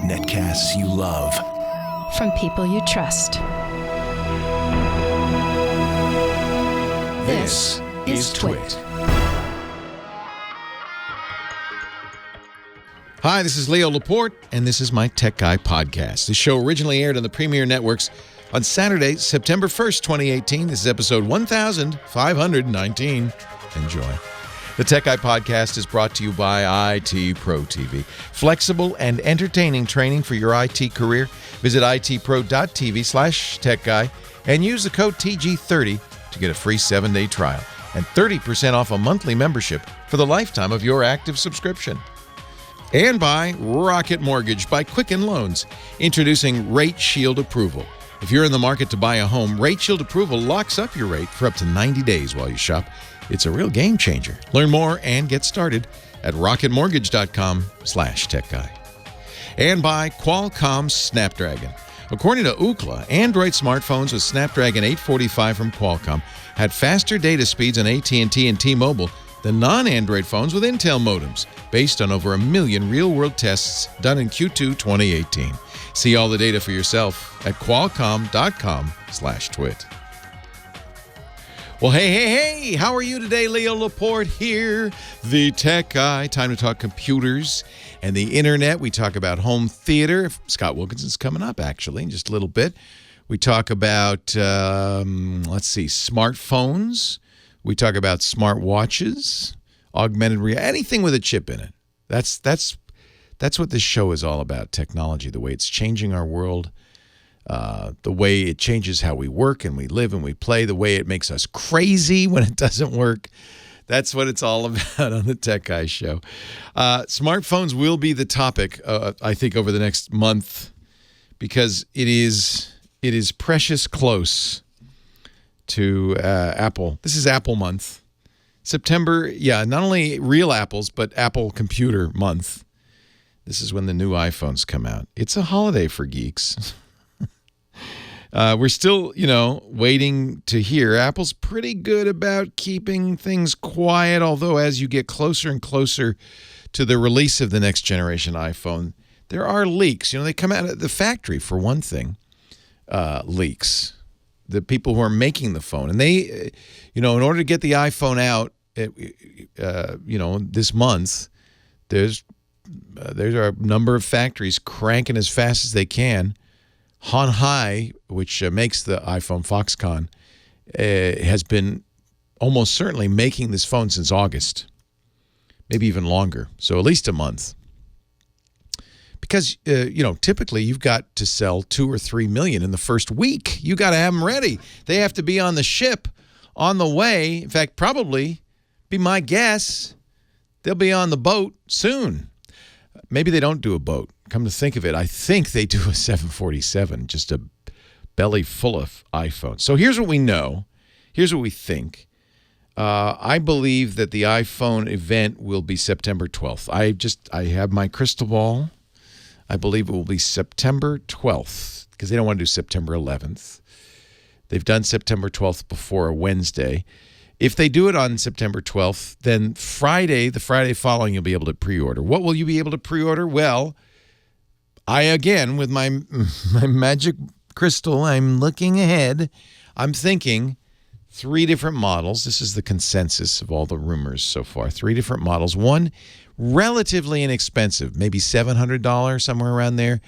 Netcasts you love. From people you trust. This is Twit. Hi, this is Leo Laporte, and this is my Tech Guy podcast. This show originally aired on the Premier Networks on Saturday, September 1st, 2018. This is episode 1519. Enjoy. The Tech Guy podcast is brought to you by IT Pro TV. Flexible and entertaining training for your IT career. Visit itpro.tv/techguy and use the code TG30 to get a free 7-day trial and 30% off a monthly membership for the lifetime of your active subscription. And by Rocket Mortgage by Quicken Loans, introducing Rate Shield Approval. If you're in the market to buy a home, Rate Shield Approval locks up your rate for up to 90 days while you shop. It's a real game changer. Learn more and get started at rocketmortgage.com/techguy. And by Qualcomm Snapdragon. According to Ookla, Android smartphones with Snapdragon 845 from Qualcomm had faster data speeds on AT&T and T-Mobile than non-Android phones with Intel modems, based on over 1 million real-world tests done in Q2 2018. See all the data for yourself at qualcomm.com/twit. Well, hey, how are you today? Leo Laporte here, the Tech Guy. Time to talk computers and the internet. We talk about home theater. Scott Wilkinson's coming up, actually, in just a little bit. We talk about, smartphones. We talk about smartwatches, augmented reality, anything with a chip in it. That's what this show is all about, technology, the way it's changing our world. The way it changes how we work and we live and we play, the way it makes us crazy when it doesn't work. That's what it's all about on the Tech Guy Show. Smartphones will be the topic, I think, over the next month because it is precious close to Apple. This is Apple month. September, not only real apples, but Apple Computer month. This is when the new iPhones come out. It's a holiday for geeks. We're still, waiting to hear. Apple's pretty good about keeping things quiet, although as you get closer and closer to the release of the next generation iPhone, there are leaks. They come out of the factory, for one thing, leaks. The people who are making the phone. And they, in order to get the iPhone out, this month, there's a number of factories cranking as fast as they can. Hon Hai, which makes the iPhone Foxconn, has been almost certainly making this phone since August, maybe even longer, so at least a month. Because, typically you've got to sell 2 or 3 million in the first week. You got to have them ready. They have to be on the ship, on the way. In fact, probably, be my guess, they'll be on the boat soon. Maybe they don't do a boat. Come to think of it, I think they do a 747, just a belly full of iPhones. So here's what we know. Here's what we think. I believe that the iPhone event will be September 12th. I have my crystal ball. I believe it will be September 12th because they don't want to do September 11th. They've done September 12th before, a Wednesday. If they do it on September 12th, then Friday, the Friday following, you'll be able to pre-order. What will you be able to pre-order? Well, with my magic crystal, I'm looking ahead. I'm thinking 3 different models. This is the consensus of all the rumors so far. 3 different models. One, relatively inexpensive, maybe $700, somewhere around there.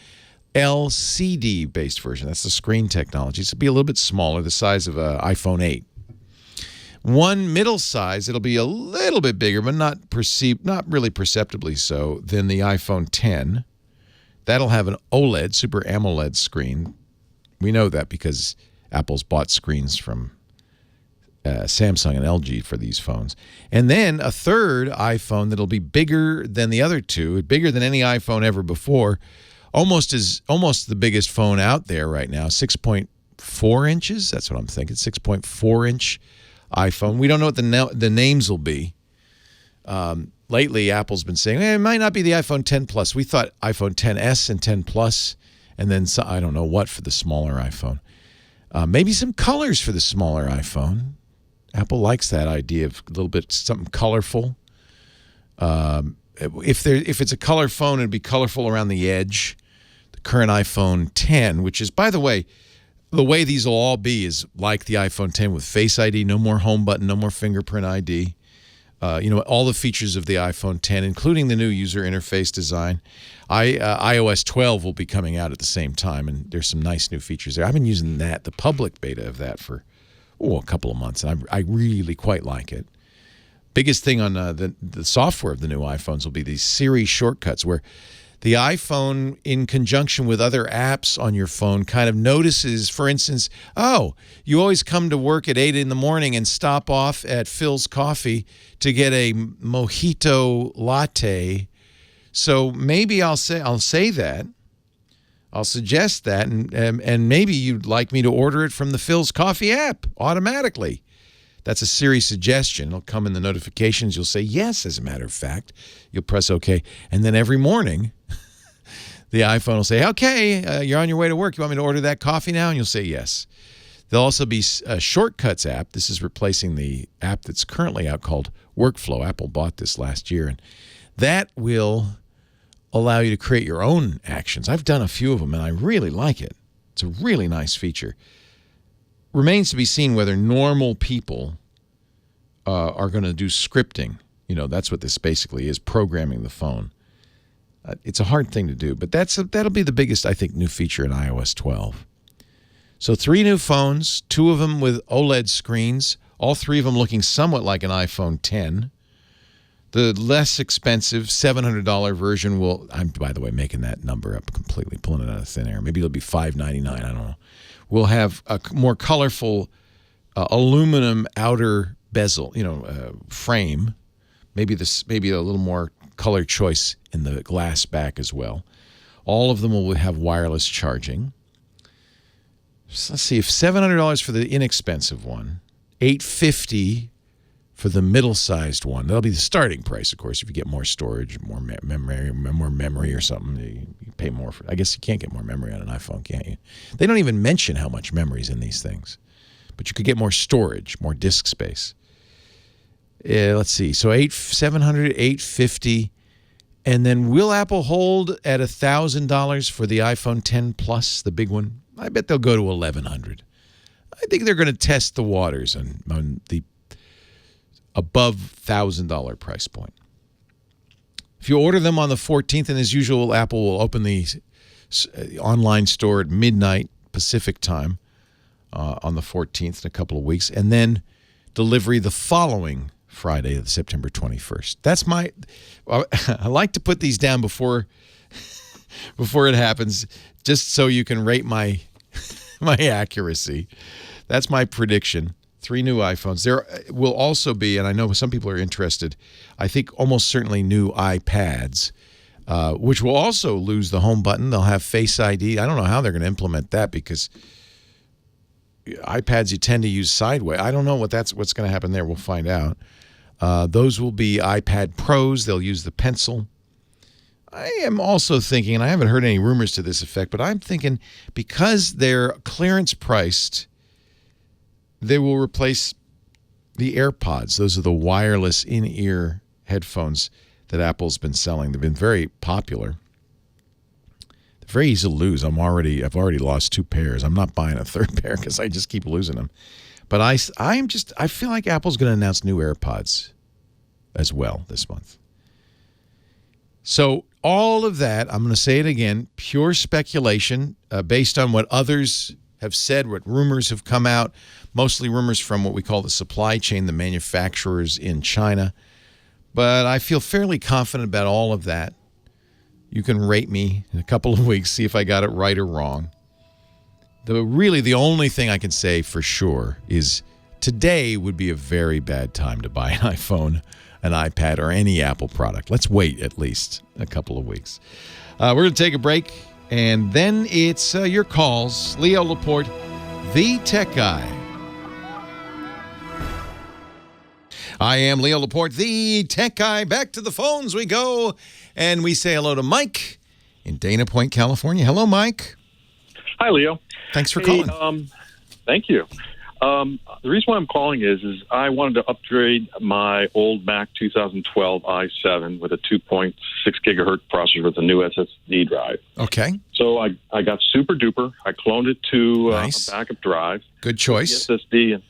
LCD-based version. That's the screen technology. So it'll be a little bit smaller, the size of an iPhone 8. One middle size, it'll be a little bit bigger, but not really perceptibly so, than the iPhone 10. That'll have an OLED, Super AMOLED screen. We know that because Apple's bought screens from Samsung and LG for these phones. And then a third iPhone that'll be bigger than the other two, bigger than any iPhone ever before, almost the biggest phone out there right now, 6.4 inches. That's what I'm thinking, 6.4-inch iPhone. We don't know what the names will be. Lately, Apple's been saying, it might not be the iPhone 10 Plus. We thought iPhone 10s and 10 Plus, and then I don't know what for the smaller iPhone. Maybe some colors for the smaller iPhone. Apple likes that idea of a little bit something colorful. if it's a color phone, it'd be colorful around the edge. The current iPhone 10, which is, by the way these will all be is like the iPhone 10 with Face ID, no more home button, no more fingerprint ID. All the features of the iPhone 10, including the new user interface design. iOS 12 will be coming out at the same time, and there's some nice new features there. I've been using the public beta of that for a couple of months, and I really quite like it. Biggest thing on the software of the new iPhones will be these Siri shortcuts, where the iPhone, in conjunction with other apps on your phone, kind of notices, for instance, you always come to work at 8 in the morning and stop off at Phil's Coffee to get a mojito latte. So maybe I'll say that. I'll suggest that, and maybe you'd like me to order it from the Phil's Coffee app automatically. That's a Siri suggestion. It'll come in the notifications. You'll say yes, as a matter of fact. You'll press OK. And then every morning, the iPhone will say, okay, you're on your way to work. You want me to order that coffee now? And you'll say yes. There'll also be a Shortcuts app. This is replacing the app that's currently out called Workflow. Apple bought this last year. And that will allow you to create your own actions. I've done a few of them, and I really like it. It's a really nice feature. Remains to be seen whether normal people are going to do scripting. That's what this basically is, programming the phone. It's a hard thing to do, but that'll be the biggest, I think, new feature in iOS 12. So 3 new phones, 2 of them with OLED screens, all 3 of them looking somewhat like an iPhone 10. The less expensive $700 version I'm, by the way, making that number up completely, pulling it out of thin air.Maybe it'll be $599, I don't know. We'll have a more colorful aluminum outer bezel, frame. Maybe a little more color choice in the glass back as well. All of them will have wireless charging. So let's see, if $700 for the inexpensive one, $850 for the middle-sized one. That'll be the starting price, of course. If you get more storage, more memory or something, you pay more for it. I guess you can't get more memory on an iPhone, can't you? They don't even mention how much memory is in these things. But you could get more storage, more disk space. Let's see. So $700, $850. And then will Apple hold at $1,000 for the iPhone 10 Plus, the big one? I bet they'll go to $1,100. I think they're going to test the waters on the above $1,000 price point. If you order them on the 14th, and as usual, Apple will open the online store at midnight Pacific time on the 14th in a couple of weeks, and then delivery the following Friday, September 21st. I like to put these down before it happens, just so you can rate my accuracy. That's my prediction. 3 new iPhones. There will also be, and I know some people are interested, I think almost certainly new iPads, which will also lose the home button. They'll have Face ID. I don't know how they're going to implement that, because iPads you tend to use sideways. I don't know what's going to happen there. We'll find out. Those will be iPad Pros. They'll use the pencil. I am also thinking, and I haven't heard any rumors to this effect, but I'm thinking because they're clearance priced, they will replace the AirPods. Those are the wireless in-ear headphones that Apple's been selling. They've been very popular. They're very easy to lose. I've already lost 2 pairs. I'm not buying a 3rd pair because I just keep losing them. But I feel like Apple's going to announce new AirPods as well this month. So all of that, I'm going to say it again, pure speculation based on what others have said, what rumors have come out, mostly rumors from what we call the supply chain, the manufacturers in China. But I feel fairly confident about all of that. You can rate me in a couple of weeks, see if I got it right or wrong. The only thing I can say for sure is today would be a very bad time to buy an iPhone, an iPad, or any Apple product. Let's wait at least a couple of weeks. We're going to take a break, and then it's your calls. Leo Laporte, the Tech Guy. I am Leo Laporte, the Tech Guy. Back to the phones we go, and we say hello to Mike in Dana Point, California. Hello, Mike. Hi, Leo. Thanks for calling. Thank you. The reason why I'm calling is I wanted to upgrade my old Mac 2012 i7 with a 2.6 gigahertz processor with a new SSD drive. Okay. So I got Super Duper. I cloned it to Nice. a backup drive. Good choice. SSD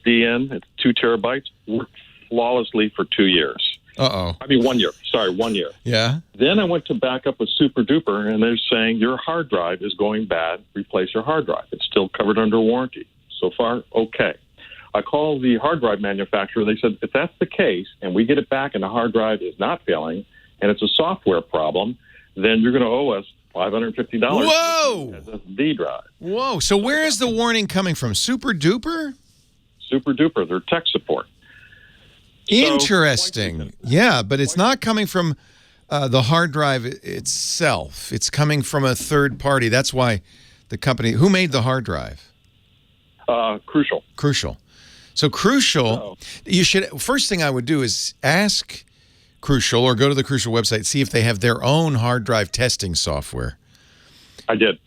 in. It's 2 terabytes. Worked flawlessly for 2 years. Uh-oh. I mean, 1 year. Sorry, 1 year. Yeah. Then I went to back up with Super Duper, and they're saying your hard drive is going bad. Replace your hard drive. It's still covered under warranty. So far, okay. I called the hard drive manufacturer. They said, if that's the case, and we get it back and the hard drive is not failing, and it's a software problem, then you're going to owe us $550 Whoa! for the SSD drive. Whoa. So where is the warning coming from? Super Duper? Super Duper, their tech support. Interesting. Yeah, but it's not coming from the hard drive itself. It's coming from a third party. That's why the company... Who made the hard drive? Crucial. Crucial. So Crucial, you should... First thing I would do is ask Crucial or go to the Crucial website, see if they have their own hard drive testing software. I did.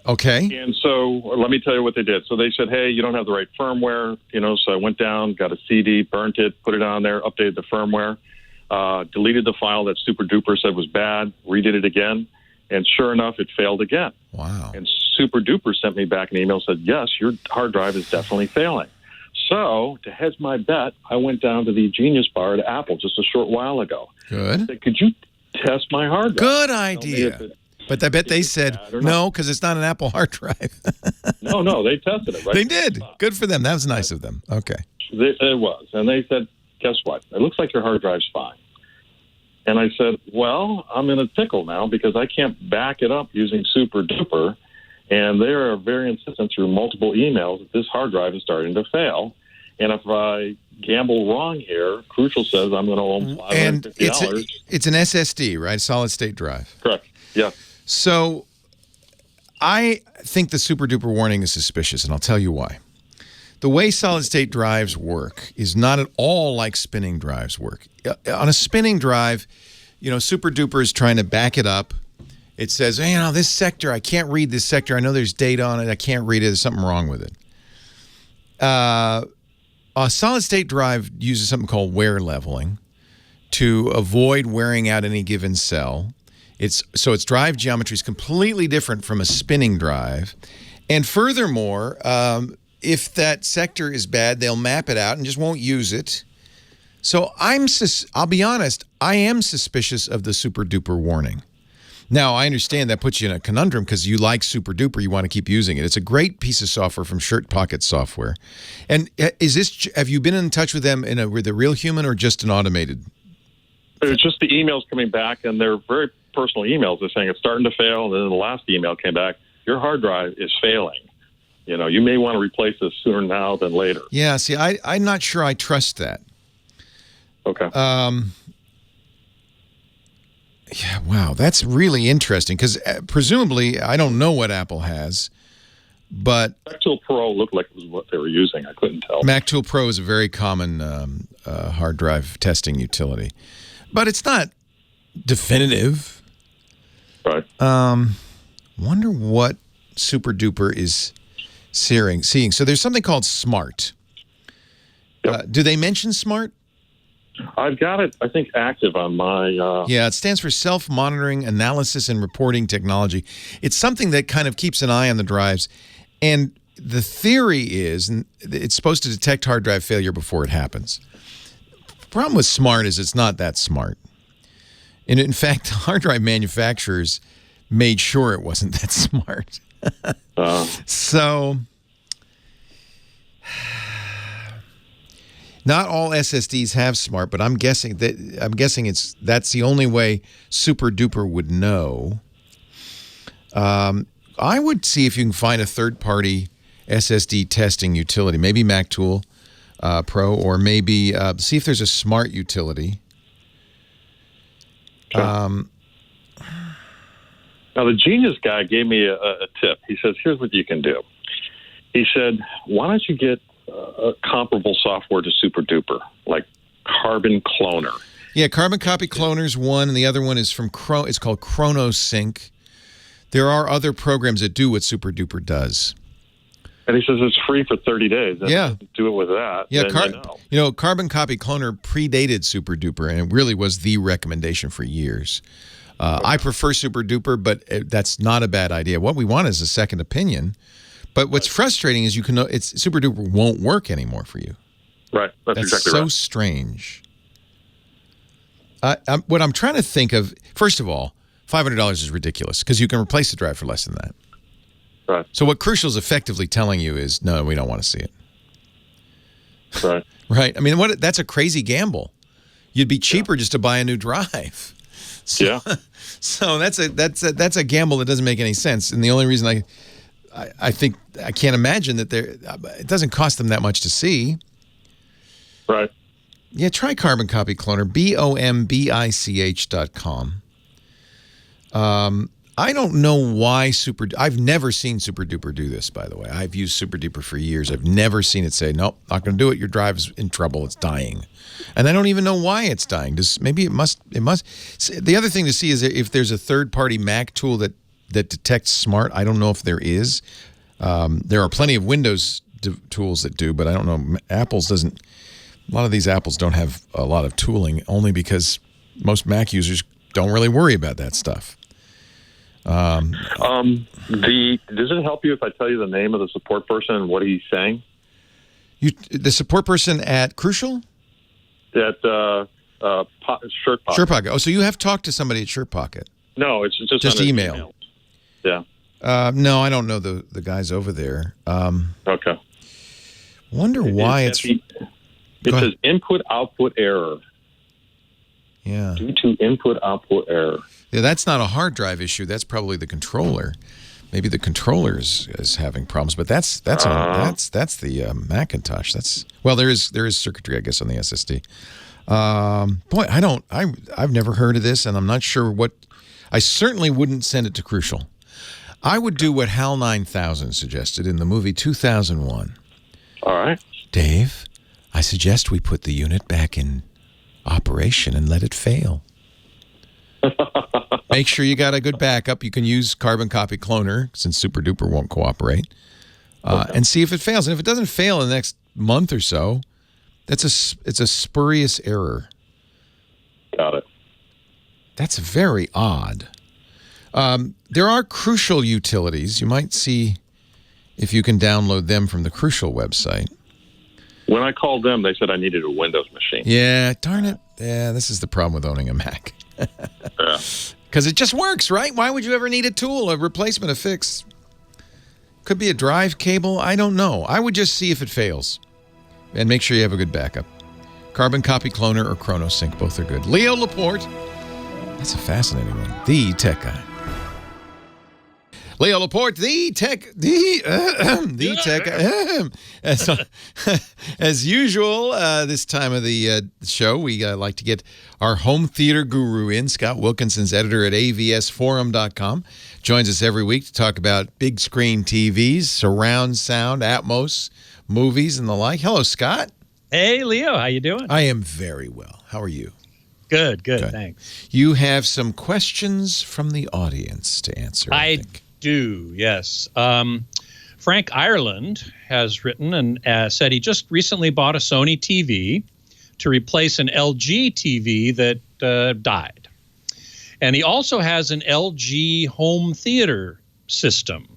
Okay. And so let me tell you what they did. So they said, hey, you don't have the right firmware. So I went down, got a CD, burnt it, put it on there, updated the firmware, deleted the file that Super Duper said was bad, redid it again, and sure enough, it failed again. Wow. And Super Duper sent me back an email, said, yes, your hard drive is definitely failing. So to hedge my bet, I went down to the Genius Bar at Apple just a short while ago. Good. I said, could you test my hard drive? Good idea. But I bet they said no, because it's not an Apple hard drive. No, they tested it. Right. They did. Good for them. That was nice of them. Okay. It was. And they said, guess what? It looks like your hard drive's fine. And I said, well, I'm in a pickle now because I can't back it up using Super Duper. And they are very insistent through multiple emails that this hard drive is starting to fail. And if I gamble wrong here, Crucial says I'm going to owe them $550. And it's an SSD, right? Solid state drive. Correct. Yeah. So I think the Super Duper warning is suspicious, and I'll tell you why. The way solid-state drives work is not at all like spinning drives work. On a spinning drive, Super Duper is trying to back it up. It says, hey, this sector, I can't read this sector. I know there's data on it. I can't read it. There's something wrong with it. A solid-state drive uses something called wear leveling to avoid wearing out any given cell. So its drive geometry is completely different from a spinning drive. And furthermore, if that sector is bad, they'll map it out and just won't use it. So I'll be honest, I am suspicious of the Super Duper warning. Now, I understand that puts you in a conundrum because you like Super Duper. You want to keep using it. It's a great piece of software from Shirt Pocket Software. And have you been in touch with them with a real human or just an automated? It's just the emails coming back, and they're very personal emails. They're saying it's starting to fail, and then the last email came back, your hard drive is failing. You may want to replace this sooner now than later. Yeah, see, I'm not sure I trust that. Okay. Yeah, wow, that's really interesting because presumably, I don't know what Apple has, but MacTool Pro looked like it was what they were using. I couldn't tell. MacTool Pro is a very common hard drive testing utility, but it's not definitive. Right. Wonder what Super Duper is seeing. So there's something called SMART. Yep. Do they mention SMART? I've got it, I think, active on my... Yeah, it stands for Self-Monitoring, Analysis, and Reporting Technology. It's something that kind of keeps an eye on the drives. And the theory is it's supposed to detect hard drive failure before it happens. The problem with SMART is it's not that smart. And in fact, the hard drive manufacturers made sure it wasn't that smart. So... Not all SSDs have SMART, but I'm guessing that's the only way Super Duper would know. I would see if you can find a third-party SSD testing utility, maybe MacTool Pro, or maybe see if there's a SMART utility. Okay. Now, the Genius guy gave me a tip. He says, here's what you can do. He said, why don't you get a comparable software to Super Duper, like Carbon Cloner. Yeah, Carbon Copy Cloner's one, and the other one is from it's called ChronoSync. There are other programs that do what Super Duper does. And he says it's free for 30 days. Yeah. Do it with that. Yeah, then Carbon Copy Cloner predated Super Duper, and it really was the recommendation for years. I prefer Super Duper, but that's not a bad idea. What we want is a second opinion. But what's frustrating is Super Duper won't work anymore for you. Right. That's exactly so right. strange. What I'm trying to think of, first of all, $500 is ridiculous because you can replace the drive for less than that. Right. So what Crucial is effectively telling you is, no, we don't want to see it. Right. Right. I mean, that's a crazy gamble. You'd be cheaper just to buy a new drive. So, Yeah. So that's a gamble that doesn't make any sense. And the only reason I think I can't imagine that it doesn't cost them that much to see. Right. Yeah, try Carbon Copy Cloner, bombich.com. I don't know why I've never seen Super Duper do this, by the way. I've used Super Duper for years. I've never seen it say, nope, not going to do it. Your drive is in trouble. It's dying. And I don't even know why it's dying. Maybe it must. The other thing to see is if there's a third-party Mac tool that detects smart. I don't know if there is. There are plenty of Windows tools that do, but I don't know. Apple's doesn't. A lot of these Apples don't have a lot of tooling, only because most Mac users don't really worry about that stuff. Does it help you if I tell you the name of the support person and what he's saying? The support person at Crucial? At Shirt Pocket. Shirt Pocket. Oh, so you have talked to somebody at Shirt Pocket? No, it's just email. Yeah. No, I don't know the guys over there. Okay. Wonder why it says input-output error. Yeah. Due to input-output error. Yeah, that's not a hard drive issue. That's probably the controller. Maybe the controller is having problems, but that's the Macintosh. There is circuitry, I guess, on the SSD. I've never heard of this, and I'm not sure what. I certainly wouldn't send it to Crucial. I would do what HAL 9000 suggested in the movie 2001. All right, Dave, I suggest we put the unit back in operation and let it fail. Make sure you got a good backup. You can use Carbon Copy Cloner since Super Duper won't cooperate, and see if it fails. And if it doesn't fail in the next month or so, it's a spurious error. Got it. That's very odd. There are Crucial utilities. You might see if you can download them from the Crucial website. When I called them, they said I needed a Windows machine. Yeah, darn it. Yeah, this is the problem with owning a Mac. Yeah. Because it just works, right? Why would you ever need a tool, a replacement, a fix? Could be a drive cable. I don't know. I would just see if it fails. And make sure you have a good backup. Carbon Copy Cloner or ChronoSync, both are good. Leo Laporte. That's a fascinating one. The tech guy. Leo Laporte, the tech as usual, this time of the show, we like to get our home theater guru in. Scott Wilkinson's editor at avsforum.com. Joins us every week to talk about big screen TVs, surround sound, Atmos, movies, and the like. Hello, Scott. Hey, Leo. How you doing? I am very well. How are you? Good. Thanks. You have some questions from the audience to answer, I think. Do, yes. Frank Ireland has written and said he just recently bought a Sony TV to replace an LG TV that died. And he also has an LG home theater system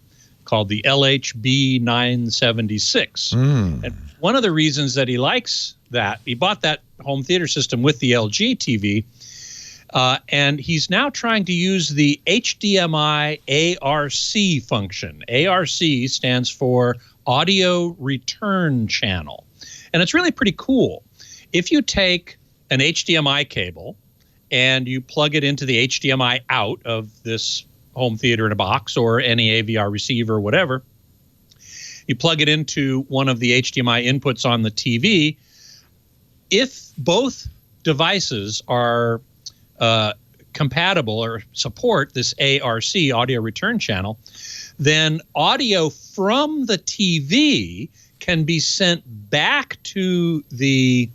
called the LHB 976. And one of the reasons that he likes that, he bought that home theater system with the LG TV, and he's now trying to use the HDMI ARC function. ARC stands for Audio Return Channel. And it's really pretty cool. If you take an HDMI cable and you plug it into the HDMI out of this home theater in a box or any AVR receiver or whatever, you plug it into one of the HDMI inputs on the TV. If both devices are compatible or support this ARC, audio return channel, then audio from the TV can be sent back to the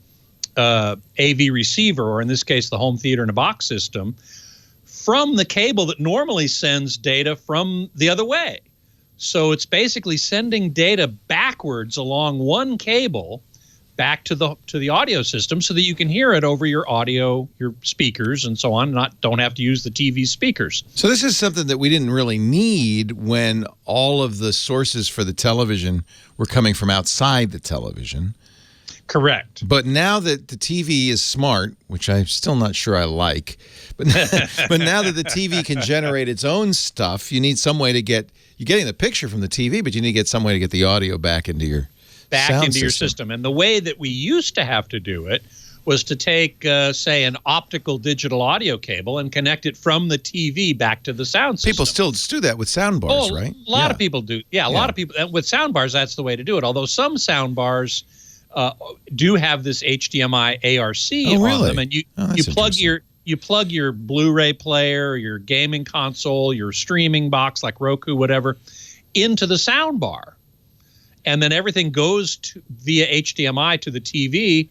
AV receiver, or in this case, the home theater in a box system, from the cable that normally sends data from the other way. So it's basically sending data backwards along one cable back to the audio system so that you can hear it over your audio, your speakers and so on, don't have to use the TV speakers. So this is something that we didn't really need when all of the sources for the television were coming from outside the television. Correct. But now that the TV is smart, which I'm still not sure I like, but now that the TV can generate its own stuff, you need some way to you're getting the picture from the TV, but you need to get some way to get the audio back into your your system. And the way that we used to have to do it was to take, say, an optical digital audio cable and connect it from the TV back to the sound system. People still do that with sound bars, right? A lot of people do. Yeah, a lot of people. With sound bars, that's the way to do it. Although some sound bars do have this HDMI ARC on them, and you plug your Blu-ray player, your gaming console, your streaming box like Roku, whatever, into the sound bar. And then everything goes via HDMI to the TV.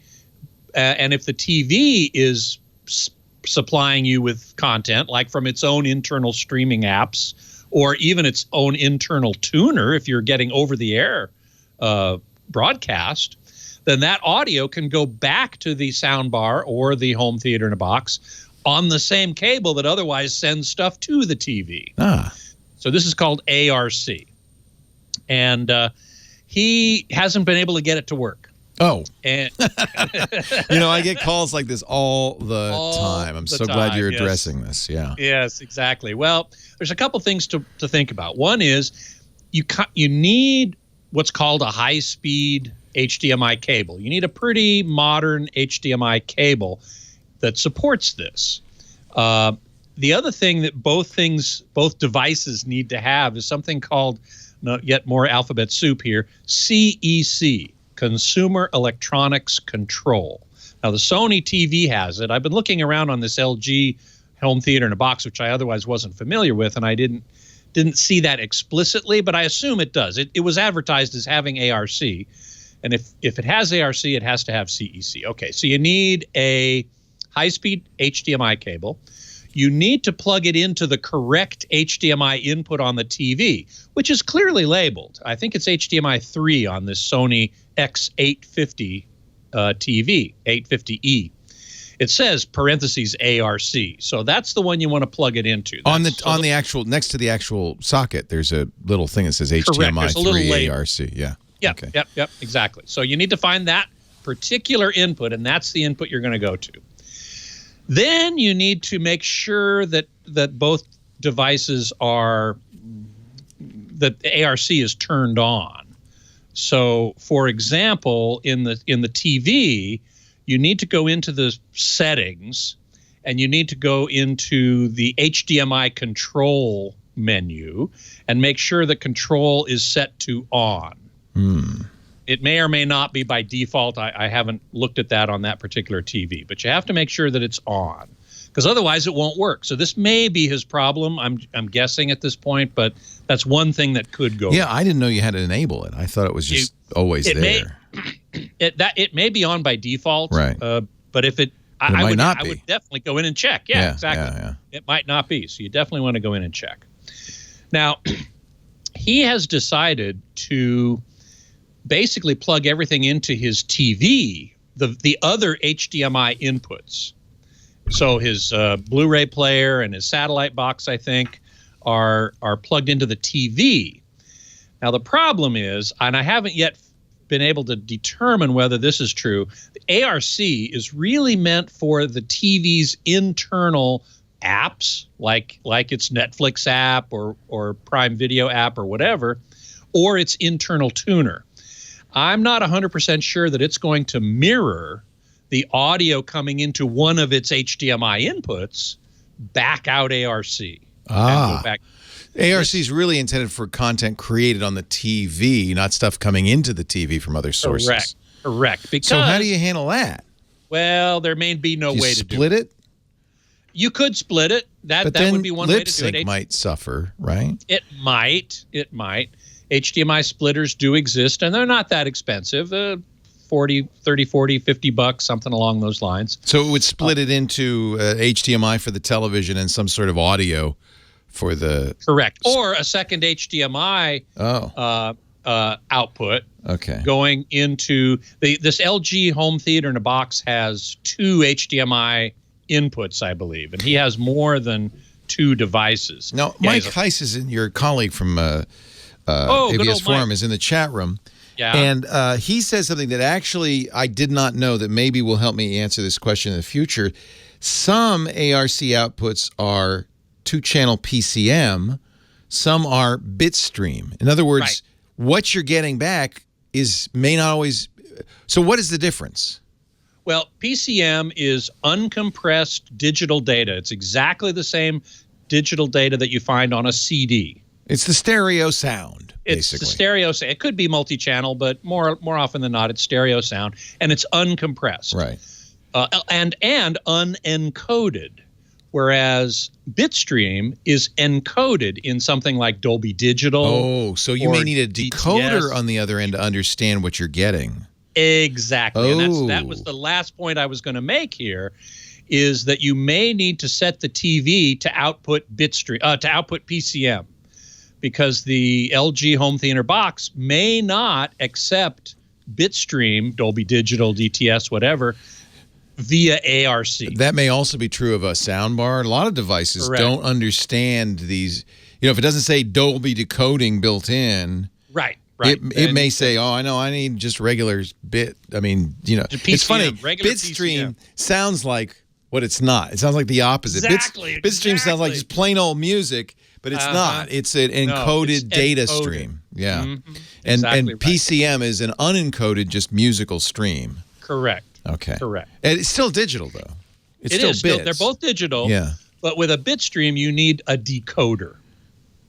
And if the TV is supplying you with content, like from its own internal streaming apps, or even its own internal tuner, if you're getting over-the-air broadcast, then that audio can go back to the sound bar or the home theater in a box on the same cable that otherwise sends stuff to the TV. So this is called ARC. And he hasn't been able to get it to work. Oh. And I get calls like this all the time. I'm so glad you're addressing this. Yeah. Yes, exactly. Well, there's a couple things to think about. One is you need what's called a high-speed HDMI cable. You need a pretty modern HDMI cable that supports this. The other thing that both devices need to have is something called, yet more alphabet soup here, CEC, Consumer Electronics Control. Now, the Sony TV has it. I've been looking around on this LG home theater in a box, which I otherwise wasn't familiar with, and I didn't see that explicitly, but I assume it does. It was advertised as having ARC, and if it has ARC, it has to have CEC. Okay, so you need a high-speed HDMI cable. You need to plug it into the correct HDMI input on the TV, which is clearly labeled. I think it's HDMI 3 on this Sony X850 TV, 850E. It says parentheses ARC, so that's the one you want to plug it into. On the actual next to the actual socket, there's a little thing that says HDMI 3 ARC. Yeah. Yep. Okay. Yep. Exactly. So you need to find that particular input, and that's the input you're going to go to. Then you need to make sure that both devices that the ARC is turned on. So, for example, in the TV, you need to go into the settings, and you need to go into the HDMI control menu and make sure that control is set to on. It may or may not be by default. I haven't looked at that on that particular TV, but you have to make sure that it's on, because otherwise it won't work. So this may be his problem. I'm guessing at this point, but that's one thing that could go. Yeah, I didn't know you had to enable it. I thought it was just always there. It may be on by default, right? But if I would definitely go in and check. Yeah, exactly. Yeah. It might not be, so you definitely want to go in and check. Now, he has decided to basically plug everything into his TV, the other HDMI inputs. So his Blu-ray player and his satellite box, I think, are plugged into the TV. Now, the problem is, and I haven't yet been able to determine whether this is true, the ARC is really meant for the TV's internal apps, like its Netflix app or Prime Video app or whatever, or its internal tuner. I'm not 100% sure that it's going to mirror the audio coming into one of its HDMI inputs back out ARC. ARC is really intended for content created on the TV, not stuff coming into the TV from other sources. Correct. Because, so how do you handle that? Well, there may be no way to do it. Split it? You could split it. That would be one way to do it. Lip sync might suffer, right? It might. HDMI splitters do exist, and they're not that expensive. $30, $40, $50, something along those lines. So it would split it into HDMI for the television and some sort of audio for the correct, or a second HDMI output. Okay. Going into this LG home theater in a box has 2 HDMI inputs, I believe, and he has more than 2 devices. Now, Mike Heiss is your colleague from AVS Forum, is in the chat room. Yeah. And he says something that actually I did not know that maybe will help me answer this question in the future. Some ARC outputs are 2-channel PCM. Some are bitstream. In other words, what you're getting back may not always. So what is the difference? Well, PCM is uncompressed digital data. It's exactly the same digital data that you find on a CD. It's the stereo sound, basically. It's the stereo sound. It could be multi-channel, but more often than not, it's stereo sound, and it's uncompressed. Right. And unencoded, whereas bitstream is encoded in something like Dolby Digital. Oh, so you may need a decoder DTS. on the other end to understand what you're getting. Exactly. Oh. And that was the last point I was going to make here, is that you may need to set the TV to output bitstream, to output PCM, because the LG home theater box may not accept bitstream, Dolby Digital, DTS, whatever, via ARC. That may also be true of a soundbar. A lot of devices don't understand these. You know, if it doesn't say Dolby decoding built in, right. It may say, "Oh, I know, I need just regular bit." I mean, you know, PCM, it's funny. regular Bitstream PCM. sounds like what it's not. It sounds like the opposite. Exactly. Bitstream sounds like just plain old music, but it's not. It's an encoded it's data encoded. stream. Yeah, Mm-hmm. and Exactly right. PCM is an unencoded, just musical stream. Correct. Okay. Correct. And it's still digital, though. It's It still is bits. they're both digital. Yeah. But with a bitstream, you need a decoder.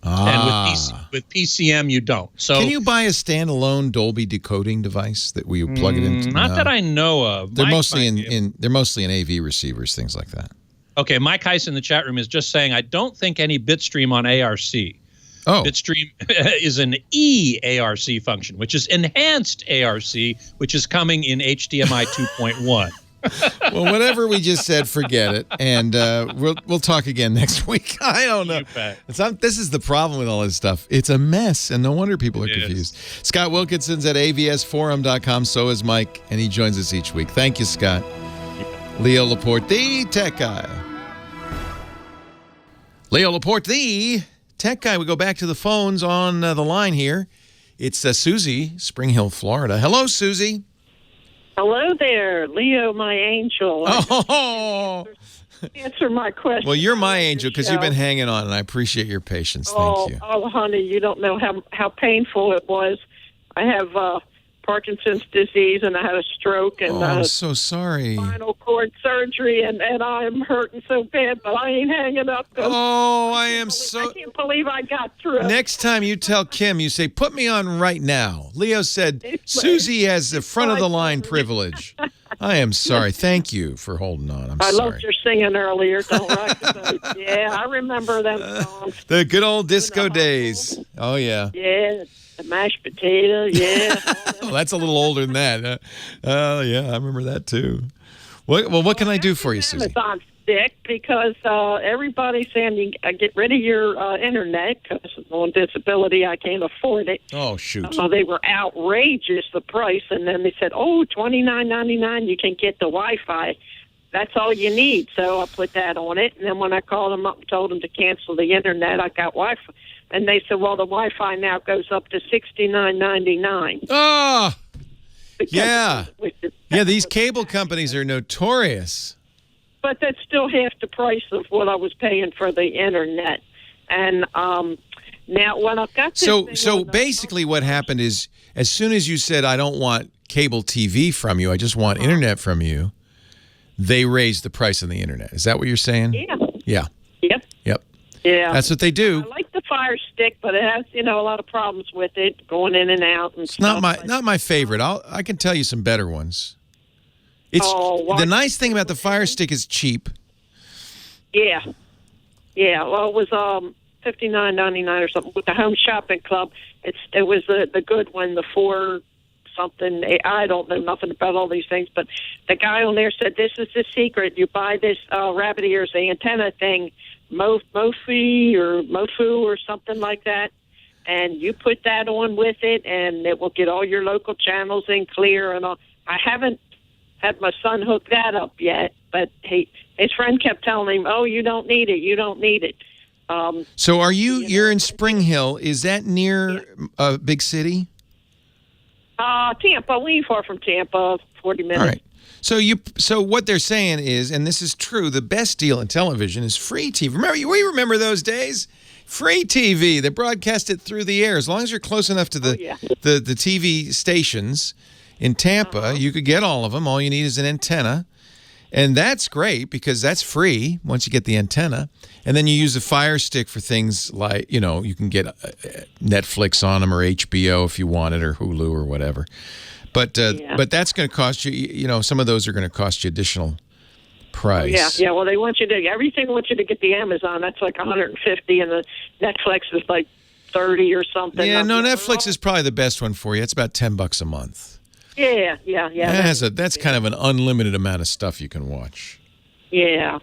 Ah. And with PCM, you don't. So Can you buy a standalone Dolby decoding device that we plug it into? not No. that I know of. They're Mike mostly might be able- they're mostly in AV receivers, things like that. Okay, Mike Heiss in the chat room is just saying, I don't think any bitstream on ARC. Oh, Bitstream is an eARC function, which is enhanced ARC, which is coming in HDMI 2.1. well, whatever we just said, forget it, and we'll talk again next week. I don't know. You bet. This is the problem with all this stuff. It's a mess, and no wonder people are It is. confused. Scott Wilkinson's at avsforum.com. So is Mike, and he joins us each week. Thank you, Scott. Leo Laporte, the tech guy. Leo Laporte, the tech guy. We go back to the phones on the line here. It's Susie, Spring Hill, Florida. Hello, Susie. Hello there, Leo, my angel. Oh, Answer my question. well, you're my angel because you've been hanging on, and I appreciate your patience. Thank you. Oh, honey, you don't know how painful it was. I have Parkinson's disease, and I had a stroke, and Oh, I'm so sorry. spinal cord surgery, and I'm hurting so bad, but I ain't hanging up. Oh, I am I so... can't believe I got through. Next time you tell Kim, you say, put me on right now. Leo said, Susie has the front of the line privilege. I am sorry. Thank you for holding on. I'm I sorry. loved your singing earlier. Don't rock the boat. Yeah, I remember them songs. The good old disco days. Oh, yeah. Yeah, the mashed potato. Yeah. Oh, that's a little older than that. Oh, yeah, I remember that too. What can I do for you, Susie? Amazon stick, because everybody's saying get rid of your internet because on disability I can't afford it. Oh, shoot. They were outrageous, the price, and then they said, $29.99, you can get the Wi-Fi. That's all you need. So I put that on it, and then when I called them up and told them to cancel the internet, I got Wi-Fi. And they said, well, the Wi-Fi now goes up to $69.99. Oh, Because- yeah. Yeah, these cable companies are notorious. But that's still half the price of what I was paying for the internet. And now when I've got this thing So on the- basically what happened is as soon as you said, I don't want cable TV from you, I just want internet from you, they raised the price on the internet. Is that what you're saying? Yeah. Yeah. Yep. Yeah. That's what they do. I like the Fire Stick, but it has, a lot of problems with it going in and out and It's stuff. not my favorite. I can tell you some better ones. It's why- the nice thing about the Fire Stick is cheap. Yeah. Well, it was $59.99 or something with the Home Shopping Club. It was the good one, the 4 something. I don't know nothing about all these things, but the guy on there said this is the secret. You buy this rabbit ears, the antenna thing, Mofi or Mofu or something like that. And you put that on with it, and it will get all your local channels in clear and all. I haven't had my son hook that up yet, but his friend kept telling him, "Oh, you don't need it. You don't need it." So you're in Spring Hill. Is that near a big city? Tampa. We ain't far from Tampa, 40 minutes. All right. So what they're saying is, and this is true, the best deal in television is free TV. We remember those days? Free TV. They broadcast it through the air. As long as you're close enough to the TV stations in Tampa, you could get all of them. All you need is an antenna. And that's great because that's free once you get the antenna. And then you use a Fire Stick for things like, you can get Netflix on them or HBO if you want it or Hulu or whatever. But that's going to cost you, some of those are going to cost you additional price. Yeah. Well, everything wants you to get the Amazon. That's like $150, and the Netflix is like $30 or something. Yeah, no, Netflix is probably the best one for you. It's about $10 a month. Yeah. That's kind of an unlimited amount of stuff you can watch. Yeah.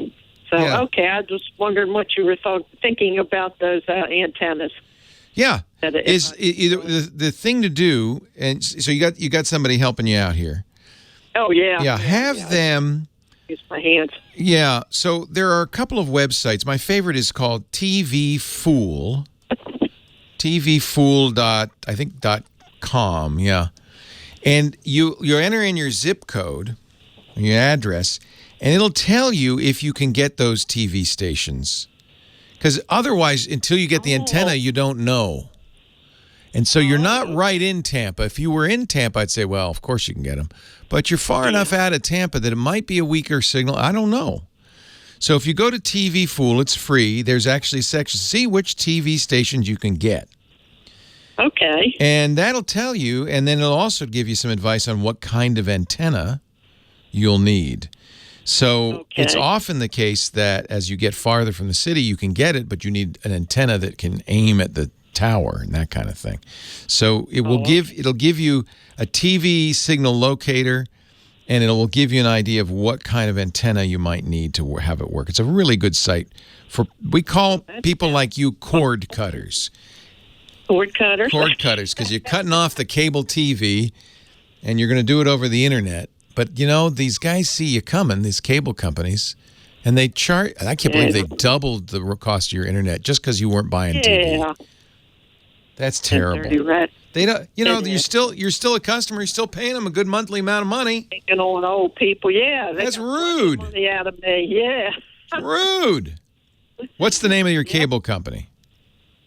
So okay, I just wondered what you were thinking about those antennas. Yeah, is the thing to do, and so you got somebody helping you out here. Oh yeah. Yeah, have them. Use my hands. Yeah, so there are a couple of websites. My favorite is called TV Fool. tvfool.com. Yeah, and you enter in your zip code, your address, and it'll tell you if you can get those TV stations. Because otherwise, until you get the antenna, you don't know. And so you're not right in Tampa. If you were in Tampa, I'd say, well, of course you can get them. But you're far enough out of Tampa that it might be a weaker signal. I don't know. So if you go to TV Fool, it's free. There's actually sections. See which TV stations you can get. Okay. And that'll tell you, and then it'll also give you some advice on what kind of antenna you'll need. So it's often the case that as you get farther from the city, you can get it, but you need an antenna that can aim at the tower and that kind of thing. So it'll give you a TV signal locator, and it will give you an idea of what kind of antenna you might need to have it work. It's a really good site we call people like you cord cutters. Cord cutters? Cord cutters, because you're cutting off the cable TV, and you're going to do it over the internet. But, these guys see you coming, these cable companies, and they charge. I can't believe they doubled the cost of your internet just because you weren't buying TV. That's terrible. They don't. You're still a customer. You're still paying them a good monthly amount of money. Taking on old people. Yeah, that's rude. Money out of me. Yeah. Rude. What's the name of your cable company?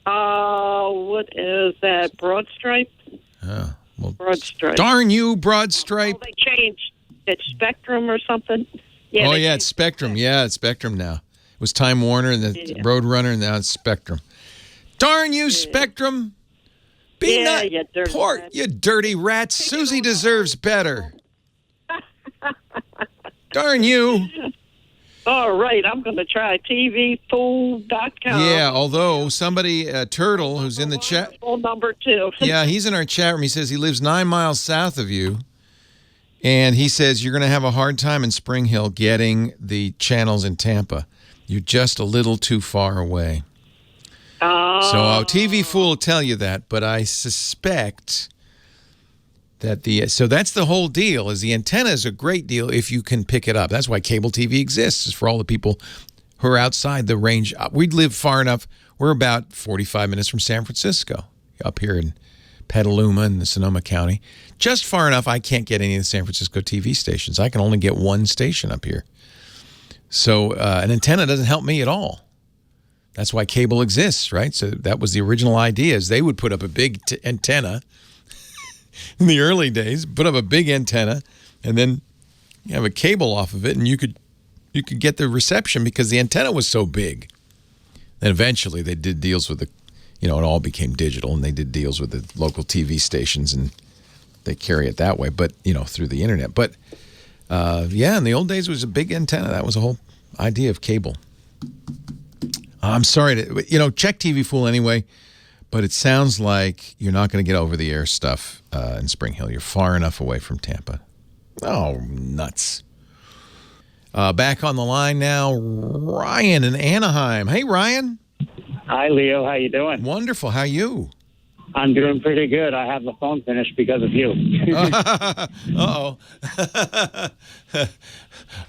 What is that? Broadstripe. Oh, well, Broadstripe. Darn you, Broadstripe. Oh, they changed. It's Spectrum or something. Yeah. It's Spectrum. Yeah, it's Spectrum now. It was Time Warner and the Roadrunner, and now it's Spectrum. Darn you, Spectrum. You dirty rats. Susie deserves better. Darn you. All right, I'm going to try tvfool.com. Yeah, although somebody, Turtle, who's in the chat. Phone number 2. Yeah, he's in our chat room. He says he lives 9 miles south of you. And he says you're going to have a hard time in Spring Hill getting the channels in Tampa. You're just a little too far away. So TV Fool will tell you that, but I suspect that so that's the whole deal. Is the antenna is a great deal if you can pick it up. That's why cable TV exists, is for all the people who are outside the range. We live far enough. We're about 45 minutes from San Francisco, up here in Petaluma in Sonoma County. Just far enough I can't get any of the San Francisco TV stations. I can only get one station up here. So an antenna doesn't help me at all. That's why cable exists, right? So that was the original idea, is they would put up a big antenna in the early days, put up a big antenna, and then you have a cable off of it, and you could get the reception because the antenna was so big. Then eventually they did deals with it all became digital, and they did deals with the local TV stations, and they carry it that way, but, through the internet. But, in the old days it was a big antenna. That was the whole idea of cable. I'm sorry to, check TV Fool anyway, but it sounds like you're not going to get over-the-air stuff in Spring Hill. You're far enough away from Tampa. Oh, nuts. Back on the line now, Ryan in Anaheim. Hey, Ryan. Hi, Leo. How you doing? Wonderful. How you? I'm doing pretty good. I have the phone finished because of you. Uh-oh.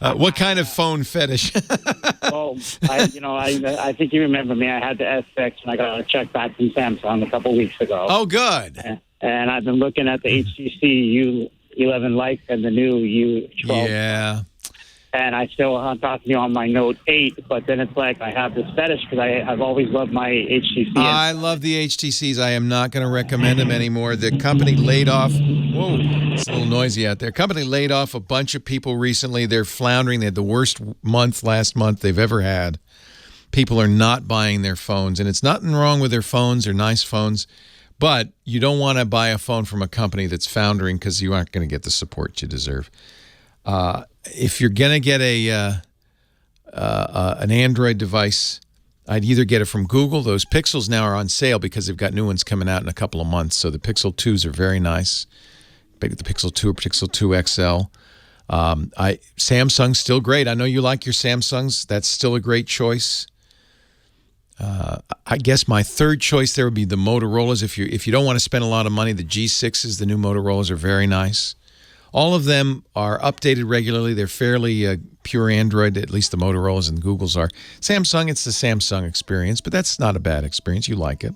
What kind of phone fetish? Well, I think you remember me. I had the S6, and I got a check back from Samsung a couple weeks ago. Oh, good. And I've been looking at the HTC U11 Lite and the new U12. Yeah. And I'm talking to you on my Note 8, but then it's like I have this fetish because I've always loved my HTC. I love the HTCs. I am not going to recommend them anymore. The company laid off. Whoa, it's a little noisy out there. Company laid off a bunch of people recently. They're floundering. They had the worst month last month they've ever had. People are not buying their phones, and it's nothing wrong with their phones. They're nice phones, but you don't want to buy a phone from a company that's foundering because you aren't going to get the support you deserve. If you're going to get an Android device, I'd either get it from Google. Those Pixels now are on sale because they've got new ones coming out in a couple of months. So the Pixel 2s are very nice. The Pixel 2 or Pixel 2 XL. Samsung's still great. I know you like your Samsungs. That's still a great choice. I guess my third choice there would be the Motorola's. If you don't want to spend a lot of money, the G6s, the new Motorola's are very nice. All of them are updated regularly. They're fairly pure Android, at least the Motorola's and Google's are. Samsung, it's the Samsung experience, but that's not a bad experience. You like it.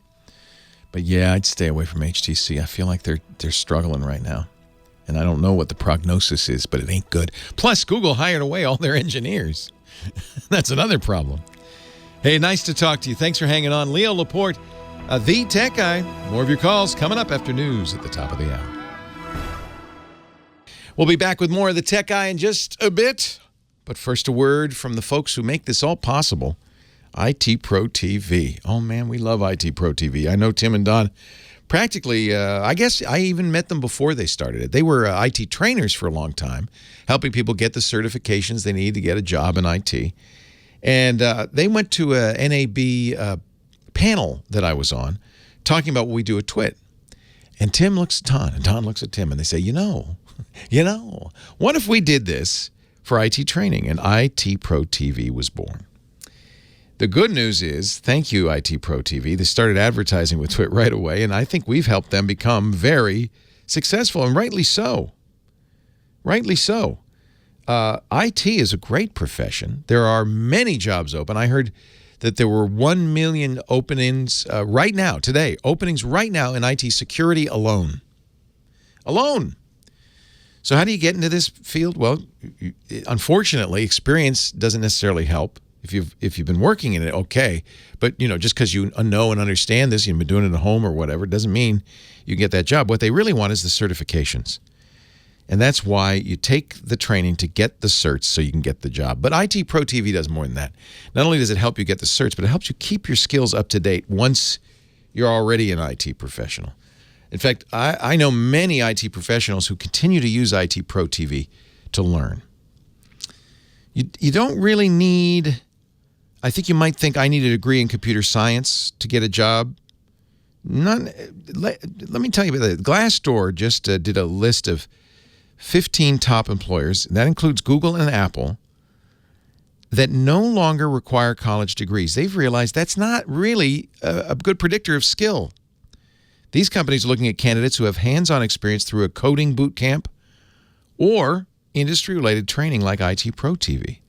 But yeah, I'd stay away from HTC. I feel like they're struggling right now. And I don't know what the prognosis is, but it ain't good. Plus, Google hired away all their engineers. That's another problem. Hey, nice to talk to you. Thanks for hanging on. Leo Laporte, the Tech Guy. More of your calls coming up after news at the top of the hour. We'll be back with more of the Tech Guy in just a bit. But first, a word from the folks who make this all possible. IT Pro TV. Oh, man, we love IT Pro TV. I know Tim and Don practically, I guess I even met them before they started it. They were IT trainers for a long time, helping people get the certifications they need to get a job in IT. And they went to a NAB panel that I was on, talking about what we do at TWIT. And Tim looks at Don, and Don looks at Tim, and they say, you know, what if we did this for IT training? And IT Pro TV was born. The good news is, thank you, IT Pro TV. They started advertising with TWIT right away, and I think we've helped them become very successful, and rightly so. Rightly so. IT is a great profession. There are many jobs open. I heard that there were 1 million openings right now, today, openings right now in IT security alone. Alone. So how do you get into this field? Well, unfortunately, experience doesn't necessarily help. If you've been working in it, okay. But, just because you know and understand this, you've been doing it at home or whatever, doesn't mean you get that job. What they really want is the certifications. And that's why you take the training to get the certs so you can get the job. But IT Pro TV does more than that. Not only does it help you get the certs, but it helps you keep your skills up to date once you're already an IT professional. In fact, I know many IT professionals who continue to use IT Pro TV to learn. You don't really need, I think you might think I need a degree in computer science to get a job. Let me tell you about that. Glassdoor just did a list of 15 top employers, and that includes Google and Apple, that no longer require college degrees. They've realized that's not really a good predictor of skill. These companies are looking at candidates who have hands-on experience through a coding boot camp or industry-related training like IT Pro TV.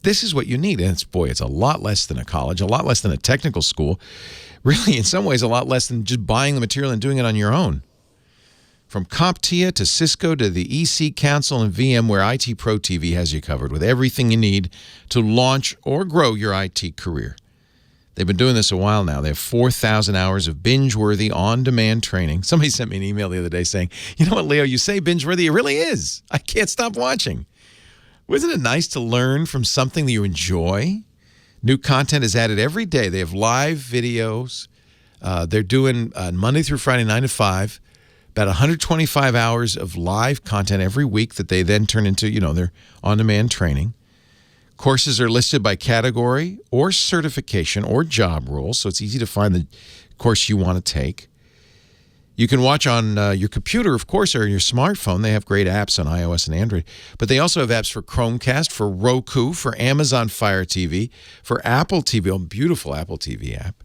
This is what you need. And it's a lot less than a college, a lot less than a technical school. Really, in some ways, a lot less than just buying the material and doing it on your own. From CompTIA to Cisco to the EC Council and VMware, IT Pro TV has you covered with everything you need to launch or grow your IT career. They've been doing this a while now. They have 4,000 hours of binge-worthy, on-demand training. Somebody sent me an email the other day saying, you know what, Leo, you say binge-worthy. It really is. I can't stop watching. Wasn't it nice to learn from something that you enjoy? New content is added every day. They have live videos. They're doing Monday through Friday, 9 to 5, about 125 hours of live content every week that they then turn into, their on-demand training. Courses are listed by category or certification or job role, so it's easy to find the course you want to take. You can watch on your computer, of course, or your smartphone. They have great apps on iOS and Android. But they also have apps for Chromecast, for Roku, for Amazon Fire TV, for Apple TV. Oh, beautiful Apple TV app.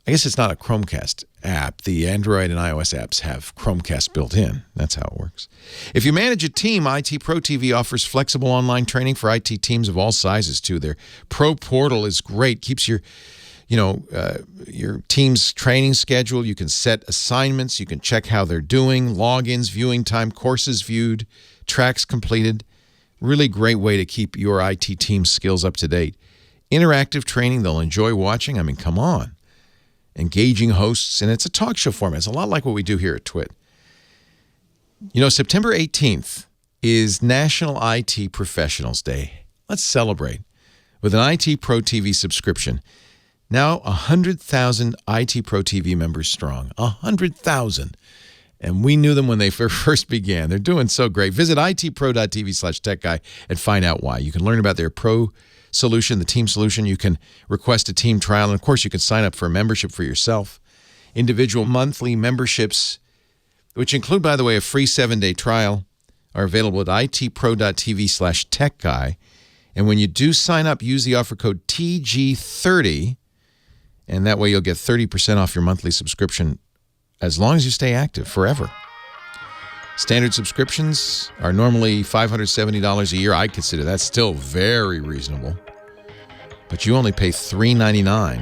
I guess it's not a Chromecast app. The Android and iOS apps have Chromecast built in. That's how it works. If you manage a team, IT Pro TV offers flexible online training for IT teams of all sizes, too. Their Pro Portal is great. Keeps your team's training schedule. You can set assignments. You can check how they're doing, logins, viewing time, courses viewed, tracks completed. Really great way to keep your IT team's skills up to date. Interactive training they'll enjoy watching. I mean, come on. Engaging hosts, and it's a talk show format. It's a lot like what we do here at TWiT. September 18th is National IT Professionals Day. Let's celebrate with an IT Pro TV subscription. Now 100,000 IT Pro TV members strong. 100,000. And we knew them when they first began. They're doing so great. Visit itpro.tv/techguy and find out why. You can learn about their Pro solution, the team solution. You can request a team trial. And, of course, you can sign up for a membership for yourself. Individual monthly memberships, which include, by the way, a free 7-day trial, are available at itpro.tv/techguy. And when you do sign up, use the offer code TG30. And that way you'll get 30% off your monthly subscription as long as you stay active forever. Standard subscriptions are normally $570 a year. I consider that still very reasonable. But you only pay $399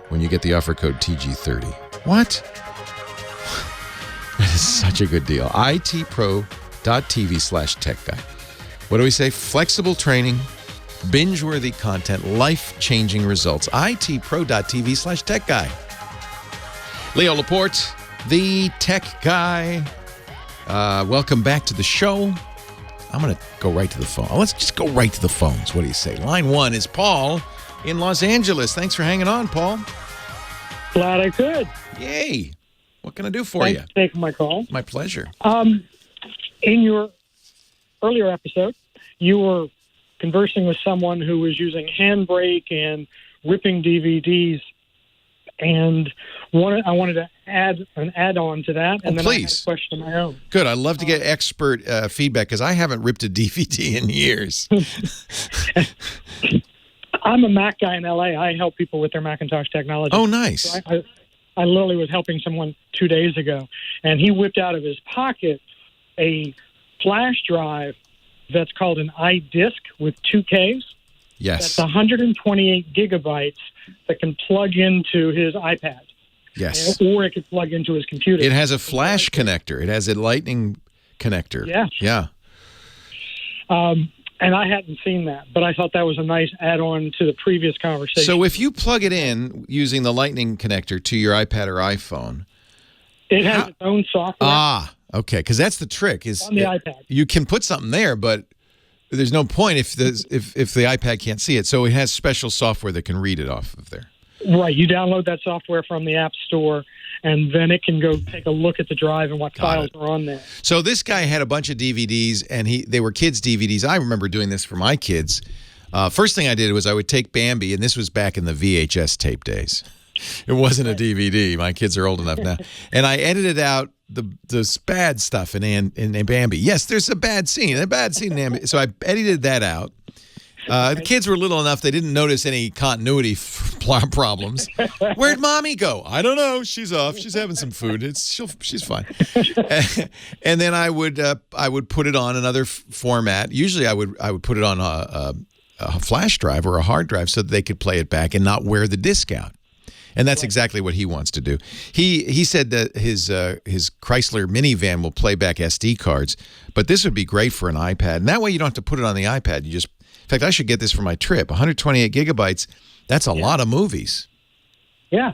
when you get the offer code TG30. What? That is such a good deal. itpro.tv/techguy. What do we say? Flexible training, binge-worthy content, life-changing results. itpro.tv/techguy. Leo Laporte, the tech guy. Welcome back to the show. I'm going to go right to the phone. Let's just go right to the phones. What do you say? Line 1 is Paul in Los Angeles. Thanks for hanging on, Paul. Glad I could. Yay. What can I do for Thanks you? for taking my call. My pleasure. In your earlier episode, you were conversing with someone who was using Handbrake and ripping DVDs, and I wanted to add an add-on to that, and then please. I had a question of my own. Good. I'd love to get expert feedback because I haven't ripped a DVD in years. I'm a Mac guy in L.A. I help people with their Macintosh technology. Oh, nice. So I literally was helping someone 2 days ago, and he whipped out of his pocket a flash drive that's called an iDisk with 2 Ks. Yes. That's 128 gigabytes that can plug into his iPad. Yes. Or it could plug into his computer. It has a flash connector. It has a lightning connector. Yeah. Yeah. And I hadn't seen that, but I thought that was a nice add-on to the previous conversation. So if you plug it in using the lightning connector to your iPad or iPhone. It has its own software. Ah, okay. Because that's the trick. Is on the iPad. You can put something there, but there's no point if the iPad can't see it. So it has special software that can read it off of there. Right. You download that software from the App Store, and then it can go take a look at the drive and what files are on there. So this guy had a bunch of DVDs, and they were kids' DVDs. I remember doing this for my kids. First thing I did was I would take Bambi, and this was back in the VHS tape days. It wasn't a DVD. My kids are old enough now. And I edited out the bad stuff in Bambi. Yes, there's a bad scene in Bambi. So I edited that out. The kids were little enough they didn't notice any continuity problems. Where'd mommy go? I don't know. She's off. She's having some food. She's fine. And then I would put it on another format. Usually I would put it on a flash drive or a hard drive so that they could play it back and not wear the disc out. And that's exactly what he wants to do. He said that his Chrysler minivan will play back SD cards, but this would be great for an iPad. And that way you don't have to put it on the iPad. In fact, I should get this for my trip. 128 gigabytes, that's a lot of movies. Yeah.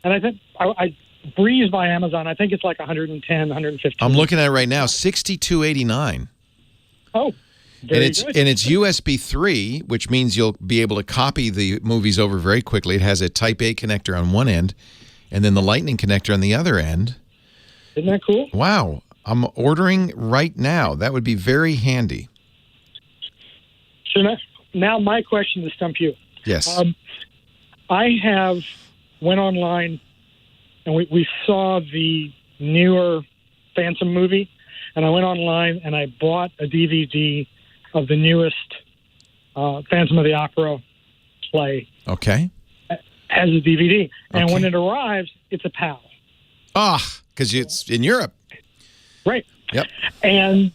And I think I breezed by Amazon. I think it's like 110, 115. I'm looking at it right now, $62.89. Oh, very good. And it's USB 3, which means you'll be able to copy the movies over very quickly. It has a Type A connector on one end and then the Lightning connector on the other end. Isn't that cool? Wow. I'm ordering right now. That would be very handy. So now my question to stump you. Yes. I went online and we saw the newer Phantom movie, and I went online and I bought a DVD of the newest Phantom of the Opera play. Okay. As a DVD. And Okay. when it arrives, it's a PAL. Ah, because it's in Europe. Right. Yep. And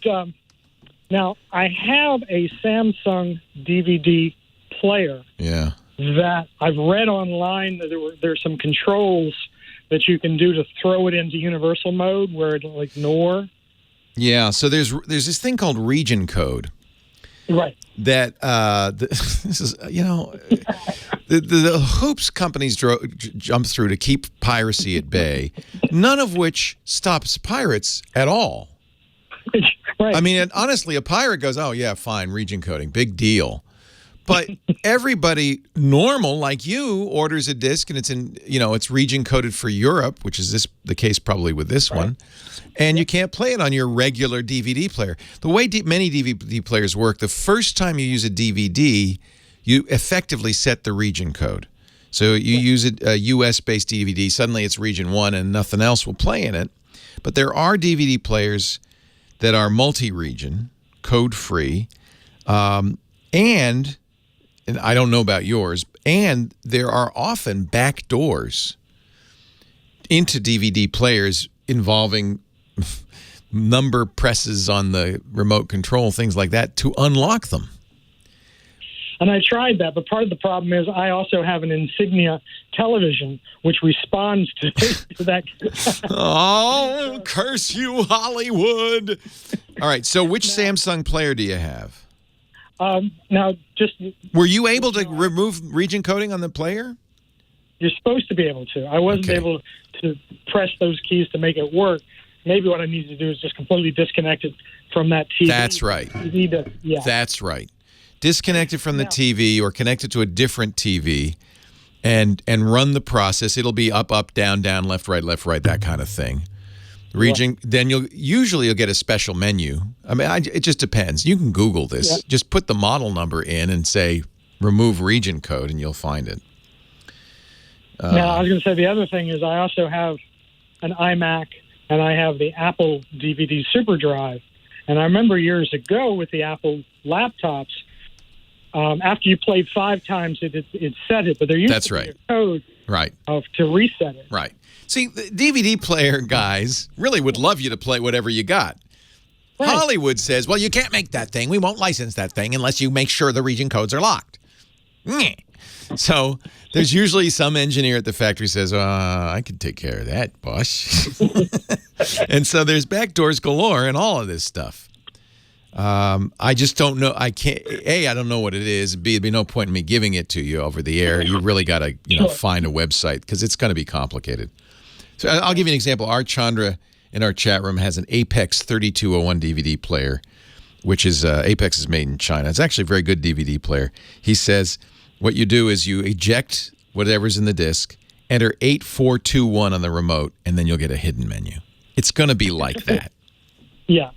now I have a Samsung DVD player Yeah. that I've read online that there's some controls that you can do to throw it into universal mode where it'll ignore. Yeah. So there's this thing called region code. Right. That this is, you know, the hoops companies jump through to keep piracy at bay, none of which stops pirates at all. Right. I mean, honestly, a pirate goes, oh, yeah, fine, region coding, big deal. But everybody normal like you orders a disc and it's in, you know, it's region coded for Europe, which is the case probably with this one. And you can't play it on your regular DVD player. The way many DVD players work, the first time you use a DVD, you effectively set the region code. So you use a US-based DVD, suddenly it's region 1 and nothing else will play in it. But there are DVD players that are multi-region, code-free, and I don't know about yours, and there are often back doors into DVD players involving number presses on the remote control, things like that, to unlock them. And I tried that, but part of the problem is I also have an Insignia television, which responds to that. Oh, curse you, Hollywood. All right, so which Samsung player do you have? Now, just... Were you able to remove region coding on the player? You're supposed to be able to. I wasn't able to press those keys to make it work. Maybe what I need to do is just completely disconnect it from that TV. That's right. That's right. Disconnect it from the TV or connect it to a different TV and run the process. It'll be up, up, down, down, left, right, that kind of thing. Region, then you'll get a special menu. I mean, it just depends. You can Google this. Yeah. Just put the model number in and say remove region code, and you'll find it. Now, I was going to say the other thing is I also have an iMac and I have the Apple DVD Super Drive. And I remember years ago with the Apple laptops, after you played 5 times, it set it, but there used to be a code to reset it. Right. See, the DVD player guys really would love you to play whatever you got. Right. Hollywood says, well, you can't make that thing. We won't license that thing unless you make sure the region codes are locked. So there's usually some engineer at the factory says, I can take care of that, boss. And so there's backdoors galore and all of this stuff. I just don't know. I can't. A, I don't know what it is. B, there'd be no point in me giving it to you over the air. You really got to, find a website because it's going to be complicated. So I'll give you an example. Art Chandra in our chat room has an Apex 3201 DVD player, which is Apex is made in China. It's actually a very good DVD player. He says what you do is you eject whatever's in the disc, enter 8421 on the remote, and then you'll get a hidden menu. It's going to be like that. Yeah.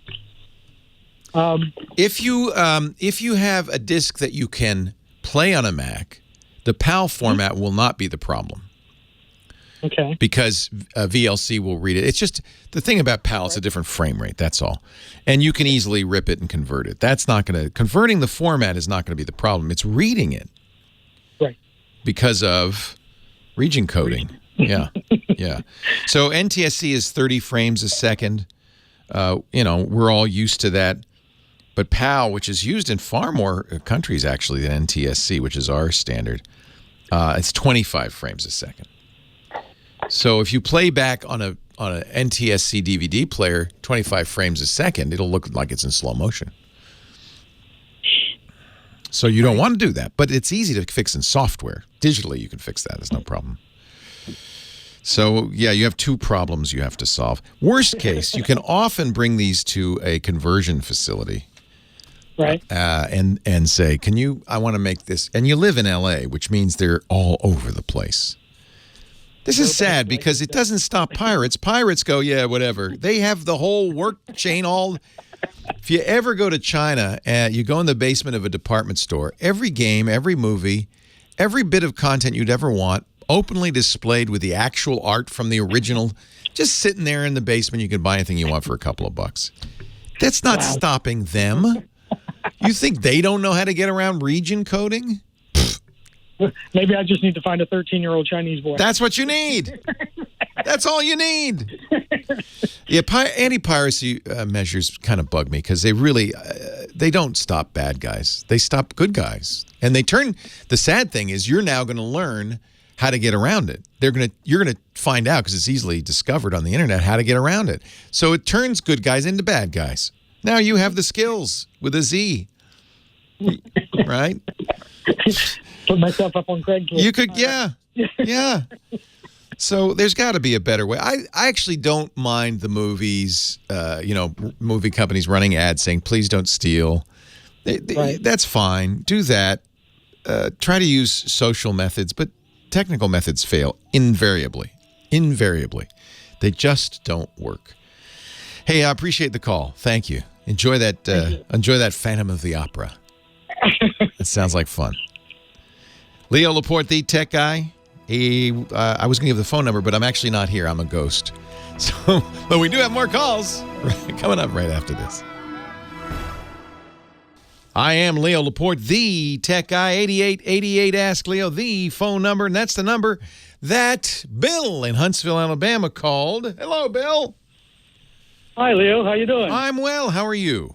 If you have a disc that you can play on a Mac, the PAL format will not be the problem. Okay. Because VLC will read it. It's just the thing about PAL, it's a different frame rate. That's all. And you can easily rip it and convert it. That's not going to converting the format is not going to be the problem. It's reading it. Right. Because of region coding. Yeah. Yeah. So NTSC is 30 frames a second. We're all used to that. But PAL, which is used in far more countries actually than NTSC, which is our standard, it's 25 frames a second. So if you play back on a NTSC DVD player, 25 frames a second, it'll look like it's in slow motion. So you don't want to do that, but it's easy to fix in software. Digitally, you can fix that. There's no problem. So, yeah, you have 2 problems you have to solve. Worst case, you can often bring these to a conversion facility. Right. And say, I want to make this. And you live in L.A., which means they're all over the place. This is sad because it doesn't stop pirates. Pirates go, yeah, whatever. They have the whole work chain all. If you ever go to China and you go in the basement of a department store, every game, every movie, every bit of content you'd ever want, openly displayed with the actual art from the original, just sitting there in the basement. You can buy anything you want for a couple of bucks. That's not stopping them. You think they don't know how to get around region coding? Maybe I just need to find a 13-year-old Chinese boy. That's what you need. That's all you need. Yeah, anti-piracy measures kind of bug me because they really they don't stop bad guys. They stop good guys, and they turn. The sad thing is, you're now going to learn how to get around it. You're gonna find out because it's easily discovered on the internet how to get around it. So it turns good guys into bad guys. Now you have the skills with a Z, right? Put myself up on Craigslist. You could, yeah. So there's got to be a better way. I actually don't mind the movies, movie companies running ads saying, please don't steal. Right. That's fine. Do that. Try to use social methods, but technical methods fail invariably. Invariably. They just don't work. Hey, I appreciate the call. Thank you. Enjoy that Phantom of the Opera. It sounds like fun. Leo Laporte, the tech guy. I was going to give the phone number, but I'm actually not here. I'm a ghost. So, but we do have more calls coming up right after this. I am Leo Laporte, the tech guy. 8888 Ask Leo, the phone number, and that's the number that Bill in Huntsville, Alabama called. Hello, Bill. Hi, Leo. How you doing? I'm well. How are you?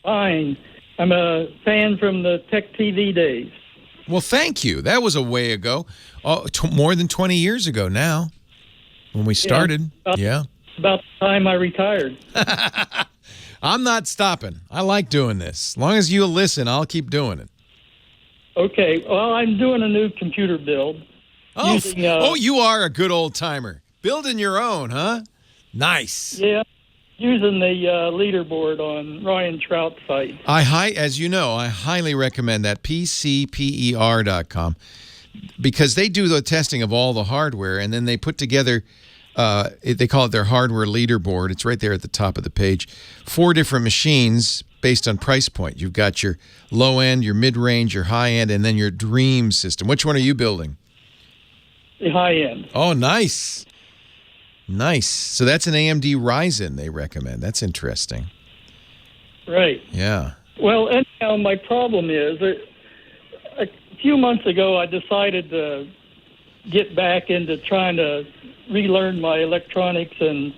Fine. I'm a fan from the Tech TV days. Well, thank you. That was a way ago. More than 20 years ago now when we started. Yeah. About the time I retired. I'm not stopping. I like doing this. As long as you listen, I'll keep doing it. Okay. Well, I'm doing a new computer build. You are a good old timer. Building your own, huh? Nice. Yeah. Using the leaderboard on Ryan Trout's site. As you know, I highly recommend that, pcper.com, because they do the testing of all the hardware, and then they put together, they call it their hardware leaderboard. It's right there at the top of the page. 4 different machines based on price point. You've got your low end, your mid-range, your high end, and then your dream system. Which one are you building? The high end. Oh, nice. Nice. So that's an AMD Ryzen they recommend. That's interesting. Right. Yeah. Well, anyhow, my problem is a few months ago I decided to get back into trying to relearn my electronics and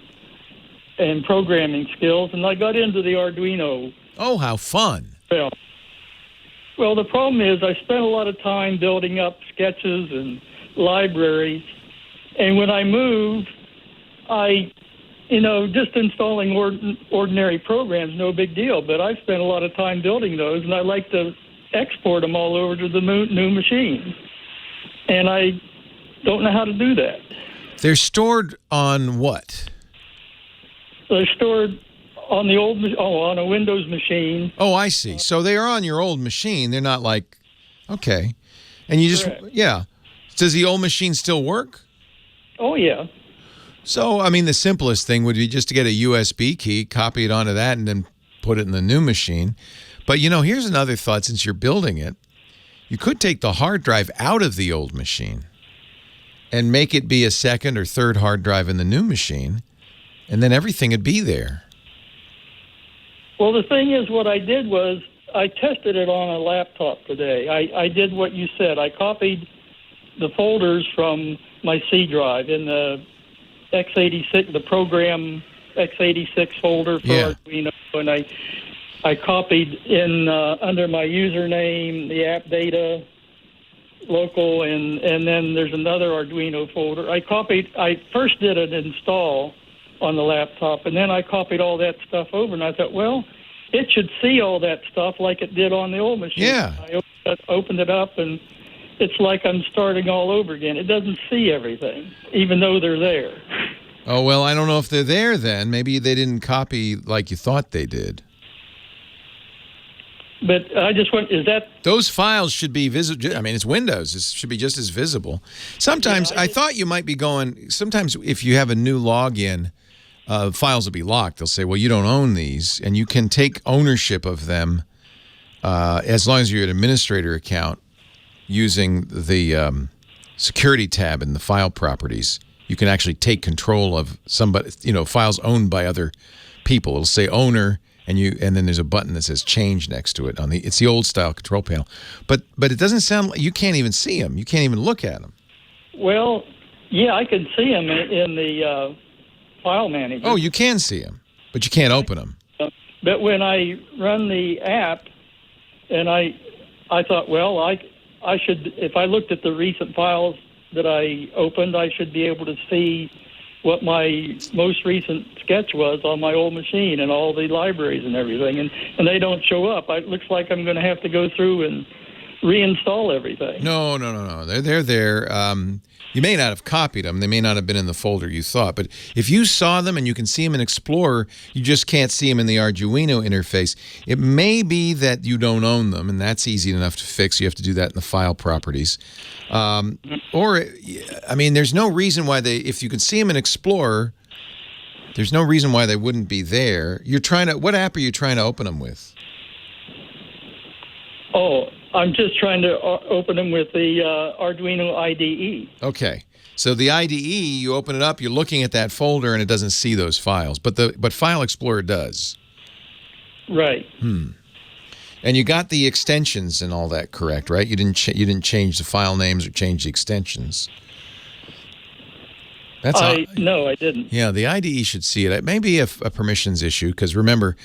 programming skills, and I got into the Arduino. Oh, how fun. Well, the problem is I spent a lot of time building up sketches and libraries, and when I moved, just installing ordinary programs, no big deal, but I spent a lot of time building those, and I like to export them all over to the new machine. And I don't know how to do that. They're stored on what? They're stored on the on a Windows machine. Oh, I see. So they are on your old machine. They're not like, okay. And you just, Correct. Yeah. Does the old machine still work? Oh, yeah. So, I mean, the simplest thing would be just to get a USB key, copy it onto that, and then put it in the new machine. But, here's another thought since you're building it. You could take the hard drive out of the old machine and make it be a second or third hard drive in the new machine, and then everything would be there. Well, the thing is, what I did was I tested it on a laptop today. I did what you said. I copied the folders from my C drive in the x86, the program x86 folder for Arduino, and I copied in under my username the app data local, and then there's another Arduino folder. I first did an install on the laptop, and then I copied all that stuff over, and I thought, well, it should see all that stuff like it did on the old machine. Yeah. I opened it up, and it's like I'm starting all over again. It doesn't see everything, even though they're there. Oh, well, I don't know if they're there then. Maybe they didn't copy like you thought they did. But I just want, is that... Those files should be visible. I mean, it's Windows. It should be just as visible. Sometimes, I thought you might be going, sometimes if you have a new login, files will be locked. They'll say, well, you don't own these, and you can take ownership of them as long as you're an administrator account using the security tab in the file properties, you can actually take control of somebody, files owned by other people. It'll say owner, and then there's a button that says change next to it. It's the old style control panel, but it doesn't sound like you can't even see them. You can't even look at them. Well, yeah, I can see them in the file manager. Oh, you can see them, but you can't open them. But when I run the app, and I thought, well, I should, if I looked at the recent files that I opened, I should be able to see what my most recent sketch was on my old machine and all the libraries and everything, and they don't show up. It looks like I'm going to have to go through and reinstall everything. No. They're there. You may not have copied them. They may not have been in the folder you thought. But if you saw them and you can see them in Explorer, you just can't see them in the Arduino interface. It may be that you don't own them, and that's easy enough to fix. You have to do that in the file properties. There's no reason why if you can see them in Explorer, there's no reason why they wouldn't be there. What app are you trying to open them with? Oh, I'm just trying to open them with the Arduino IDE. Okay. So the IDE, you open it up, you're looking at that folder, and it doesn't see those files. But File Explorer does. Right. And you got the extensions and all that correct, right? You didn't change the file names or change the extensions. No, I didn't. Yeah, the IDE should see it. It may be a permissions issue, because remember,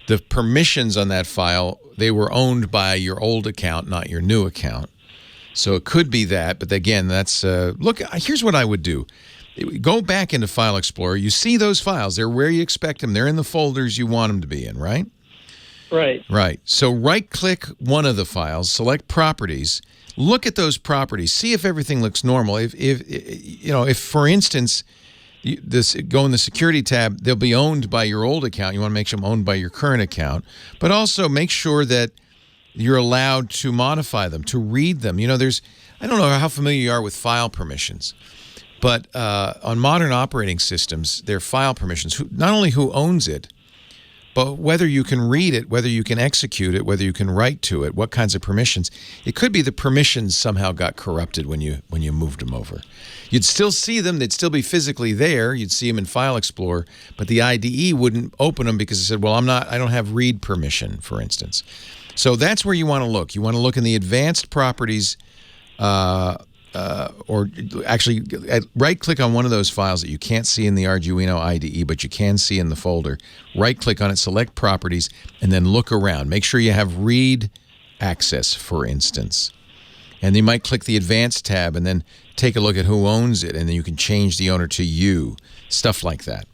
the permissions on that file, they were owned by your old account, not your new account. So it could be that, but again, that's look, here's what I would do. Go back into File Explorer. You see those files. They're where you expect them. They're in the folders you want them to be in, right? Right. So right-click one of the files, select Properties, look at those properties, see if everything looks normal. If for instance, go in the security tab, they'll be owned by your old account. You want to make them owned by your current account, but also make sure that you're allowed to modify them, to read them. I don't know how familiar you are with file permissions, but on modern operating systems, there are file permissions. Not only who owns it, but whether you can read it, whether you can execute it, whether you can write to it, what kinds of permissions. It could be the permissions somehow got corrupted when you moved them over. You'd still see them. They'd still be physically there. You'd see them in File Explorer, but the IDE wouldn't open them because it said, well, I don't have read permission, for instance. So that's where you want to look. You want to look in the advanced properties, or actually right-click on one of those files that you can't see in the Arduino IDE, but you can see in the folder. Right-click on it, select Properties, and then look around. Make sure you have read access, for instance. And you might click the Advanced tab and then take a look at who owns it, and then you can change the owner to you, stuff like that.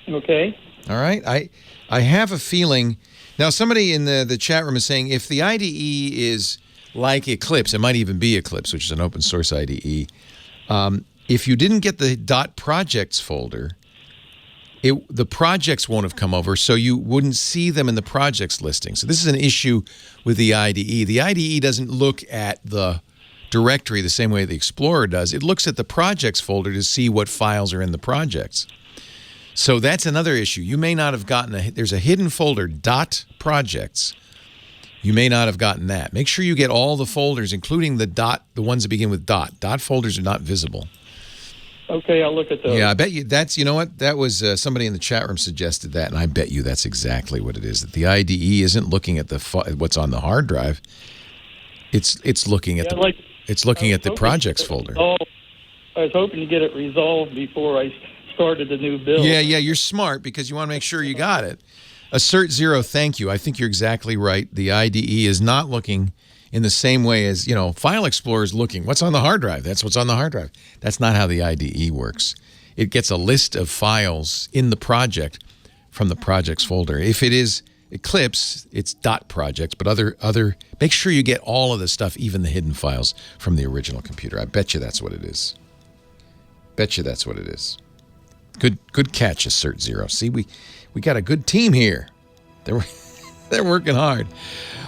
Okay. All right. I have a feeling. Now, somebody in the chat room is saying if the IDE is like Eclipse, it might even be Eclipse, which is an open source IDE. If you didn't get the .projects folder, the projects won't have come over, so you wouldn't see them in the projects listing. So this is an issue with the IDE. The IDE doesn't look at the directory the same way the Explorer does. It looks at the projects folder to see what files are in the projects. So that's another issue. You may not have gotten there's a hidden folder, .projects. You may not have gotten that. Make sure you get all the folders, including the ones that begin with dot. Dot folders are not visible. Okay, I'll look at those. Yeah, I bet you that's, you know what? That was somebody in the chat room suggested that, and I bet you that's exactly what it is. That the IDE isn't looking at what's on the hard drive. It's looking at the projects folder. I was hoping to get it resolved before I started the new build. Yeah, you're smart because you want to make sure you got it. Assert zero, thank you. I think you're exactly right. The IDE is not looking in the same way as, File Explorer is looking. What's on the hard drive? That's what's on the hard drive. That's not how the IDE works. It gets a list of files in the project from the projects folder. If it is Eclipse, it's .projects, but other. Make sure you get all of the stuff, even the hidden files, from the original computer. I bet you that's what it is. Bet you that's what it is. Good catch, Assert Zero. See, we got a good team here. They're working hard.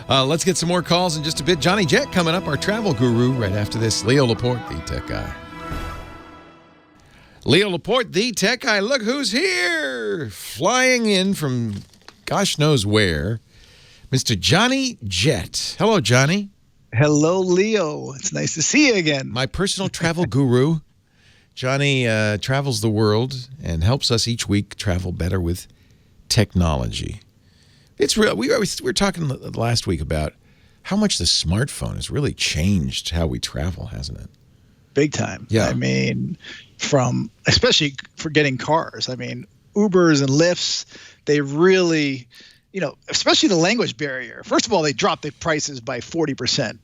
Let's get some more calls in just a bit. Johnny Jett coming up, our travel guru, right after this. Leo Laporte, the tech guy. Leo Laporte, the tech guy. Look who's here. Flying in from gosh knows where. Mr. Johnny Jett. Hello, Johnny. Hello, Leo. It's nice to see you again. My personal travel guru. Johnny travels the world and helps us each week travel better with technology. It's real. We were talking last week about how much the smartphone has really changed how we travel, hasn't it? Big time. Yeah. I mean, especially for getting cars. I mean, Ubers and Lyfts, they really, especially the language barrier. First of all, they dropped the prices by 40%.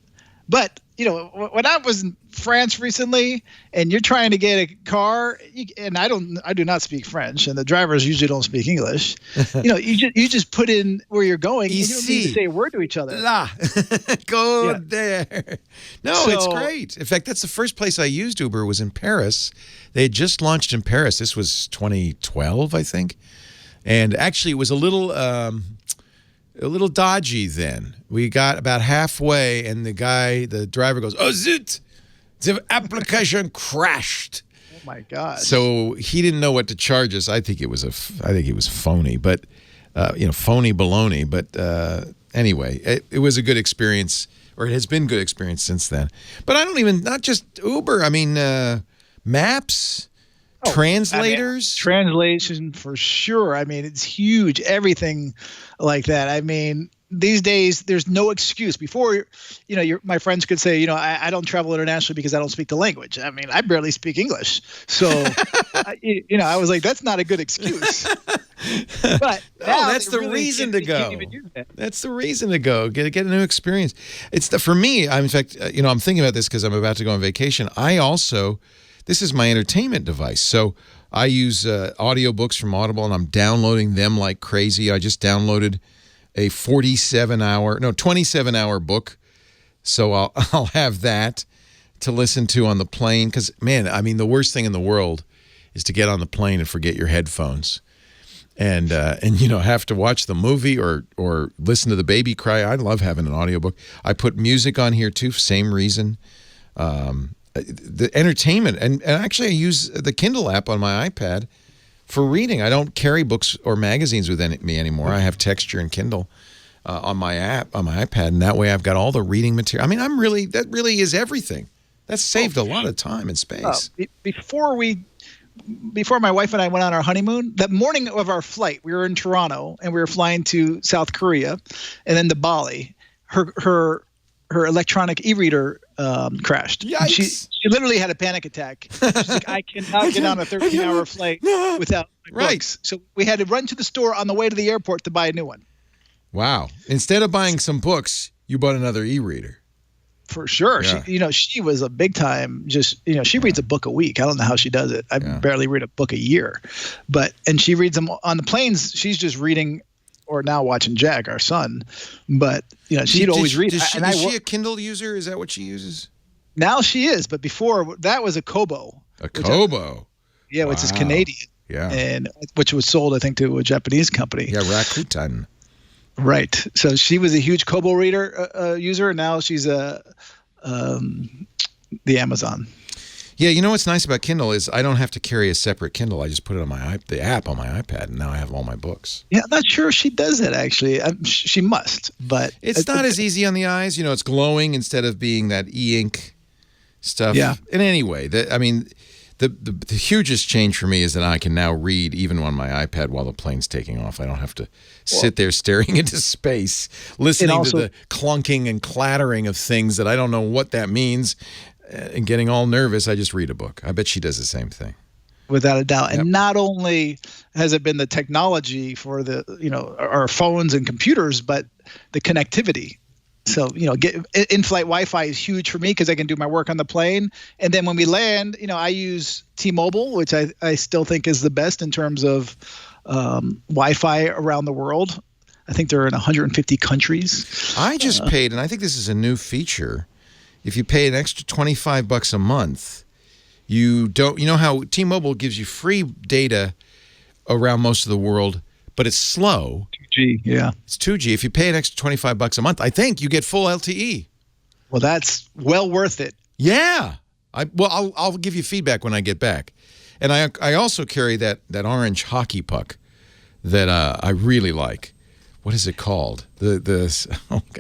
But, when I was in France recently and you're trying to get a car, and I do not speak French, and the drivers usually don't speak English, you just put in where you're going, and you don't need to say a word to each other. Go there. No, it's great. In fact, that's the first place I used Uber was in Paris. They had just launched in Paris. This was 2012, I think. And actually, it was a little dodgy then. We got about halfway, and the driver goes, "Oh, zit! The application crashed." Oh my God! So he didn't know what to charge us. I think it was phony, but phony baloney. But anyway, it was a good experience, or it has been a good experience since then. But not just Uber. I mean, maps. Translators? Translation for sure. I mean, it's huge. Everything like that. I mean, these days, there's no excuse. Before, my friends could say, I don't travel internationally because I don't speak the language. I mean, I barely speak English. So, I was like, that's not a good excuse. But that's the reason to go. That's the reason to go. Get a new experience. For me, in fact, I'm thinking about this because I'm about to go on vacation. This is my entertainment device. So I use audiobooks from Audible, and I'm downloading them like crazy. I just downloaded a 27-hour book. So I'll have that to listen to on the plane. Because, man, I mean, the worst thing in the world is to get on the plane and forget your headphones. And have to watch the movie or listen to the baby cry. I love having an audiobook. I put music on here, too, same reason. The entertainment, and actually I use the Kindle app on my iPad for reading. I don't carry books or magazines with me anymore. I have Texture and Kindle on my iPad, and that way I've got all the reading material. I mean, that really is everything. That's saved a lot of time and space. Before my wife and I went on our honeymoon, that morning of our flight, we were in Toronto and we were flying to South Korea and then to Bali. Her electronic e-reader crashed. She literally had a panic attack. She's like, I cannot get on a 13-hour flight without my books. So we had to run to the store on the way to the airport to buy a new one. Wow. Instead of buying some books, you bought another e-reader. For sure. Yeah. She was a big time, she reads a book a week. I don't know how she does it. I barely read a book a year. And she reads them on the planes. She's just reading or now watching Jack, our son. But, she'd always read. Is she a Kindle user? Is that what she uses? Now she is. But before, that was a Kobo. A Kobo? Which is Canadian. Yeah. And which was sold, I think, to a Japanese company. Yeah, Rakuten. Right. So she was a huge Kobo reader user, and now she's the Amazon. Yeah, you know what's nice about Kindle is I don't have to carry a separate Kindle. I just put it on the app on my iPad, and now I have all my books. Yeah, I'm not sure if she does that, actually. She must, but... It's not as easy on the eyes. It's glowing instead of being that e-ink stuff. Yeah. And anyway, the hugest change for me is that I can now read even on my iPad while the plane's taking off. I don't have to sit there staring into space, listening to the clunking and clattering of things that I don't know what that means and getting all nervous. I just read a book. I bet she does the same thing. Without a doubt. Yep. And not only has it been the technology for our phones and computers, but the connectivity. So, in-flight Wi-Fi is huge for me because I can do my work on the plane. And then when we land, I use T-Mobile, which I still think is the best in terms of Wi-Fi around the world. I think they're in 150 countries. I just paid, and I think this is a new feature. If you pay an extra $25 a month, you know how T-Mobile gives you free data around most of the world, but it's slow. 2G, yeah. It's 2G. If you pay an extra $25 a month, I think you get full LTE. Well, that's well worth it. Yeah. I'll give you feedback when I get back. And I also carry that orange hockey puck that I really like. what is it called? I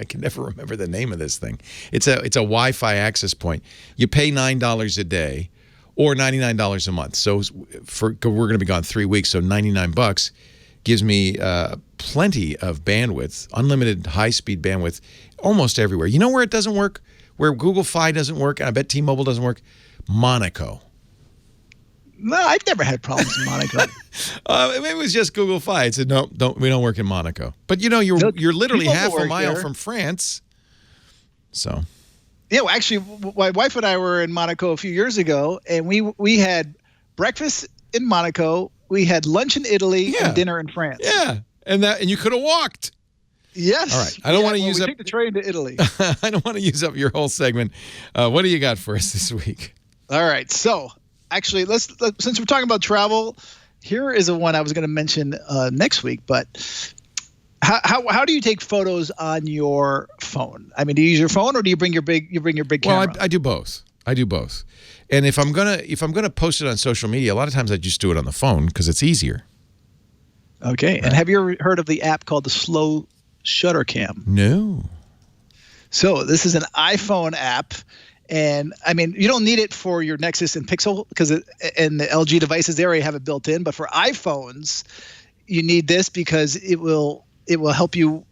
can never remember the name of this thing. It's a Wi-Fi access point. You pay $9 a day or $99 a month. So we're going to be gone 3 weeks, so $99 gives me plenty of bandwidth, unlimited high-speed bandwidth, almost everywhere. You know where it doesn't work? Where Google Fi doesn't work, and I bet T-Mobile doesn't work? Monaco. No, I've never had problems in Monaco. Maybe it was just Google Fi. It said, no, we don't work in Monaco. But, you're literally half a mile from France. So. Yeah, well, actually, my wife and I were in Monaco a few years ago, and we had breakfast in Monaco. We had lunch in Italy and dinner in France. Yeah, and you could have walked. Yes. All right. I don't want to use up. Take the train to Italy. I don't want to use up your whole segment. What do you got for us this week? All right. So, actually, since we're talking about travel, here is a one I was going to mention next week. But how do you take photos on your phone? I mean, do you use your phone or do you bring your big camera? Well, I do both. And if I'm gonna post it on social media, a lot of times I just do it on the phone because it's easier. Okay. Right. And have you ever heard of the app called the Slow Shutter Cam? No. So this is an iPhone app, and I mean you don't need it for your Nexus and Pixel and the LG devices they already have it built in. But for iPhones, you need this because it will help you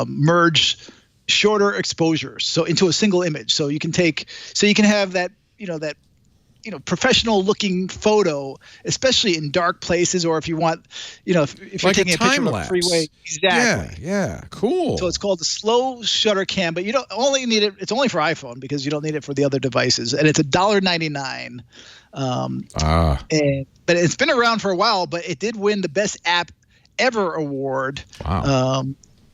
merge shorter exposures into a single image. So you can have that professional looking photo, especially in dark places, or if you want, if you're taking a picture of a freeway. Exactly. Yeah, cool. So it's called the Slow Shutter Cam, but you don't only need it. It's only for iPhone because you don't need it for the other devices, and it's $1.99. But it's been around for a while, but it did win the Best App Ever award. Wow.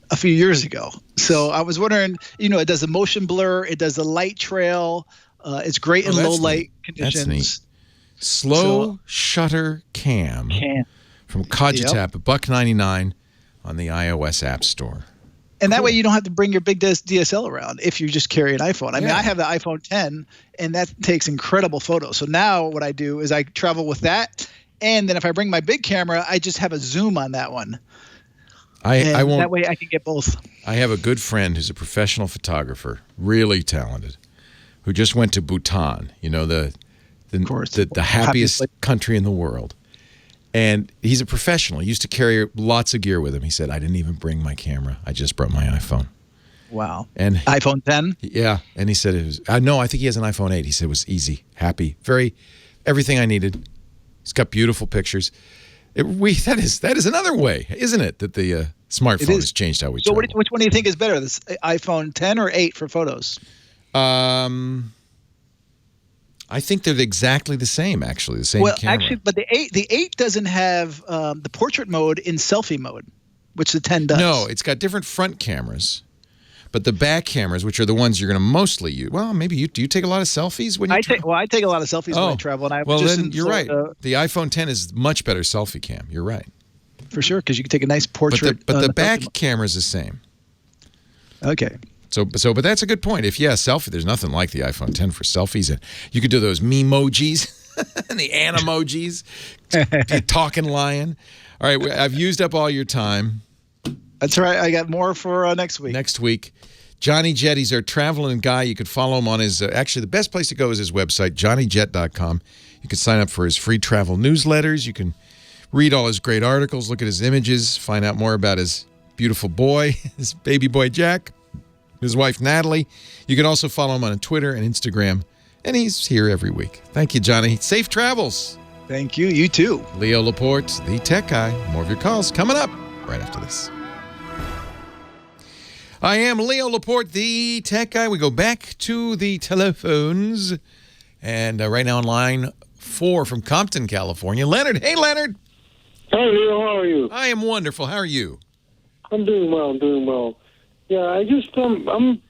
A few years ago. So I was wondering, it does a motion blur, it does a light trail. It's great in low light conditions. That's neat. Slow Shutter Cam from Cogitap, $1.99 on the iOS App Store. And that way you don't have to bring your big DSL around if you just carry an iPhone. I mean, I have the iPhone 10, and that takes incredible photos. So now what I do is I travel with that, and then if I bring my big camera, I just have a zoom on that one. I won't. That way I can get both. I have a good friend who's a professional photographer, really talented, who just went to Bhutan, the happiest country in the world. And he's a professional. He used to carry lots of gear with him. He said, I didn't even bring my camera. I just brought my iPhone. Wow. And iPhone 10? Yeah. And he said it was, no, I think he has an iPhone 8. He said it was easy, happy, everything I needed. He's got beautiful pictures. That is another way, isn't it, that the smartphone has changed how we travel. So which one do you think is better, this iPhone 10 or 8 for photos? I think they're exactly the same, actually, the same camera. Well, actually, but the 8 doesn't have the portrait mode in selfie mode, which the 10 does. No, it's got different front cameras. But the back cameras, which are the ones you're going to mostly use, well, maybe do you take a lot of selfies when you travel? I take a lot of selfies when I travel. And then you're right. The iPhone 10 is much better selfie cam. You're right. For sure, because you can take a nice portrait. But the back camera is the same. Okay. But that's a good point. Selfie, there's nothing like the iPhone 10 for selfies. And you could do those memojis and the animojis, the talking lion. All right, I've used up all your time. That's right. I got more for next week. Next week. Johnny Jet, he's our traveling guy. You could follow him on his, actually the best place to go is his website, johnnyjet.com. You can sign up for his free travel newsletters. You can read all his great articles, look at his images, find out more about his beautiful boy, his baby boy Jack, his wife Natalie. You can also follow him on Twitter and Instagram, and he's here every week. Thank you, Johnny. Safe travels. Thank you. You too. Leo Laporte, the tech guy. More of your calls coming up right after this. I am Leo Laporte, the tech guy. We go back to the telephones. And right now on line 4 from Compton, California, Leonard. Hey, Leonard. Hi, Leo. How are you? I am wonderful. How are you? I'm doing well. Yeah, I just, I'm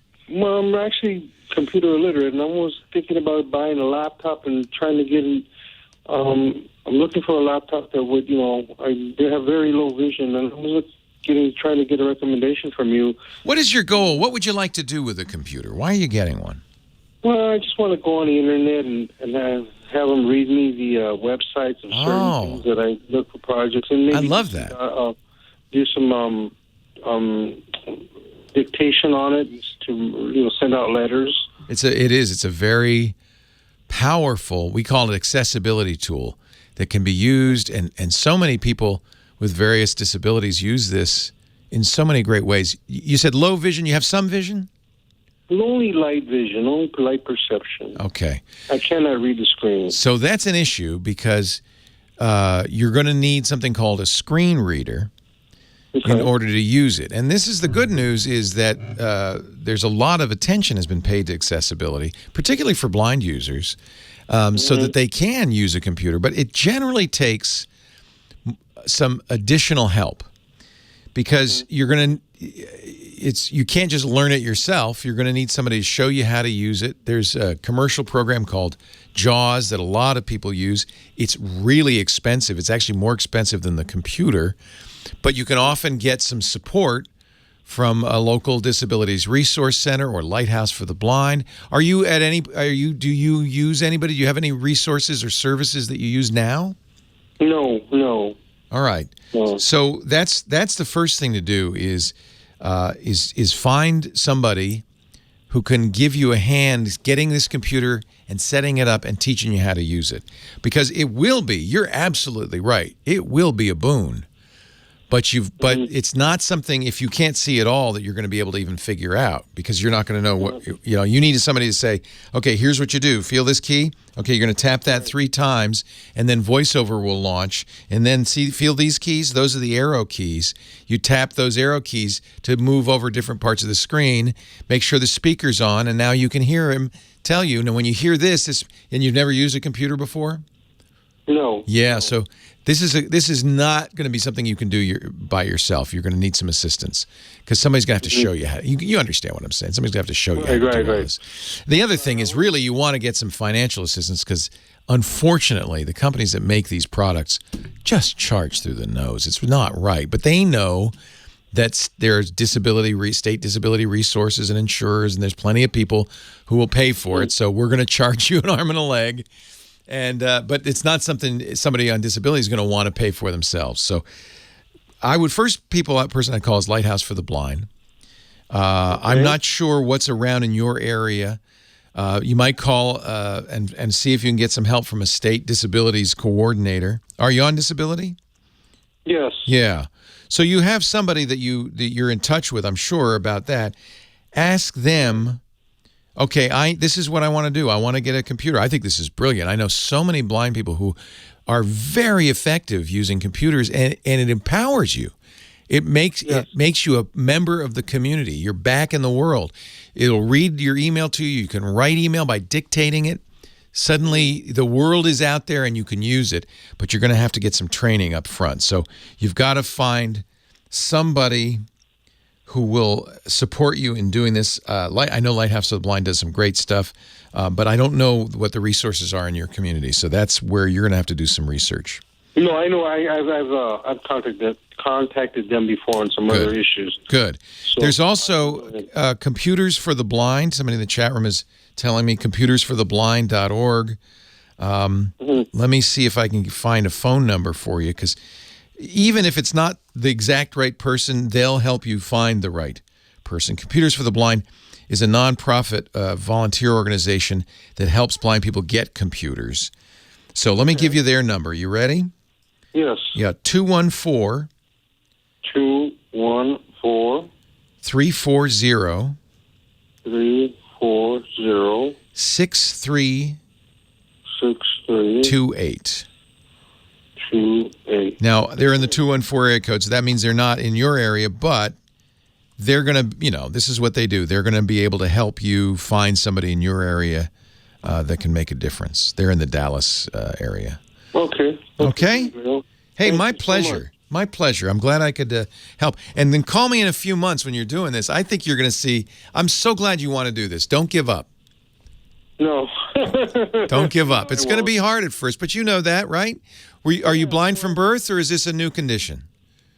actually computer illiterate, and I was thinking about buying a laptop and trying to get I'm looking for a laptop that would, they have very low vision, and I was trying to get a recommendation from you. What is your goal? What would you like to do with a computer? Why are you getting one? Well, I just want to go on the internet and have them read me the websites of certain things that I look for projects. And maybe I love that. Do some dictation on it to send out letters? It's a very powerful, we call it accessibility tool that can be used, and so many people with various disabilities use this in so many great ways. You said low vision, you have some vision? Only light vision, only light perception. Okay. I cannot read the screen. So that's an issue because you're going to need something called a screen reader in order to use it. And this is the good news, is that there's a lot of attention has been paid to accessibility, particularly for blind users, so that they can use a computer. But it generally takes some additional help because you're going to you can't just learn it yourself. You're going to need somebody to show you how to use it. There's a commercial program called JAWS that a lot of people use. It's really expensive. It's actually more expensive than the computer, but you can often get some support from a local disabilities resource center or Lighthouse for the Blind. Do you use anybody? Do you have any resources or services that you use now? No. All right. No. So that's the first thing to do is find somebody who can give you a hand getting this computer and setting it up and teaching you how to use it. Because it will be, you're absolutely right, it will be a boon. But it's not something, if you can't see it all, that you're going to be able to even figure out, because you're not going to know what, you need somebody to say, okay, here's what you do. Feel this key? Okay, you're going to tap that 3 times, and then VoiceOver will launch. And then feel these keys? Those are the arrow keys. You tap those arrow keys to move over different parts of the screen, make sure the speaker's on, and now you can hear him tell you. Now, when you hear this, and you've never used a computer before? No. Yeah, so this is not going to be something you can do by yourself. You're going to need some assistance because somebody's going to have to show you how. You understand what I'm saying? Somebody's going to have to show you how to do all this. The other thing is really you want to get some financial assistance because, unfortunately, the companies that make these products just charge through the nose. It's not right, but they know that there's state disability resources and insurers, and there's plenty of people who will pay for it. So we're going to charge you an arm and a leg. And but it's not something somebody on disability is going to want to pay for themselves. So I would person I'd call is Lighthouse for the Blind. I'm not sure what's around in your area. You might call and see if you can get some help from a state disabilities coordinator. Are you on disability? Yes. Yeah. So you have somebody that you're in touch with, I'm sure, about that. Ask them. Okay, this is what I want to do. I want to get a computer. I think this is brilliant. I know so many blind people who are very effective using computers, and it empowers you. It makes you a member of the community. You're back in the world. It'll read your email to you. You can write email by dictating it. Suddenly, the world is out there, and you can use it, but you're going to have to get some training up front. So you've got to find somebody who will support you in doing this. I know Lighthouse for the Blind does some great stuff, but I don't know what the resources are in your community. So that's where you're going to have to do some research. No, I know. I've contacted them before on some other issues. Good. So, there's also Computers for the Blind. Somebody in the chat room is telling me computersfortheblind.org. Let me see if I can find a phone number for you, because even if it's not the exact right person, they'll help you find the right person. Computers for the Blind is a nonprofit volunteer organization that helps blind people get computers. So let me give you their number. You ready? Yes. Yeah, 214 340 6328. Now, they're in the 214 area code, so that means they're not in your area, but they're going to, this is what they do. They're going to be able to help you find somebody in your area that can make a difference. They're in the Dallas area. Okay. Hey, my pleasure. My pleasure. I'm glad I could help. And then call me in a few months when you're doing this. I think you're going to see. I'm so glad you want to do this. Don't give up. No. Don't give up. It's going to be hard at first, but you know that, right? Are you blind from birth, or is this a new condition?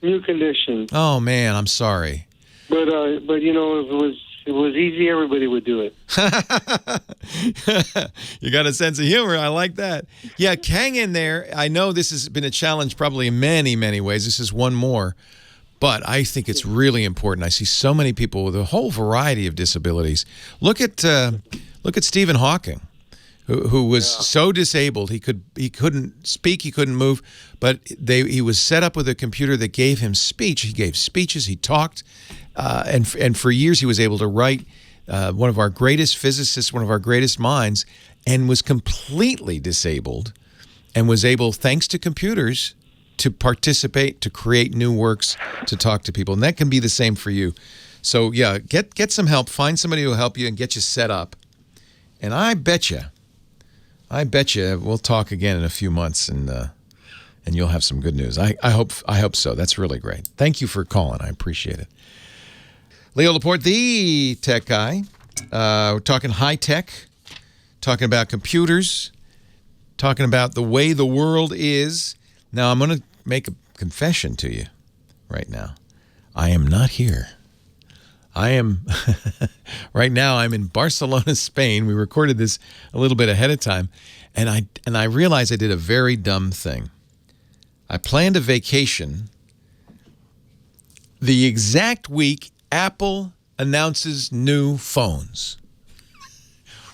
New condition. Oh, man, I'm sorry. But if it was easy, everybody would do it. You got a sense of humor. I like that. Yeah, hang in there. I know this has been a challenge probably in many, many ways. This is one more. But I think it's really important. I see so many people with a whole variety of disabilities. Look at Stephen Hawking, who was so disabled he couldn't speak, he couldn't move, but he was set up with a computer that gave him speech. He gave speeches, he talked, and for years he was able to write. One of our greatest physicists, one of our greatest minds, and was completely disabled, and was able, thanks to computers, to participate, to create new works, to talk to people. And that can be the same for you. So, yeah, get some help. Find somebody who will help you and get you set up. And I bet you we'll talk again in a few months, and you'll have some good news. I hope so. That's really great. Thank you for calling. I appreciate it. Leo Laporte, the tech guy. We're talking high tech, talking about computers, talking about the way the world is. Now, I'm going to make a confession to you right now. I am not here. I am, right now, I'm in Barcelona, Spain. We recorded this a little bit ahead of time, and I realized I did a very dumb thing. I planned a vacation the exact week Apple announces new phones.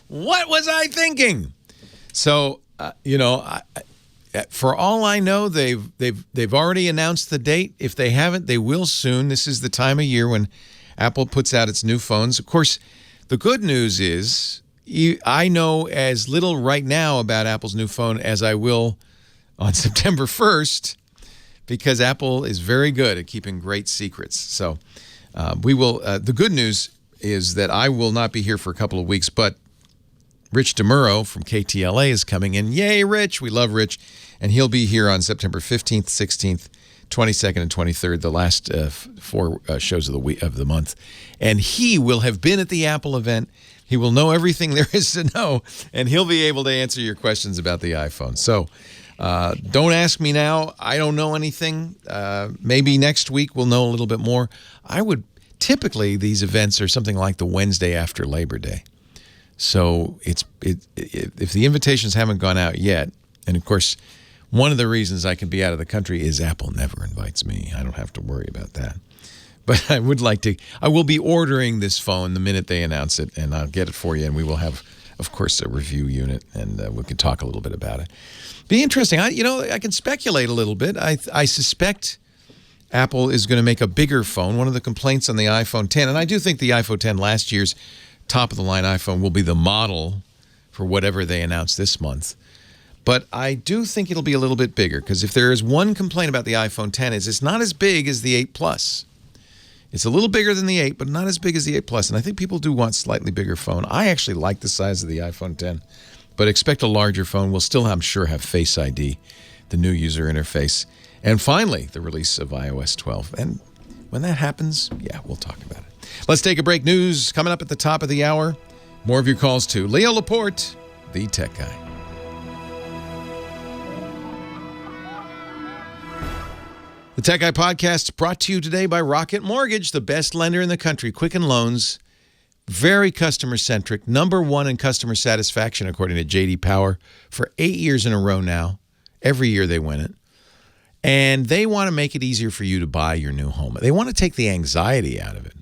What was I thinking? So, for all I know, they've already announced the date. If they haven't, they will soon. This is the time of year when Apple puts out its new phones. Of course, the good news is I know as little right now about Apple's new phone as I will on September 1st, because Apple is very good at keeping great secrets. So we will. The good news is that I will not be here for a couple of weeks, but Rich DeMuro from KTLA is coming in. Yay, Rich. We love Rich. And he'll be here on September 15th, 16th, 22nd, and 23rd, the last four shows of the month. And he will have been at the Apple event. He will know everything there is to know, and he'll be able to answer your questions about the iPhone. So don't ask me now. I don't know anything. Maybe next week we'll know a little bit more. Typically, these events are something like the Wednesday after Labor Day. So if the invitations haven't gone out yet, and of course, one of the reasons I can be out of the country is Apple never invites me. I don't have to worry about that. But I will be ordering this phone the minute they announce it, and I'll get it for you, and we will have, of course, a review unit, and we can talk a little bit about it. Be interesting. I can speculate a little bit. I suspect Apple is going to make a bigger phone. One of the complaints on the iPhone 10, and I do think the iPhone 10, last year's top-of-the-line iPhone, will be the model for whatever they announce this month. But I do think it'll be a little bit bigger, because if there is one complaint about the iPhone 10 is it's not as big as the 8 Plus. It's a little bigger than the 8, but not as big as the 8 Plus. And I think people do want a slightly bigger phone. I actually like the size of the iPhone 10, but expect a larger phone. We'll still, I'm sure, have Face ID, the new user interface. And finally, the release of iOS 12. And when that happens, yeah, we'll talk about it. Let's take a break. News coming up at the top of the hour. More of your calls to Leo Laporte, the tech guy. The Tech Guy Podcast brought to you today by Rocket Mortgage, the best lender in the country. Quicken loans, very customer-centric, #1 in customer satisfaction, according to J.D. Power, for 8 years in a row now. Every year they win it. And they want to make it easier for you to buy your new home. They want to take the anxiety out of it.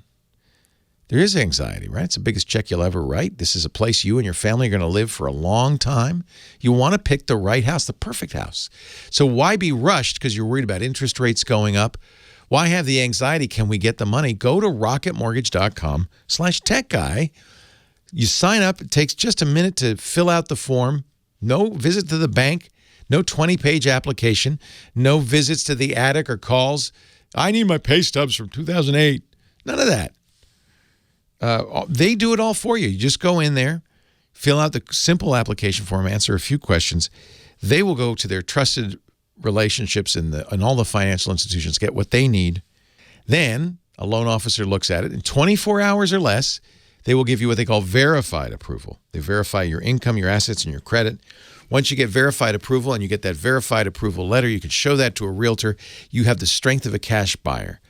There is anxiety, right? It's the biggest check you'll ever write. This is a place you and your family are going to live for a long time. You want to pick the right house, the perfect house. So why be rushed because you're worried about interest rates going up? Why have the anxiety? Can we get the money? Go to rocketmortgage.com/techguy. You sign up. It takes just a minute to fill out the form. No visit to the bank. No 20-page application. No visits to the attic or calls. I need my pay stubs from 2008. None of that. They do it all for you. You just go in there, fill out the simple application form, answer a few questions. They will go to their trusted relationships in all the financial institutions, get what they need. Then a loan officer looks at it. In 24 hours or less, they will give you what they call verified approval. They verify your income, your assets, and your credit. Once you get verified approval and you get that verified approval letter, you can show that to a realtor. You have the strength of a cash buyer.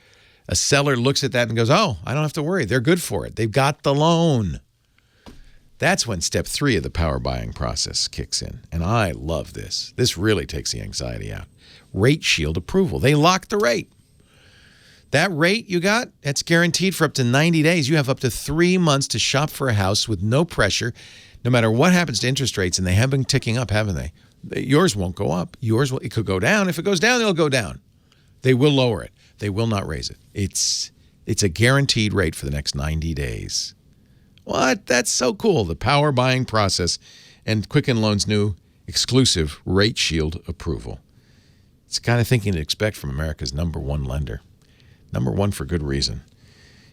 A seller looks at that and goes, oh, I don't have to worry. They're good for it. They've got the loan. That's when step 3 of the power buying process kicks in. And I love this. This really takes the anxiety out. Rate Shield approval. They lock the rate. That rate you got, that's guaranteed for up to 90 days. You have up to 3 months to shop for a house with no pressure, no matter what happens to interest rates, and they have been ticking up, haven't they? Yours won't go up. It could go down. If it goes down, it'll go down. They will lower it. They will not raise it. It's a guaranteed rate for the next 90 days. What? That's so cool. The power buying process and Quicken Loans' new exclusive Rate Shield approval. It's the kind of thinking to expect from America's number one lender. Number one for good reason.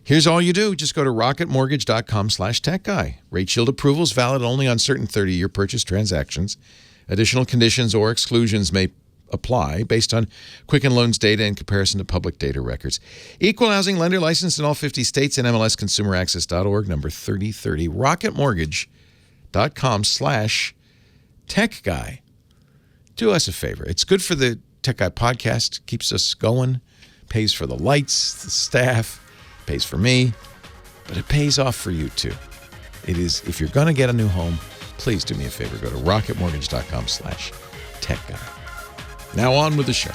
Here's all you do. Just go to rocketmortgage.com/techguy. Rate Shield approval is valid only on certain 30-year purchase transactions. Additional conditions or exclusions may apply based on Quicken Loans data in comparison to public data records. Equal housing lender licensed in all 50 states and MLSConsumerAccess.org, number 3030. rocketmortgage.com/techguy. Do us a favor. It's good for the Tech Guy podcast. Keeps us going. Pays for the lights, the staff, pays for me, but it pays off for you too. It is, if you're going to get a new home, please do me a favor. Go to rocketmortgage.com/techguy. Now on with the show.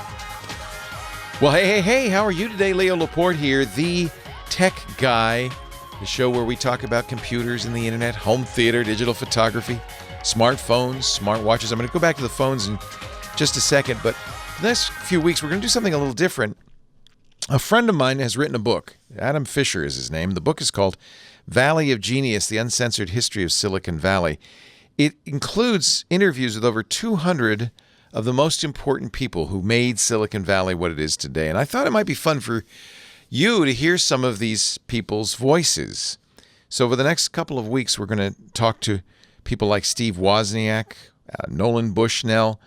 Well, hey, how are you today? Leo Laporte here, the Tech Guy, the show where we talk about computers and the internet, home theater, digital photography, smartphones, smartwatches. I'm going to go back to the phones in just a second, but for the next few weeks, we're going to do something a little different. A friend of mine has written a book. Adam Fisher is his name. The book is called Valley of Genius, The Uncensored History of Silicon Valley. It includes interviews with over 200 of the most important people who made Silicon Valley what it is today. And I thought it might be fun for you to hear some of these people's voices. So over the next couple of weeks, we're going to talk to people like Steve Wozniak, Nolan Bushnell,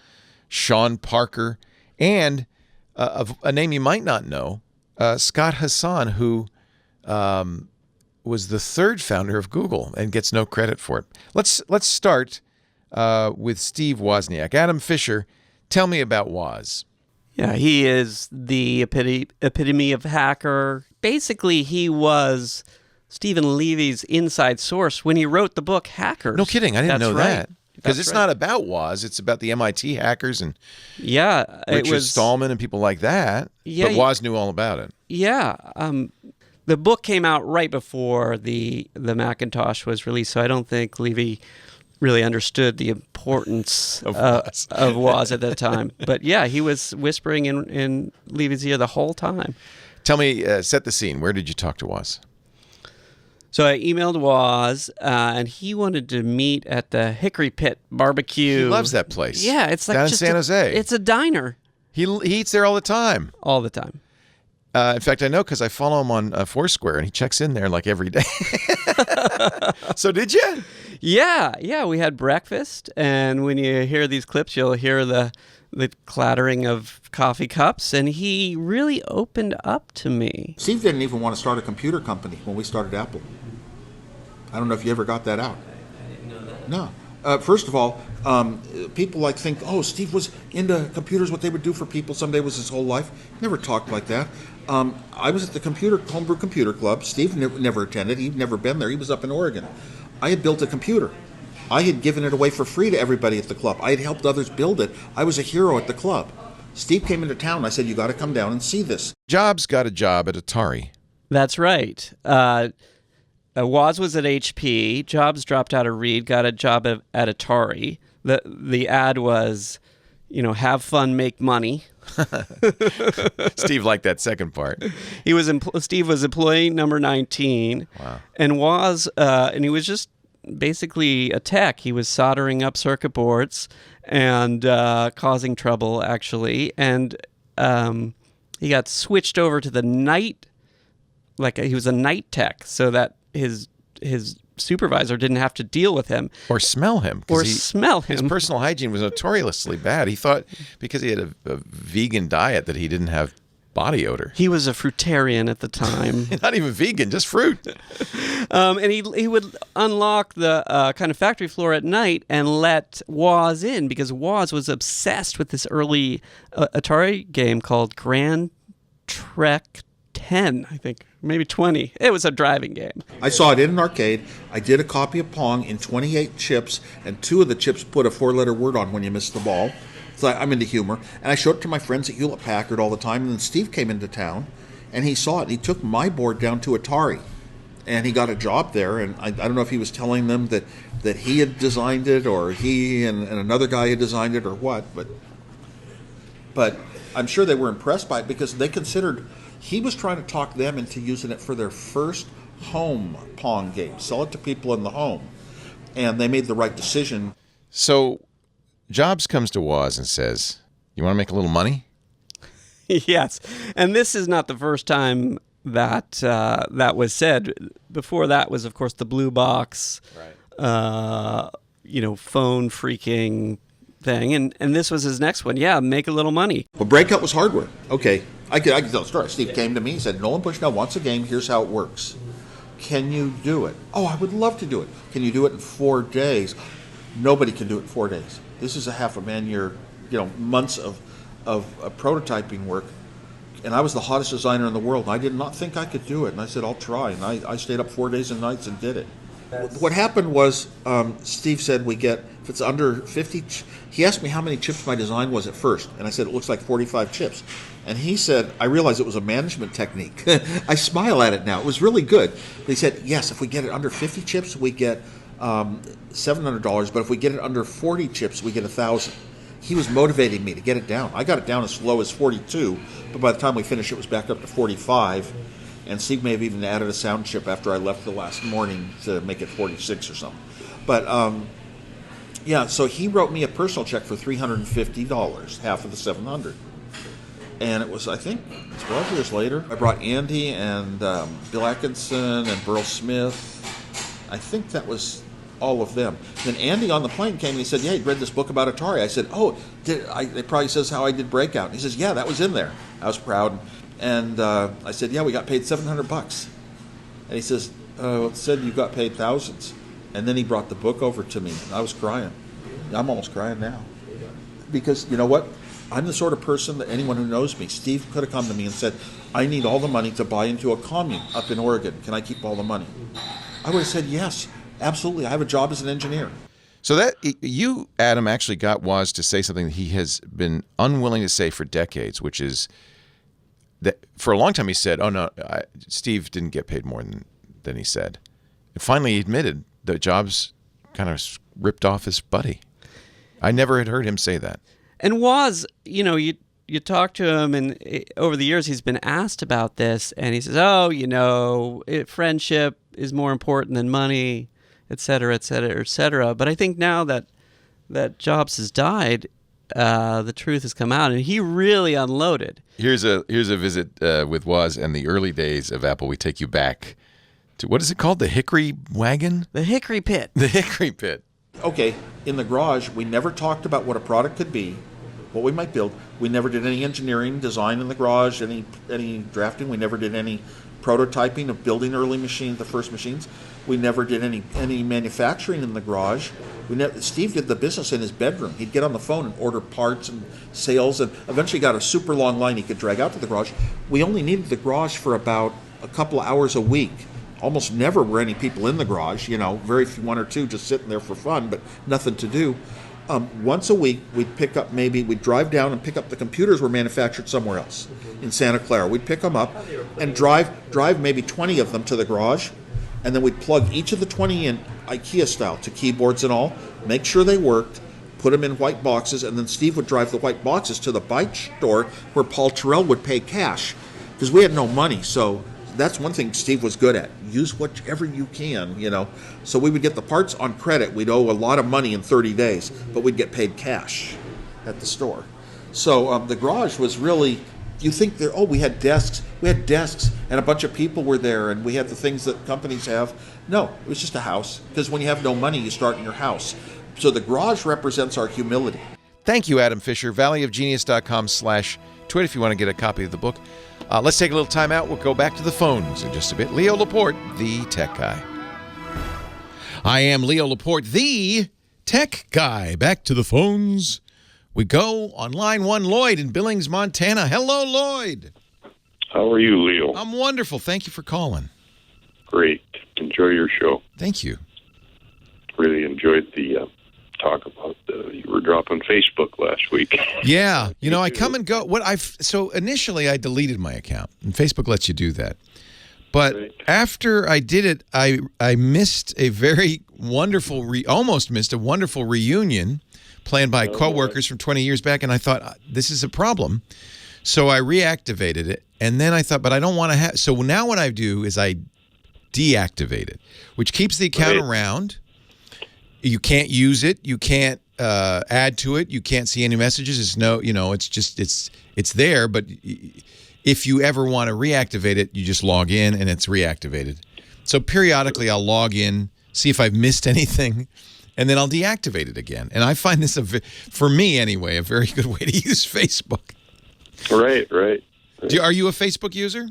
Sean Parker, and a name you might not know, Scott Hassan, who was the third founder of Google and gets no credit for it. Let's start with Steve Wozniak. Adam Fisher, tell me about Woz. Yeah, he is the epitome of hacker. Basically, he was Stephen Levy's inside source when he wrote the book Hackers. No kidding, I didn't know that. Right. Because it's not about Woz, it's about the MIT hackers and Richard Stallman and people like that. Yeah, but Woz knew all about it. Yeah. The book came out right before the Macintosh was released, so I don't think Levy really understood the importance of Woz at that time. But yeah, he was whispering in Levy's ear the whole time. Tell me, set the scene. Where did you talk to Woz? So I emailed Woz, and he wanted to meet at the Hickory Pit Barbecue. He loves that place. Yeah, it's like down just in San Jose. It's a diner. He eats there all the time. All the time. In fact, I know because I follow him on Foursquare, and he checks in there like every day. So did you? Yeah. We had breakfast, and when you hear these clips, you'll hear the clattering of coffee cups, and he really opened up to me. Steve didn't even want to start a computer company when we started Apple. I don't know if you ever got that out. I didn't know that. No. First of all, people think, Steve was into computers, what they would do for people someday was his whole life. Never talked like that. I was at the Homebrew Computer Club. Steve never attended. He'd never been there. He was up in Oregon. I had built a computer. I had given it away for free to everybody at the club. I had helped others build it. I was a hero at the club. Steve came into town. I said, you got to come down and see this. Jobs got a job at Atari. That's right. Woz was at HP. Jobs dropped out of Reed, got a job at Atari. The ad was, have fun, make money. Steve liked that second part. Steve was employee number 19. Wow. And Woz, and he was just basically a tech. He was soldering up circuit boards and causing trouble, actually. And he got switched over to the night, he was a night tech, so that his supervisor didn't have to deal with him. Or smell him. His personal hygiene was notoriously bad. He thought because he had a vegan diet that he didn't have body odor. He was a fruitarian at the time. Not even vegan, just fruit. And he would unlock the kind of factory floor at night and let Woz in, because Woz was obsessed with this early Atari game called Grand Trek 10, I think, maybe 20. It was a driving game. I saw it in an arcade. I did a copy of Pong in 28 chips, and 2 of the chips put a 4-letter word on when you missed the ball. So I'm into humor. And I showed it to my friends at Hewlett-Packard all the time, and then Steve came into town. and he saw it. And he took my board down to Atari, and he got a job there. And I don't know if he was telling them that he had designed it, or he and another guy had designed it, or what. But I'm sure they were impressed by it because they considered he was trying to talk them into using it for their first home Pong game, sell it to people in the home, and they made the right decision. So Jobs comes to Woz and says, "You want to make a little money?" Yes, and this is not the first time that that was said. Before that was, of course, the blue box, right. Phone freaking thing, and this was his next one. Yeah, make a little money. Well, Breakout was hardware. Okay, I can tell the story. Steve came to me. He said, "Nolan Bushnell wants a game. Here's how it works. Can you do it?" "Oh, I would love to do it." "Can you do it in 4 days?" Nobody can do it in 4 days. This is a half a man year, months of prototyping work. And I was the hottest designer in the world. And I did not think I could do it. And I said, "I'll try." And I stayed up 4 days and nights and did it. What happened was Steve said if it's under 50, he asked me how many chips my design was at first. And I said, "It looks like 45 chips. And he said, I realized it was a management technique. I smile at it now. It was really good. But he said, "Yes, if we get it under 50 chips, we get $700. But if we get it under 40 chips, we get $1,000. He was motivating me to get it down. I got it down as low as 42, but by the time we finished, it was back up to 45. And Steve may have even added a sound chip after I left the last morning to make it 46 or something. But so he wrote me a personal check for $350, half of the $700. And it was, I think, 12 years later. I brought Andy and Bill Atkinson and Burl Smith. I think that was all of them. Then Andy on the plane came and he said, "Yeah, he read this book about Atari." I said, "Oh, it probably says how I did Breakout." And he says, "Yeah, that was in there." I was proud. And I said, "Yeah, we got paid $700. And he says, "It said you got paid thousands." And then he brought the book over to me. And I was crying. I'm almost crying now. Because you know what? I'm the sort of person that anyone who knows me, Steve could have come to me and said, "I need all the money to buy into a commune up in Oregon. Can I keep all the money?" I would have said, "Yes, absolutely. I have a job as an engineer." So that you, Adam, actually got Woz to say something that he has been unwilling to say for decades, which is that for a long time he said, "Oh no, Steve didn't get paid more than he said." And finally he admitted that Jobs kind of ripped off his buddy. I never had heard him say that. And Woz, you talk to him, and over the years he's been asked about this, and he says, "Oh, friendship is more important than money, et cetera, et cetera, et cetera." But I think now that Jobs has died, the truth has come out, and he really unloaded. Here's a visit with Woz and the early days of Apple. We take you back to, what is it called? The Hickory Wagon? The Hickory Pit. The Hickory Pit. Okay, in the garage, we never talked about what a product could be, what we might build. We never did any engineering, design in the garage, any drafting. We never did any prototyping of building early machines, the first machines. We never did any manufacturing in the garage. Steve did the business in his bedroom. He'd get on the phone and order parts and sales, and eventually got a super long line he could drag out to the garage. We only needed the garage for about a couple of hours a week. Almost never were any people in the garage, very few, one or two just sitting there for fun, but nothing to do. Once a week, we'd drive down and pick up the computers were manufactured somewhere else in Santa Clara. We'd pick them up and drive maybe 20 of them to the garage, and then we'd plug each of the 20 in IKEA style to keyboards and all, make sure they worked, put them in white boxes, and then Steve would drive the white boxes to the bike store where Paul Terrell would pay cash, because we had no money. So that's one thing Steve was good at. Use whatever you can, So we would get the parts on credit. We'd owe a lot of money in 30 days, but we'd get paid cash at the store. So the garage was really, you think we had desks. We had desks and a bunch of people were there, and we had the things that companies have. No, it was just a house, because when you have no money, you start in your house. So the garage represents our humility. Thank you, Adam Fisher. valleyofgenius.com/twit if you want to get a copy of the book. Let's take a little time out. We'll go back to the phones in just a bit. Leo Laporte, the tech guy. I am Leo Laporte, the tech guy. Back to the phones we go. On line one, Lloyd in Billings, Montana. Hello, Lloyd. How are you, Leo? I'm wonderful. Thank you for calling. Great. Enjoy your show. Thank you. Really enjoyed the talk about you were dropping Facebook last week. Yeah, I come and go. So initially I deleted my account, and Facebook lets you do that. But after I did it, I missed a very wonderful, almost missed a wonderful reunion planned by coworkers from 20 years back, and I thought, this is a problem. So I reactivated it, and then I thought, but I don't want to have... So now what I do is I deactivate it, which keeps the account around. You can't use it. You can't add to it. You can't see any messages. It's there, but... If you ever want to reactivate it, you just log in and it's reactivated. So periodically I'll log in, see if I've missed anything, and then I'll deactivate it again. And I find this, for me anyway, a very good way to use Facebook. Right. Are you a Facebook user?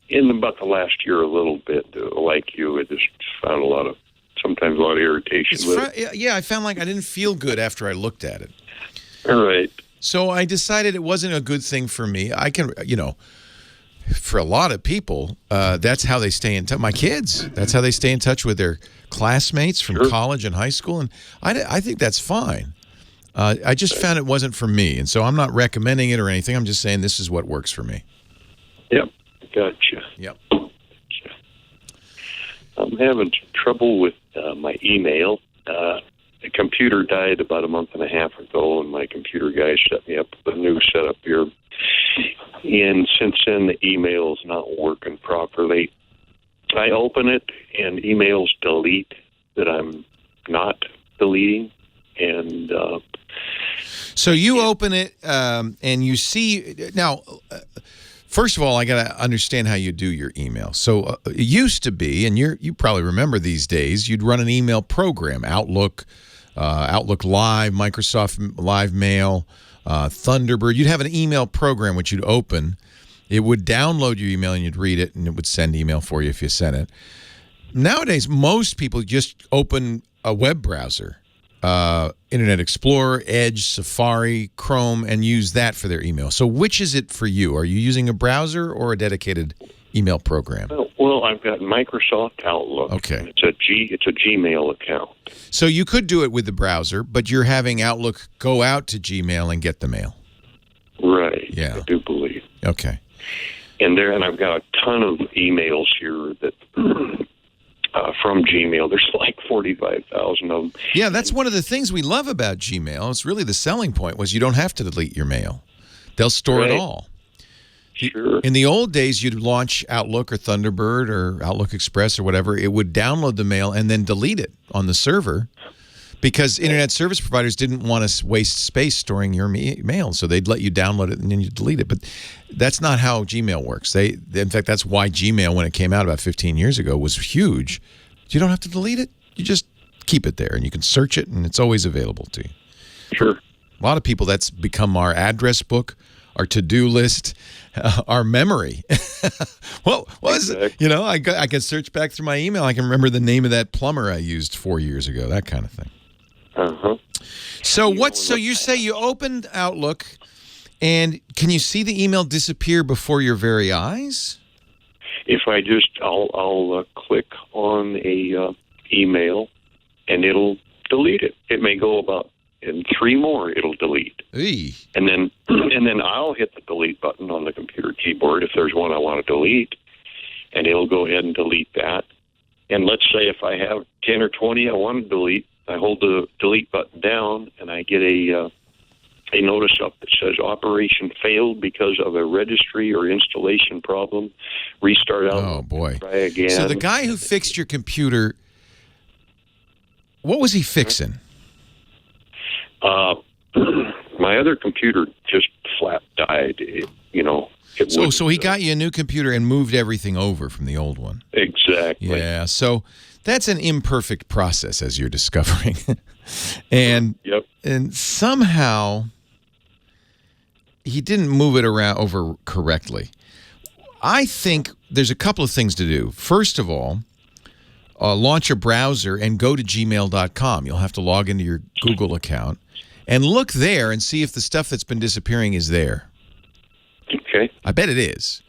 In about the last year, a little bit. Like you, I just found sometimes a lot of irritation with it. Yeah, I found like I didn't feel good after I looked at it. Right. So I decided it wasn't a good thing for me. I can, for a lot of people, that's how they stay in touch. My kids, that's how they stay in touch with their classmates from college and high school. And I think that's fine. I just found it wasn't for me. And so I'm not recommending it or anything. I'm just saying this is what works for me. Yep. Gotcha. Yep. I'm having trouble with my email. The computer died about a month and a half ago, and my computer guy set me up with a new setup here. And since then, the email's not working properly. I open it, and emails delete that I'm not deleting. And so you open it, and you see now. First of all, I got to understand how you do your email. So it used to be, and you probably remember these days, you'd run an email program, Outlook. Outlook Live, Microsoft Live Mail, Thunderbird. You'd have an email program which you'd open. It would download your email and you'd read it, and it would send email for you if you sent it. Nowadays, most people just open a web browser, Internet Explorer, Edge, Safari, Chrome, and use that for their email. So which is it for you? Are you using a browser or a dedicated email program? Well, I've got Microsoft Outlook. Okay. It's a Gmail account. So you could do it with the browser, but you're having Outlook go out to Gmail and get the mail. Right. Yeah. I do believe. Okay. And I've got a ton of emails here that from Gmail. There's like 45,000 of them. Yeah, that's one of the things we love about Gmail. It's really the selling point was you don't have to delete your mail. They'll store it all. Sure. In the old days, you'd launch Outlook or Thunderbird or Outlook Express or whatever. It would download the mail and then delete it on the server because internet service providers didn't want to waste space storing your mail. So they'd let you download it and then you delete it. But that's not how Gmail works. In fact, that's why Gmail, when it came out about 15 years ago, was huge. You don't have to delete it. You just keep it there and you can search it and it's always available to you. Sure. A lot of people, that's become our address book, our to-do list, our memory. What was it? I can search back through my email. I can remember the name of that plumber I used 4 years ago, that kind of thing. Uh-huh. So you say you opened Outlook, and can you see the email disappear before your very eyes? If I'll click on a email, and it'll delete it. It may go about in 3 more, it'll delete. Eey. And then I'll hit the delete button on the computer keyboard if there's one I want to delete, and it'll go ahead and delete that. And let's say if I have 10 or 20 I want to delete, I hold the delete button down, and I get a notice up that says operation failed because of a registry or installation problem. Restart out. Oh, boy. Try again. So the guy who fixed your computer, what was he fixing? My other computer just flat died. So he got you a new computer and moved everything over from the old one. Exactly. Yeah. So that's an imperfect process, as you're discovering, and somehow he didn't move it over correctly. I think there's a couple of things to do. First of all, launch a browser and go to gmail.com. You'll have to log into your Google account and look there and see if the stuff that's been disappearing is there. Okay. I bet it is.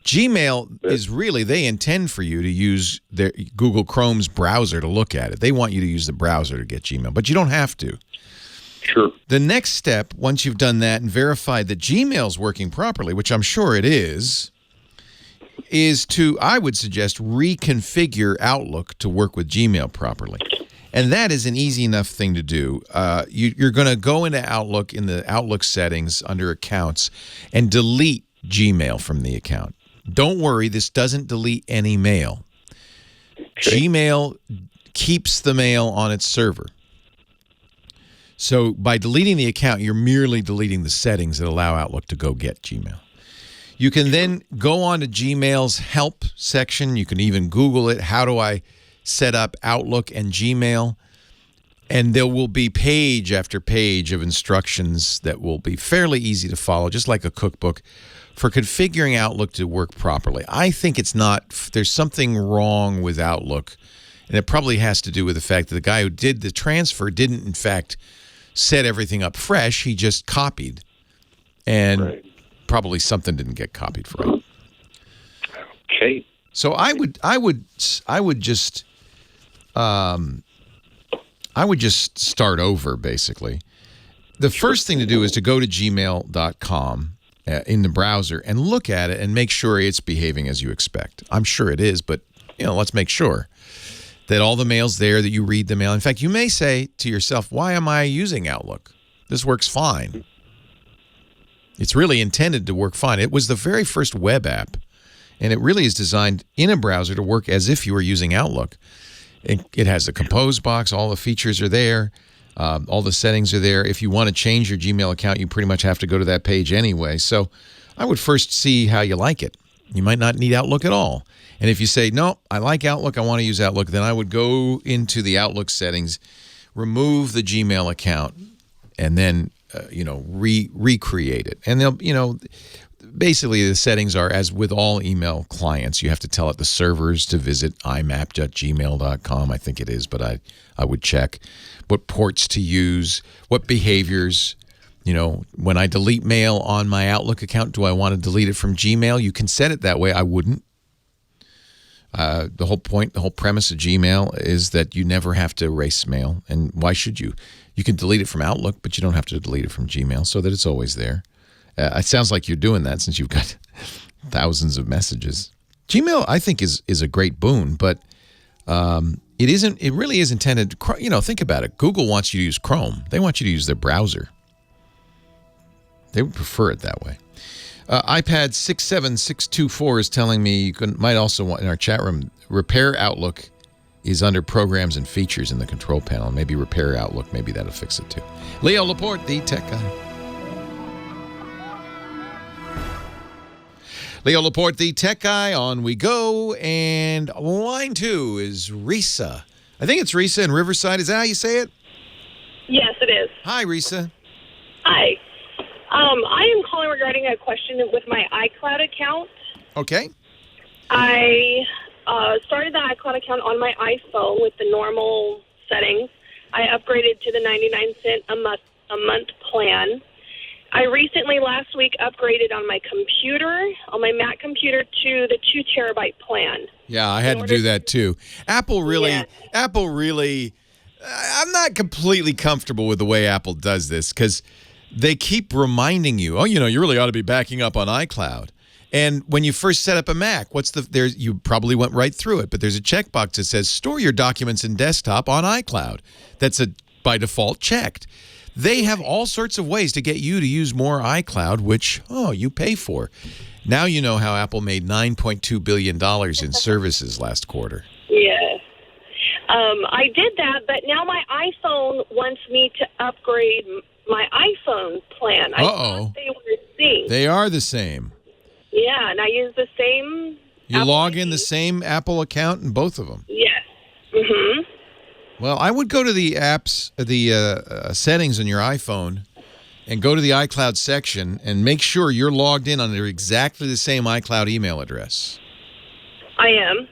Gmail is really, they intend for you to use their Google Chrome's browser to look at it. They want you to use the browser to get Gmail, but you don't have to. Sure. The next step, once you've done that and verified that Gmail's working properly, which I'm sure it is to, I would suggest, reconfigure Outlook to work with Gmail properly. And that is an easy enough thing to do. You're going to go into Outlook in the Outlook settings under Accounts and delete Gmail from the account. Don't worry, this doesn't delete any mail. Okay. Gmail keeps the mail on its server. So by deleting the account, you're merely deleting the settings that allow Outlook to go get Gmail. You can then go on to Gmail's help section. You can even Google it. How do I set up Outlook and Gmail? And there will be page after page of instructions that will be fairly easy to follow, just like a cookbook, for configuring Outlook to work properly. I think there's something wrong with Outlook, and it probably has to do with the fact that the guy who did the transfer didn't, in fact, set everything up fresh. He just copied, and probably something didn't get copied right. Okay. So I would just start over, basically. The first thing to do is to go to gmail.com in the browser and look at it and make sure it's behaving as you expect. I'm sure it is, but let's make sure that all the mail's there, that you read the mail. In fact, you may say to yourself, why am I using Outlook? This works fine. It's really intended to work fine. It was the very first web app, and it really is designed in a browser to work as if you were using Outlook. It has the compose box. All the features are there. All the settings are there. If you want to change your Gmail account, you pretty much have to go to that page anyway. So I would first see how you like it. You might not need Outlook at all. And if you say, no, I like Outlook, I want to use Outlook, then I would go into the Outlook settings, remove the Gmail account, and then, recreate it. And they'll, basically the settings are, as with all email clients, you have to tell it the servers to visit imap.gmail.com, I think it is, but I would check. What ports to use, what behaviors. When I delete mail on my Outlook account, do I want to delete it from Gmail? You can set it that way. I wouldn't. The whole premise of Gmail is that you never have to erase mail. And why should you? You can delete it from Outlook, but you don't have to delete it from Gmail so that it's always there. It sounds like you're doing that since you've got thousands of messages. Gmail, I think, is a great boon, but it isn't. It really is intended. Think about it. Google wants you to use Chrome. They want you to use their browser. They would prefer it that way. iPad 67624 is telling me might also want, in our chat room, repair Outlook is under programs and features in the control panel. Maybe repair Outlook. Maybe that'll fix it too. Leo Laporte, the tech guy. Leo Laporte, the tech guy. On we go. And line 2 is Risa. I think it's Risa in Riverside. Is that how you say it? Yes, it is. Hi, Risa. Hi. I am calling regarding a question with my iCloud account. Okay. I started the iCloud account on my iPhone with the normal settings. I upgraded to the 99-cent a month plan. I recently, last week, upgraded on my computer, on my Mac computer, to the 2 terabyte plan. Yeah, I had to do that too. Apple really, I'm not completely comfortable with the way Apple does this because they keep reminding you, you really ought to be backing up on iCloud. And when you first set up a Mac, you probably went right through it, but there's a checkbox that says store your documents in desktop on iCloud. That's by default checked. They have all sorts of ways to get you to use more iCloud, which, you pay for. Now you know how Apple made $9.2 billion in services last quarter. Yes. I did that, but now my iPhone wants me to upgrade my iPhone plan. I thought they were synced. They are the same. Yeah, and I use the same. You log in the same Apple account in both of them? Yes. Mm-hmm. Well, I would go to the apps, the settings on your iPhone, and go to the iCloud section and make sure you're logged in under exactly the same iCloud email address. I am.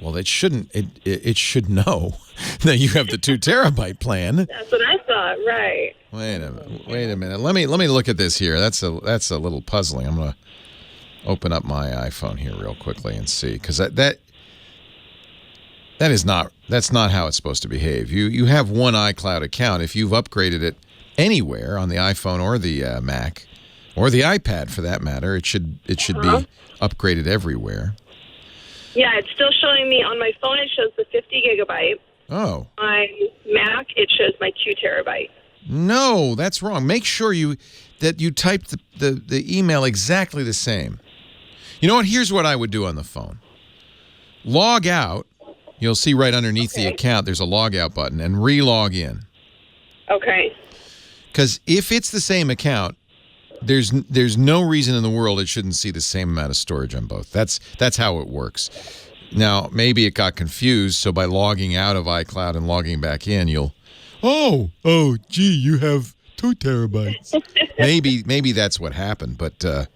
Well, it shouldn't. It should know that you have the 2 terabyte plan. That's what I thought. Right. Wait a minute. Let me look at this here. That's a little puzzling. I'm open up my iPhone here real quickly and see, because that's not how it's supposed to behave. You have one iCloud account. If you've upgraded it anywhere on the iPhone or the Mac or the iPad for that matter, it should be upgraded everywhere. Yeah, it's still showing me on my phone. It shows the 50 gigabyte. Oh. On Mac, it shows my 2 terabyte. No, that's wrong. Make sure that you type the email exactly the same. You know what? Here's what I would do on the phone. Log out. You'll see right underneath the account, there's a log out button, and re-log in. Okay. Because if it's the same account, there's no reason in the world it shouldn't see the same amount of storage on both. That's how it works. Now, maybe it got confused, so by logging out of iCloud and logging back in, you'll, gee, you have 2 terabytes. maybe that's what happened, but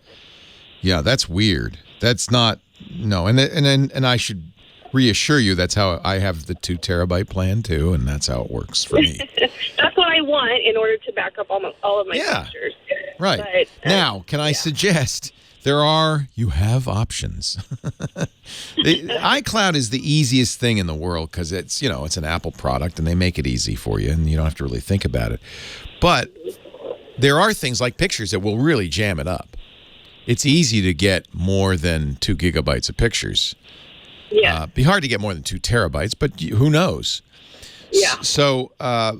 yeah, that's weird. That's not, no, and I should reassure you that's how I have the 2 terabyte plan too, and that's how it works for me. That's what I want in order to back up all of my pictures. Right. But, now, can I suggest you have options. iCloud is the easiest thing in the world because it's an Apple product and they make it easy for you and you don't have to really think about it. But there are things like pictures that will really jam it up. It's easy to get more than 2 gigabytes of pictures. Yeah. Be hard to get more than 2 terabytes, but who knows? Yeah. So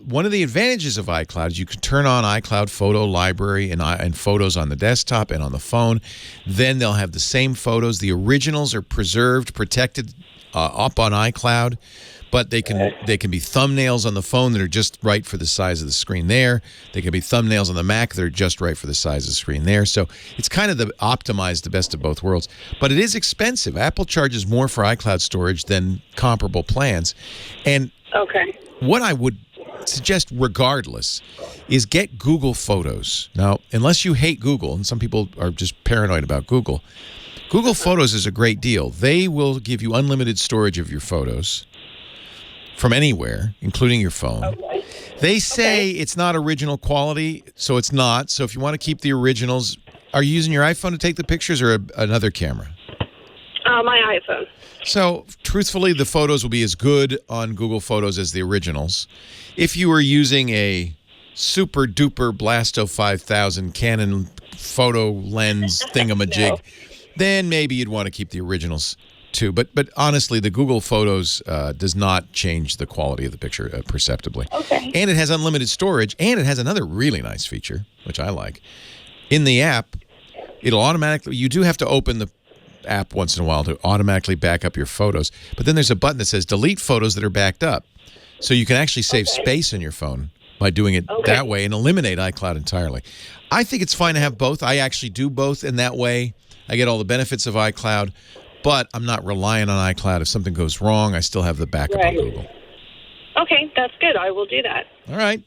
one of the advantages of iCloud is you can turn on iCloud Photo Library and photos on the desktop and on the phone. Then they'll have the same photos. The originals are preserved, protected up on iCloud, but they can be thumbnails on the phone that are just right for the size of the screen there. They can be thumbnails on the Mac that are just right for the size of the screen there. So it's kind of optimized the best of both worlds. But it is expensive. Apple charges more for iCloud storage than comparable plans. And what I would suggest regardless is get Google Photos. Now, unless you hate Google, and some people are just paranoid about Google, Google Photos is a great deal. They will give you unlimited storage of your photos from anywhere, including your phone. They say it's not original quality, so it's not. So if you want to keep the originals, are you using your iPhone to take the pictures or another camera? My iPhone. So, truthfully, the photos will be as good on Google Photos as the originals. If you were using a super-duper Blasto 5000 Canon photo lens thingamajig, then maybe you'd want to keep the originals too. But honestly, the Google Photos does not change the quality of the picture perceptibly. And it has unlimited storage, and it has another really nice feature, which I like. In the app, it'll automatically, you do have to open the app once in a while to automatically back up your photos, but then there's a button that says delete photos that are backed up, so you can actually save space in your phone by doing it that way and eliminate iCloud entirely. I think it's fine to have both. I actually do both, and that way I get all the benefits of iCloud, but I'm not relying on iCloud. If something goes wrong, I still have the backup on Google. Okay, that's good. I will do that. All right.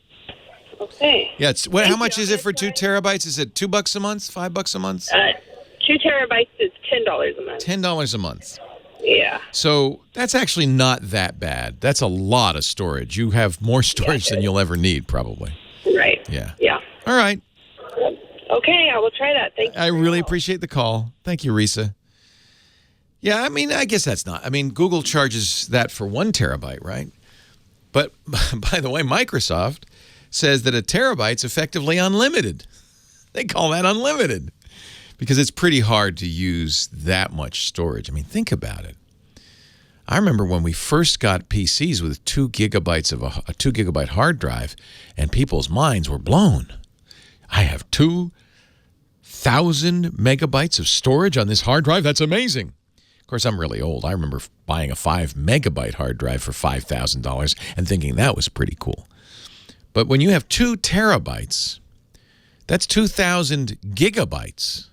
Okay. Yeah. How much is it for 2 terabytes? Is it $2 a month? $5 a month? 2 terabytes is $10 a month. $10 a month. Yeah. So that's actually not that bad. That's a lot of storage. You have more storage than you'll ever need, probably. Right. Yeah. Yeah. All right. Okay, I will try that. Thank you. I really appreciate the call. Thank you, Risa. Yeah, I mean, I guess that's not. I mean, Google charges that for 1 terabyte, right? But by the way, Microsoft says that a terabyte's effectively unlimited. They call that unlimited because it's pretty hard to use that much storage. I mean, think about it. I remember when we first got PCs with 2 gigabytes of a 2 gigabyte hard drive, and people's minds were blown. I have 2,000 megabytes of storage on this hard drive. That's amazing. Of course, I'm really old. I remember buying a 5 megabyte hard drive for $5,000 and thinking that was pretty cool. But when you have 2 terabytes, that's 2,000 gigabytes.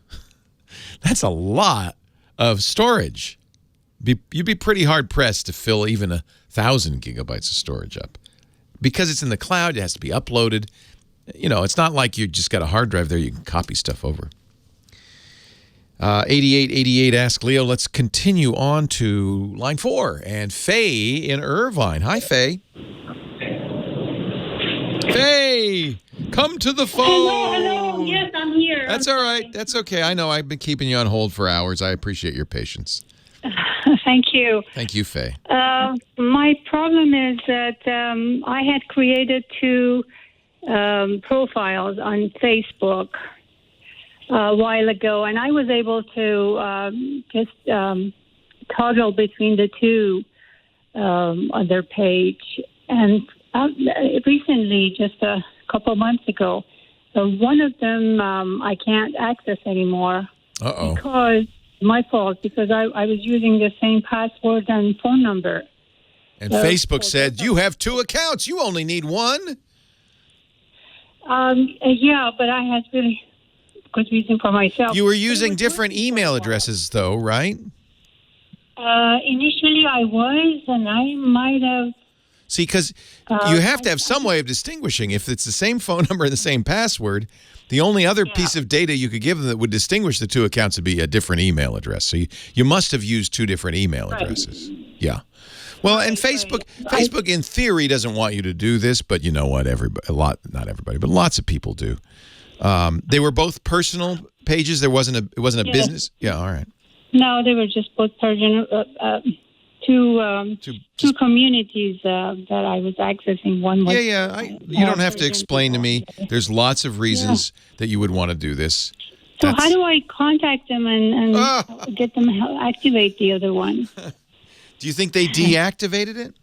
That's a lot of storage. You'd be pretty hard-pressed to fill even 1,000 gigabytes of storage up. Because it's in the cloud, it has to be uploaded. You know, it's not like you just got a hard drive there you can copy stuff over. 8888 Ask Leo. Let's continue on to line 4. And Faye in Irvine. Hi, Faye. Faye, come to the phone. Hello. Yes, I'm here. That's all right. That's okay. I know I've been keeping you on hold for hours. I appreciate your patience. Thank you. Thank you, Faye. My problem is that I had created 2 profiles on Facebook a while ago, and I was able to just toggle between the 2 on their page. And recently, just a couple months ago, one of them I can't access anymore. Uh-oh. Because my fault, because I was using the same password and phone number. And Facebook said, you have 2 accounts. You only need 1. Yeah, but I had really good reason for myself. You were using different email addresses, though, right? Initially, I was, and I might have. See, because you have to have some way of distinguishing. If it's the same phone number and the same password, the only other piece of data you could give them that would distinguish the 2 accounts would be a different email address. So you must have used 2 different email addresses. Yeah. Well, and Facebook in theory doesn't want you to do this, but you know what? Not everybody, but lots of people do. They were both personal pages. It wasn't a business. Yeah. All right. No, they were just both personal. Two communities that I was accessing. One was you don't have to explain to me. There's lots of reasons that you would want to do this. So how do I contact them and get them to activate the other one? Do you think they deactivated it?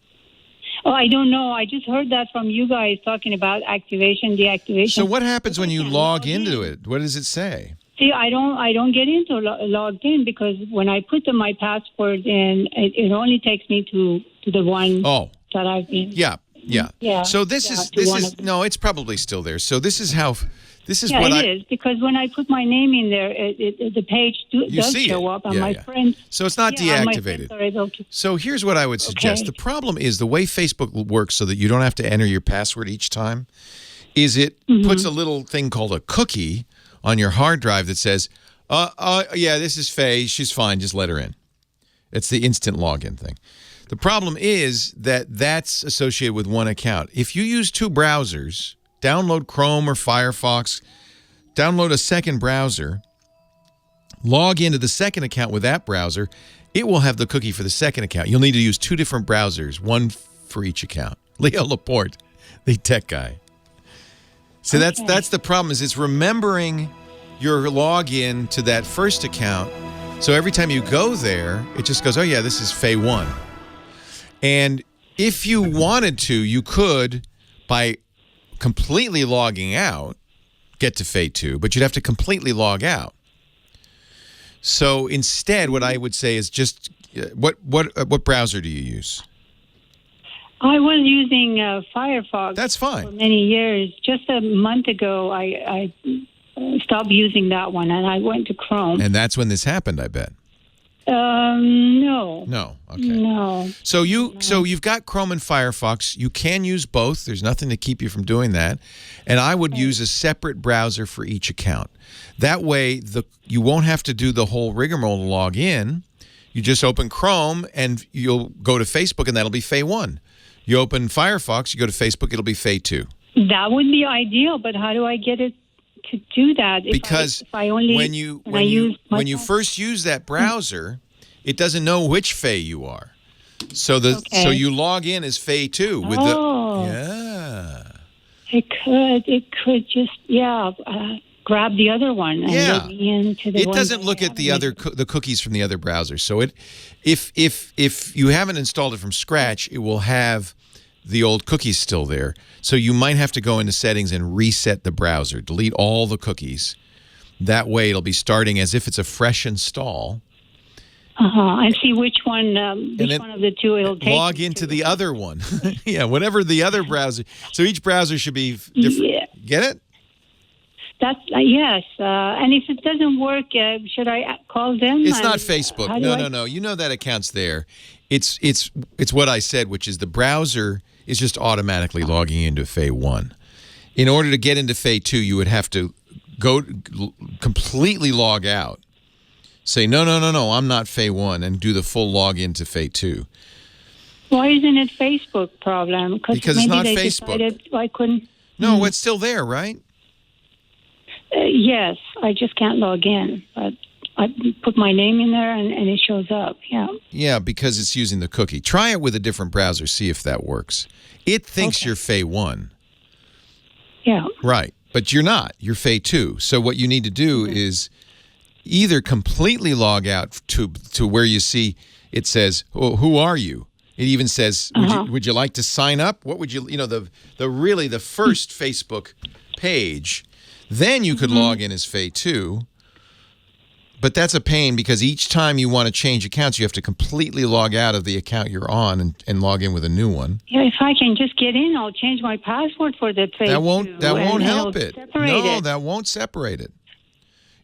Oh, I don't know. I just heard that from you guys talking about activation, deactivation. So what happens when you log into it? What does it say? See, I don't get into logged in, because when I put my password in, it only takes me to the one that I've been. Yeah. So this is no, it's probably still there. So this is what it is, because when I put my name in there, the page does show up, and my friends. So it's not deactivated. So here's what I would suggest. The problem is the way Facebook works, so that you don't have to enter your password each time, is it puts a little thing called a cookie on your hard drive that says, yeah, this is Faye. She's fine. Just let her in. It's the instant login thing. The problem is that that's associated with one account. If you use 2 browsers, download Chrome or Firefox, download a second browser, log into the second account with that browser, it will have the cookie for the second account. You'll need to use 2 different browsers, one for each account. Leo Laporte, the tech guy. So that's the problem, is it's remembering your login to that first account. So every time you go there, it just goes, oh yeah, this is Faye 1. And if you wanted to, you could, by completely logging out, get to Faye 2, but you'd have to completely log out. So instead, what I would say is just, what browser do you use? I was using Firefox. That's fine. For many years. Just a month ago, I stopped using that one, and I went to Chrome. And that's when this happened, I bet. No. No. Okay. No. So you've got Chrome and Firefox. You can use both. There's nothing to keep you from doing that. And I would use a separate browser for each account. That way, you won't have to do the whole rigmarole to log in. You just open Chrome, and you'll go to Facebook, and that'll be Faye 1. You open Firefox, you go to Facebook, it'll be Faye 2. That would be ideal, but how do I get it to do that? Because when you first use that browser, it doesn't know which Faye you are. So so you log in as Faye 2 with It could just grab the other one and get me into the It doesn't look at the cookies from the other browser. So if you haven't installed it from scratch, it will have the old cookies still there. So you might have to go into settings and reset the browser, delete all the cookies. That way it'll be starting as if it's a fresh install. And see which one of the 2 it'll take. Log into the other one. Yeah, whatever the other browser. So each browser should be different. Yeah. Get it? That's yes. And if it doesn't work, should I call them? It's not Facebook. No. You know that account's there. It's what I said, which is the browser is just automatically logging into Faye 1. In order to get into Faye 2, you would have to go completely log out. Say, no, I'm not Faye 1, and do the full login to Faye 2. Why isn't it Facebook problem? Because it's not Facebook. I couldn't. No, it's still there, right? Yes, I just can't log in. But I put my name in there and it shows up. Yeah. Yeah, because it's using the cookie. Try it with a different browser. See if that works. It thinks you're FAE1. Yeah. Right. But you're not. You're FAE2. So what you need to do is either completely log out to where you see it says, oh, who are you? It even says, would you like to sign up? What would you, the first Facebook page. Then you could log in as FAE2. But that's a pain because each time you want to change accounts, you have to completely log out of the account you're on and log in with a new one. Yeah, if I can just get in, I'll change my password for the FAE2. That won't help it. No, that won't separate it.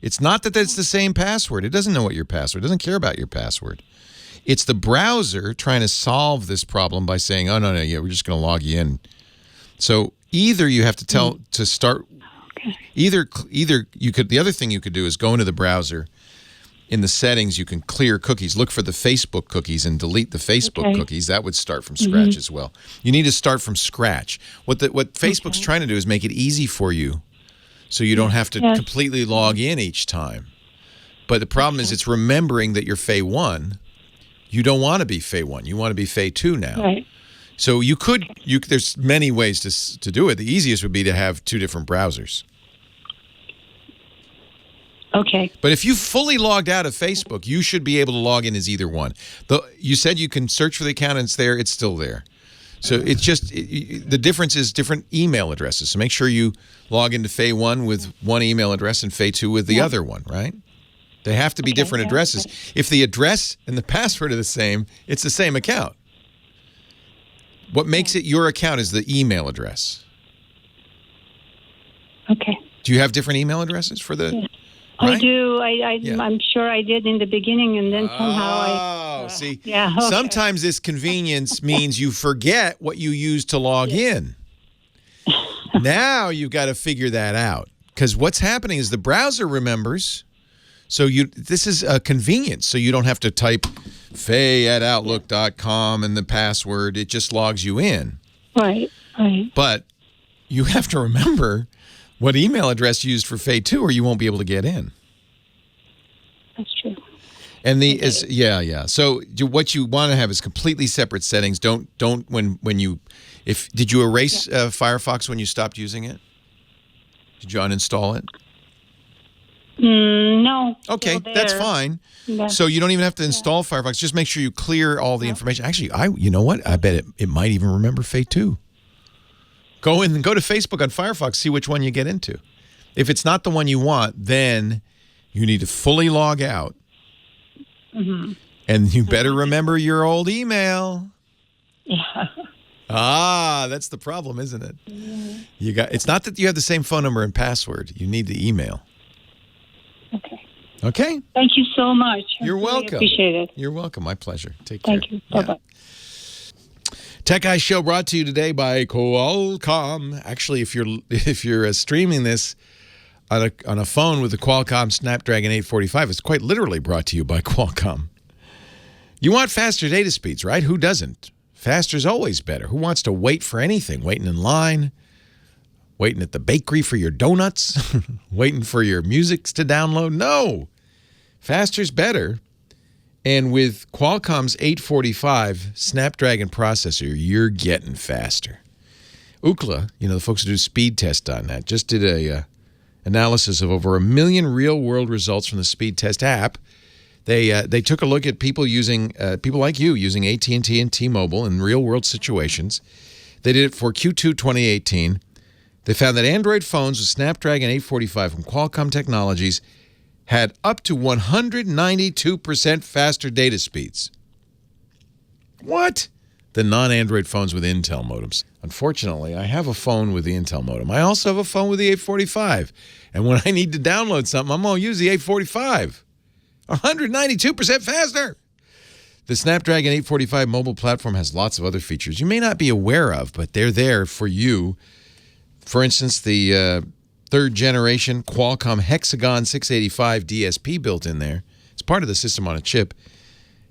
It's not that it's the same password. It doesn't know what your password. It doesn't care about your password. It's the browser trying to solve this problem by saying, oh, no, yeah, we're just going to log you in. So either you have to tell to start, either you could, the other thing you could do is go into the browser. In the settings, you can clear cookies. Look for the Facebook cookies and delete the Facebook cookies. That would start from scratch as well. You need to start from scratch. What Facebook's trying to do is make it easy for you so you don't have to completely log in each time. But the problem is it's remembering that you're FAE1. You don't want to be FAE1. You want to be FAE2 now. Right. So there's many ways to do it. The easiest would be to have two different browsers. Okay. But if you fully logged out of Facebook, you should be able to log in as either one. You said you can search for the account and it's there. It's still there. So it's just the difference is different email addresses. So make sure you log into FAE1 with one email address and FAE2 with the other one, right? They have to be different addresses. If the address and the password are the same, it's the same account. What makes it your account is the email address. Okay. Do you have different email addresses for the... Right? I do. I'm sure I did in the beginning, and then somehow see. Yeah. Okay. Sometimes this convenience means you forget what you used to log in. Now you've got to figure that out because what's happening is the browser remembers. So this is a convenience. So you don't have to type faye@outlook.com and the password. It just logs you in. Right. Right. But you have to remember what email address you used for FAE2 or you won't be able to get in. That's true. And So what you want to have is completely separate settings. Don't when you did you erase Firefox when you stopped using it? Did you uninstall it? No. Okay, that's fine. Yeah. So you don't even have to install Firefox. Just make sure you clear all the information. Actually, you know what? I bet it might even remember FAE2. Go to Facebook on Firefox, see which one you get into. If it's not the one you want, then you need to fully log out. And you better remember your old email. Yeah. That's the problem, isn't it? Yeah. It's not that you have the same phone number and password. You need the email. Okay. Thank you so much. You're welcome. Appreciate it. You're welcome. My pleasure. Take care. Thank you. Bye-bye. Tech Guy Show brought to you today by Qualcomm. Actually, if you're streaming this on a phone with the Qualcomm Snapdragon 845, it's quite literally brought to you by Qualcomm. You want faster data speeds, right? Who doesn't? Faster's always better. Who wants to wait for anything? Waiting in line, waiting at the bakery for your donuts, waiting for your music to download? No. Faster's better. And with Qualcomm's 845 Snapdragon processor, you're getting faster. Ookla, the folks who do speed tests on that, just did a analysis of over 1 million real-world results from the speed test app. They took a look at people like you using AT&T and T-Mobile in real-world situations. They did it for Q2 2018. They found that Android phones with Snapdragon 845 from Qualcomm Technologies had up to 192% faster data speeds. What? Than non-Android phones with Intel modems. Unfortunately, I have a phone with the Intel modem. I also have a phone with the 845. And when I need to download something, I'm going to use the 845. 192% faster. The Snapdragon 845 mobile platform has lots of other features you may not be aware of, but they're there for you. For instance, the third generation Qualcomm Hexagon 685 DSP built in there. It's part of the system on a chip.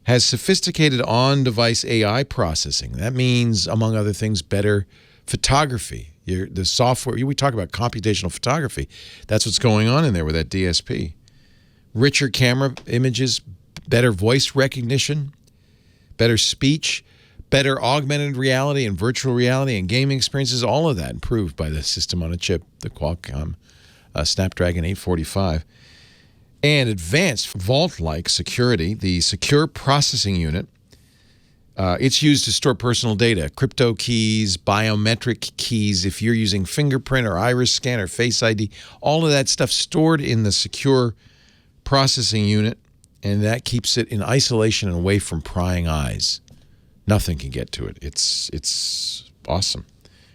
Has sophisticated on-device AI processing. That means, among other things, better photography. The software, we talk about computational photography. That's what's going on in there with that DSP. Richer camera images, better voice recognition, better speech, better augmented reality and virtual reality and gaming experiences, all of that improved by the system on a chip, the Qualcomm Snapdragon 845. And advanced vault-like security, the secure processing unit. It's used to store personal data, crypto keys, biometric keys. If you're using fingerprint or iris scan or Face ID, all of that stuff stored in the secure processing unit, and that keeps it in isolation and away from prying eyes. Nothing can get to it. It's awesome.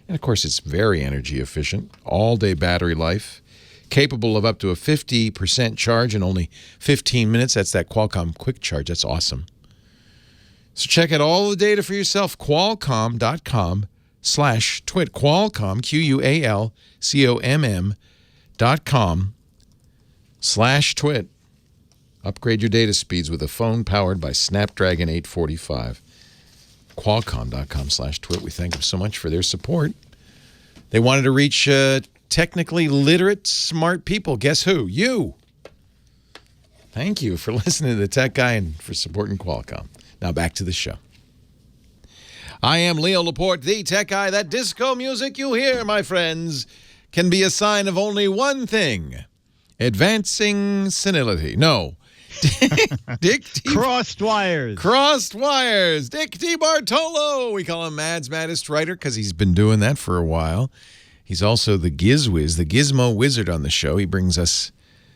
And, of course, it's very energy efficient, all-day battery life, capable of up to a 50% charge in only 15 minutes. That's that Qualcomm Quick Charge. That's awesome. So check out all the data for yourself. Qualcomm.com/twit. Qualcomm, QUALCOMM.com/twit. Upgrade your data speeds with a phone powered by Snapdragon 845. Qualcomm.com/twit. We thank them so much for their support. They wanted to reach technically literate, smart people. Guess who? You. Thank you for listening to The Tech Guy and for supporting Qualcomm. Now back to the show. I am Leo Laporte, the Tech Guy. That disco music you hear, my friends, can be a sign of only one thing: advancing senility. No. Dick T. Crossed wires. Crossed wires. Dick T. Bartolo. We call him Mad's Maddest Writer because he's been doing that for a while. He's also the Gizwiz, the Gizmo Wizard on the show. He brings us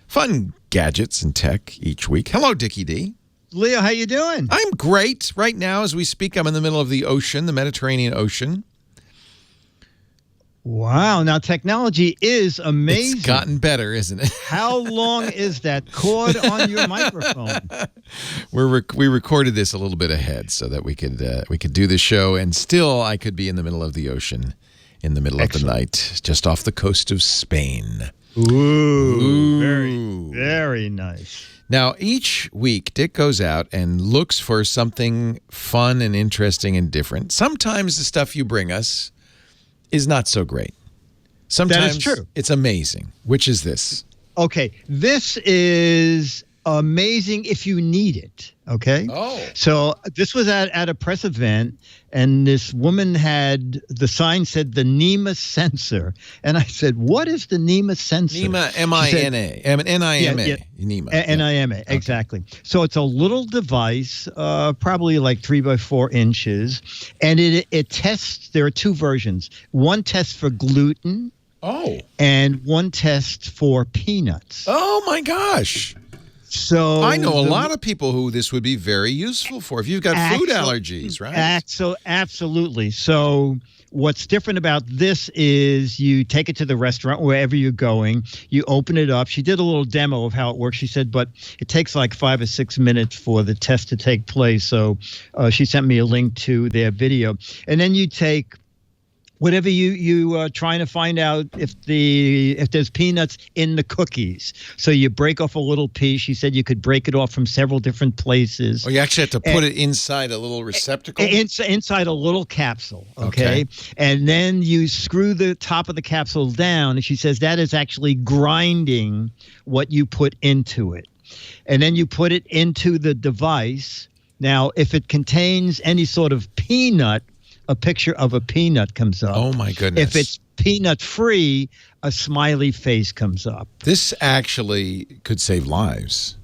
fun gadgets and tech each week. Hello, Dickie D. Leo, how you doing? I'm great. Right now, as we speak, I'm in the middle of the ocean, the Mediterranean Ocean. Wow. Now, technology is amazing. It's gotten better, isn't it? How long is that cord on your microphone? We recorded this a little bit ahead so that we could do the show, and still I could be in the middle of the ocean in the middle of the night, just off the coast of Spain. Ooh. Very, very nice. Now, each week, Dick goes out and looks for something fun and interesting and different. Sometimes the stuff you bring us is not so great. Sometimes that is true. It's amazing. Which is this? Okay, this is amazing if you need it, okay? Oh. So this was at a press event, and this woman had, the sign said the NEMA sensor. And I said, what is the NEMA sensor? NEMA, M-I-N-A. N-I-M-A. Yeah, NEMA. N-I-M-A, exactly. So it's a little device, probably like 3 by 4 inches, and it tests, there are two versions. One tests for gluten. Oh. And one test for peanuts. Oh, my gosh. So I know a lot of people who this would be very useful for if you've got food allergies, right? Absolutely. So what's different about this is you take it to the restaurant, wherever you're going, you open it up. She did a little demo of how it works. She said, but it takes like 5 or 6 minutes for the test to take place. So she sent me a link to their video. And then you take whatever you are trying to find out if there's peanuts in the cookies. So you break off a little piece. She said you could break it off from several different places. Oh, you actually have to put it inside a little receptacle? Inside a little capsule, okay? And then you screw the top of the capsule down, and she says that is actually grinding what you put into it. And then you put it into the device. Now, if it contains any sort of peanut, a picture of a peanut comes up. Oh, my goodness. If it's peanut-free, a smiley face comes up. This actually could save lives.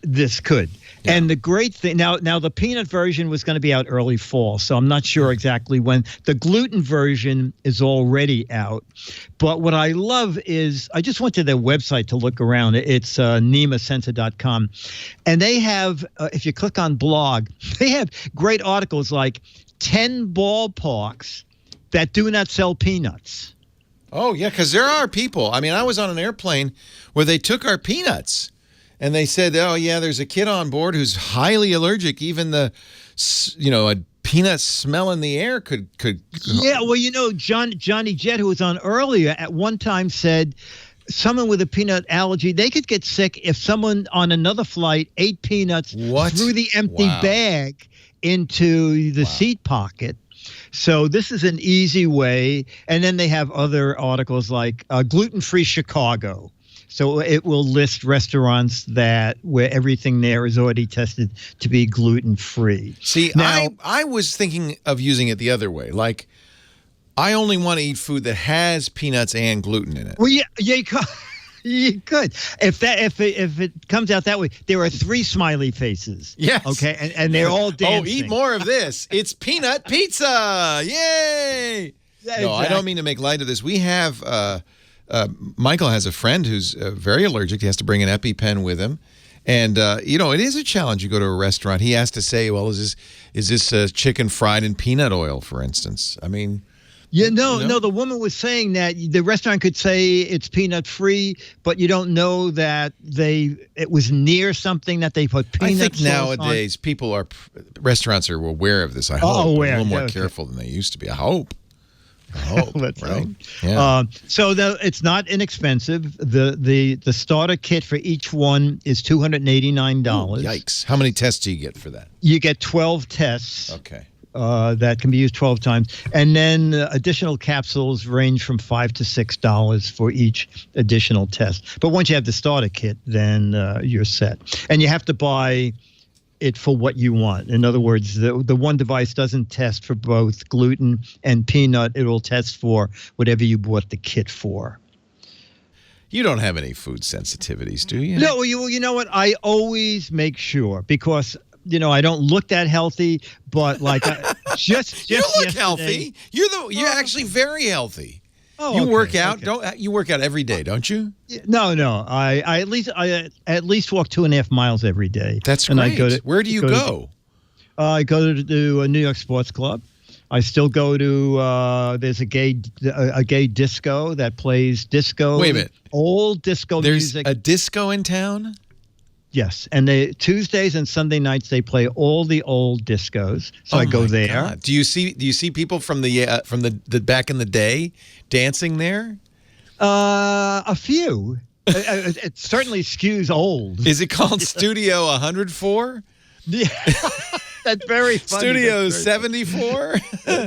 This could. Yeah. And the great thing, now the peanut version was going to be out early fall, so I'm not sure exactly when. The gluten version is already out. But what I love is, I just went to their website to look around. It's nemasensor.com. And they have, if you click on blog, they have great articles like 10 ballparks that do not sell peanuts. Oh, yeah, because there are people. I mean, I was on an airplane where they took our peanuts and they said, oh, yeah, there's a kid on board who's highly allergic. Even a peanut smell in the air could. Yeah, well, Johnny Jett, who was on earlier, at one time said someone with a peanut allergy, they could get sick if someone on another flight ate peanuts through the empty bag into the seat pocket. So this is an easy way. And then they have other articles like gluten-free Chicago. So it will list restaurants where everything there is already tested to be gluten-free. See, now, I was thinking of using it the other way. Like, I only want to eat food that has peanuts and gluten in it. Well, yeah, you could. If it comes out that way, there are 3 smiley faces. Yes. Okay, and they're all dancing. Oh, eat more of this. It's peanut pizza. Yay! Exactly. No, I don't mean to make light of this. We have Michael has a friend who's very allergic. He has to bring an EpiPen with him. And, it is a challenge. You go to a restaurant. He has to say, well, is this chicken fried in peanut oil, for instance? I mean... No, the woman was saying that the restaurant could say it's peanut free, but you don't know that it was near something that they put peanut sauce on. I think nowadays restaurants are aware of this. I hope. A little more careful than they used to be. I hope. Let's right? hope. Yeah. So it's not inexpensive. The starter kit for each one is $289. Yikes. How many tests do you get for that? You get 12 tests. Okay. That can be used 12 times. And then additional capsules range from $5 to $6 for each additional test. But once you have the starter kit, then you're set. And you have to buy it for what you want. In other words, the one device doesn't test for both gluten and peanut. It will test for whatever you bought the kit for. You don't have any food sensitivities, do you? No, you know what? I always make sure because... I don't look that healthy, but like just you look yesterday, healthy. You're actually very healthy. Oh, you okay, work out. okay. Don't you work out every day? Don't you? No. I at least walk 2.5 miles every day. That's and great. Where do you go? I go to a New York sports club. I still go to there's a gay disco that plays disco. Wait a minute. Old disco There's music. a disco in town? Yes, and Tuesdays and Sunday nights they play all the old discos. So I go there. God. Do you see people from the back in the day dancing there? A few. It certainly skews old. Is it called Studio 104? Yeah, that's very funny. Studio 74?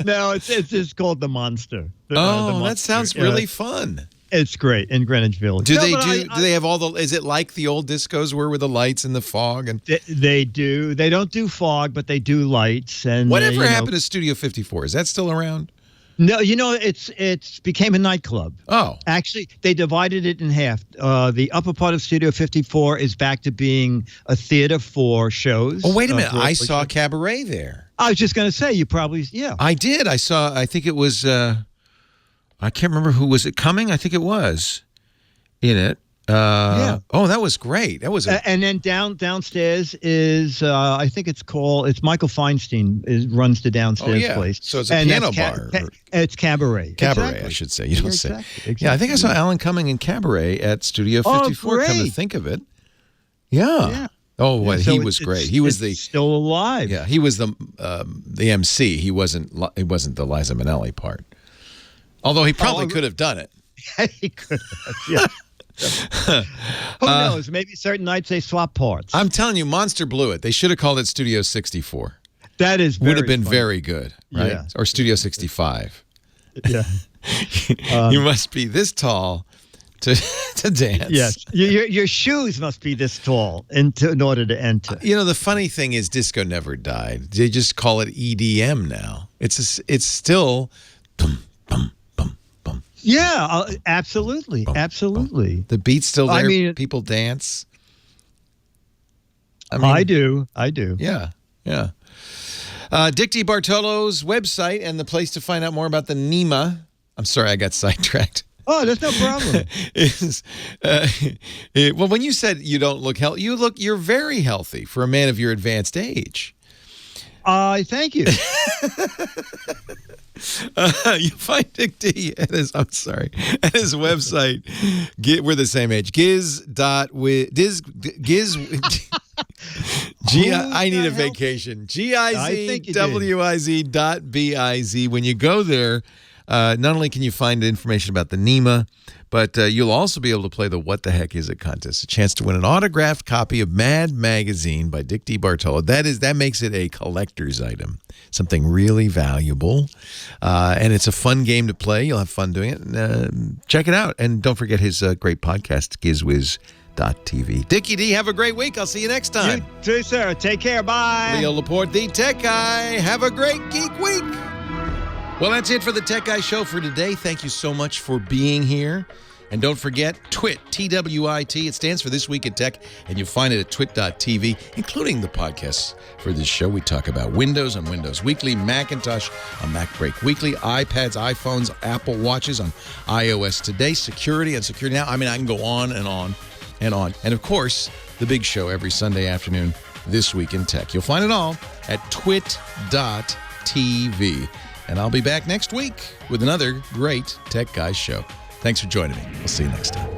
No, it's just called the Monster. The Monster. That sounds really fun. It's great in Greenwich Village. Do they have all the? Is it like the old discos where with the lights and the fog and? They do. They don't do fog, but they do lights and. Whatever happened to Studio 54? Is that still around? No, it's became a nightclub. Oh, actually, they divided it in half. The upper part of Studio 54 is back to being a theater for shows. Oh, wait a minute! I saw Cabaret there. I was just going to say you probably I did. I saw. I think it was. I can't remember who was it coming. I think it was in it. Yeah. Oh, that was great. That was. And then downstairs is I think it's Michael Feinstein runs the downstairs place. So it's a piano bar. It's Cabaret. Cabaret, exactly. I should say. You don't say. Exactly. Yeah, I think I saw Alan Cumming in Cabaret at Studio 54. Oh, come to think of it. Yeah. Oh, well, he was great. He was still alive. Yeah, he was the MC. He wasn't the Liza Minnelli part. Although he probably could have done it. He could have, yeah. Who knows? Maybe certain nights they swap parts. I'm telling you, Monster blew it. They should have called it Studio 64. That would have been funny. very good, right? Yeah. Or Studio 65. Yeah. You must be this tall to dance. Yes. Your shoes must be this tall in order to enter. The funny thing is disco never died. They just call it EDM now. It's still... Yeah, absolutely. Absolutely. The beat's still there. I mean, people dance. I do. Yeah. Dick DeBartolo's website and the place to find out more about the NEMA. I'm sorry, I got sidetracked. Oh, that's no problem. Well, when you said you don't look healthy, you're very healthy for a man of your advanced age. Thank you. You find Dick D at his website. We're the same age. I need a vacation. GIZWIZ.biz. When you go there, not only can you find information about the NEMA, But you'll also be able to play the What the Heck Is It contest, a chance to win an autographed copy of Mad Magazine by Dick DiBartolo. That makes it a collector's item, something really valuable. And it's a fun game to play. You'll have fun doing it. Check it out. And don't forget his great podcast, GizWiz.tv. Dickie D, have a great week. I'll see you next time. You too, sir. Take care. Bye. Leo Laporte, the Tech Guy. Have a great Geek Week. Well, that's it for the Tech Guy Show for today. Thank you so much for being here. And don't forget, TWIT, T-W-I-T. It stands for This Week in Tech, and you'll find it at twit.tv, including the podcasts for this show. We talk about Windows on Windows Weekly, Macintosh on Mac Break Weekly, iPads, iPhones, Apple Watches on iOS Today, security on Security Now. I mean, I can go on and on and on. And, of course, the big show every Sunday afternoon, This Week in Tech. You'll find it all at twit.tv. And I'll be back next week with another great Tech Guys show. Thanks for joining me. We'll see you next time.